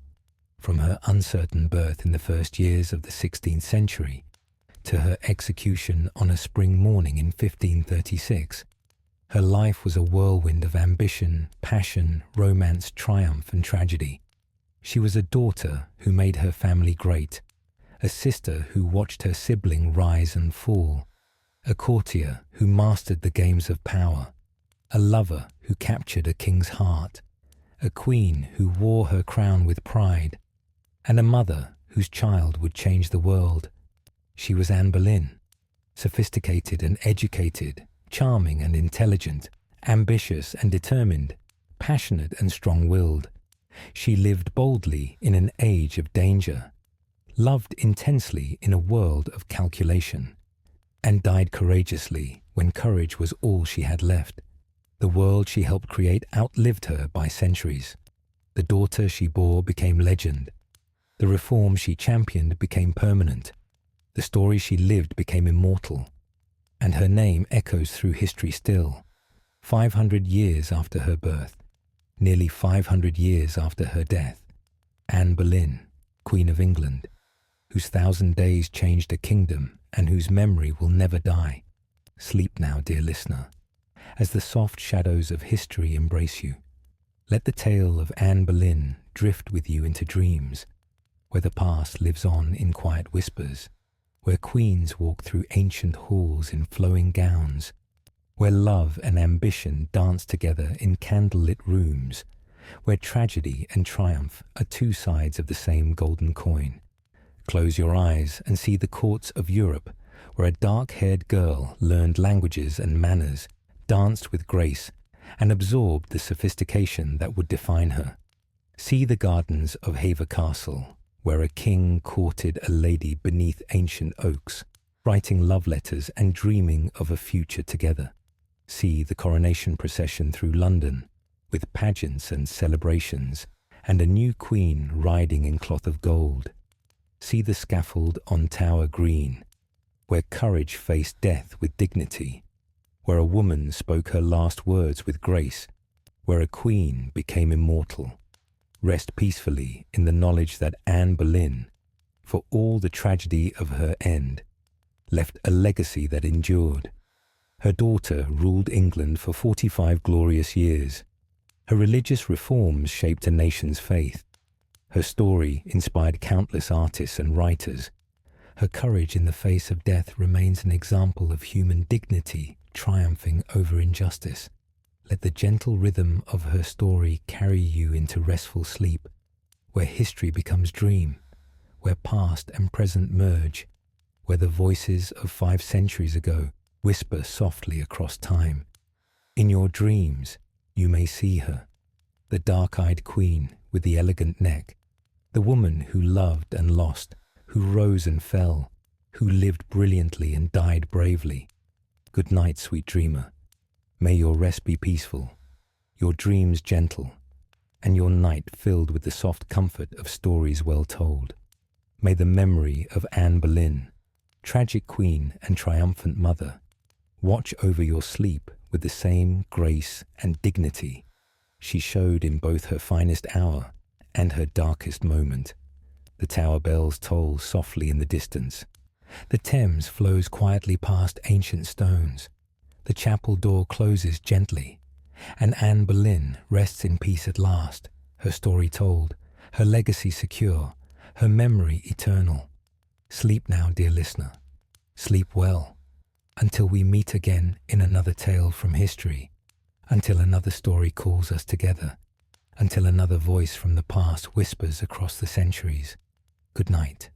from her uncertain birth in the first years of the 16th century to her execution on a spring morning in 1536. Her life was a whirlwind of ambition, passion, romance, triumph, and tragedy. She was a daughter who made her family great, a sister who watched her sibling rise and fall, a courtier who mastered the games of power, a lover who captured a king's heart, a queen who wore her crown with pride, and a mother whose child would change the world. She was Anne Boleyn, sophisticated and educated, charming and intelligent, ambitious and determined, passionate and strong-willed. She lived boldly in an age of danger, loved intensely in a world of calculation, and died courageously when courage was all she had left. The world she helped create outlived her by centuries. The daughter she bore became legend. The reform she championed became permanent. The story she lived became immortal. And her name echoes through history still, 500 years after her birth, nearly 500 years after her death. Anne Boleyn, Queen of England, whose 1,000 days changed a kingdom and whose memory will never die. Sleep now, dear listener, as the soft shadows of history embrace you. Let the tale of Anne Boleyn drift with you into dreams, where the past lives on in quiet whispers, where queens walk through ancient halls in flowing gowns, where love and ambition dance together in candlelit rooms, where tragedy and triumph are two sides of the same golden coin. Close your eyes and see the courts of Europe, where a dark-haired girl learned languages and manners, danced with grace, and absorbed the sophistication that would define her. See the gardens of Hever Castle, where a king courted a lady beneath ancient oaks, writing love letters and dreaming of a future together. See the coronation procession through London, with pageants and celebrations, and a new queen riding in cloth of gold. See the scaffold on Tower Green, where courage faced death with dignity, where a woman spoke her last words with grace, where a queen became immortal. Rest peacefully in the knowledge that Anne Boleyn, for all the tragedy of her end, left a legacy that endured. Her daughter ruled England for 45 glorious years. Her religious reforms shaped a nation's faith. Her story inspired countless artists and writers. Her courage in the face of death remains an example of human dignity triumphing over injustice. Let the gentle rhythm of her story carry you into restful sleep, where history becomes dream, where past and present merge, where the voices of 5 centuries ago whisper softly across time. In your dreams, you may see her, the dark-eyed queen with the elegant neck, the woman who loved and lost, who rose and fell, who lived brilliantly and died bravely. Good night, sweet dreamer. May your rest be peaceful, your dreams gentle, and your night filled with the soft comfort of stories well told. May the memory of Anne Boleyn, tragic queen and triumphant mother, watch over your sleep with the same grace and dignity she showed in both her finest hour and her darkest moment. The tower bells toll softly in the distance. The Thames flows quietly past ancient stones. The chapel door closes gently, and Anne Boleyn rests in peace at last, her story told, her legacy secure, her memory eternal. Sleep now, dear listener. Sleep well. Until we meet again in another tale from history, until another story calls us together, until another voice from the past whispers across the centuries. Good night.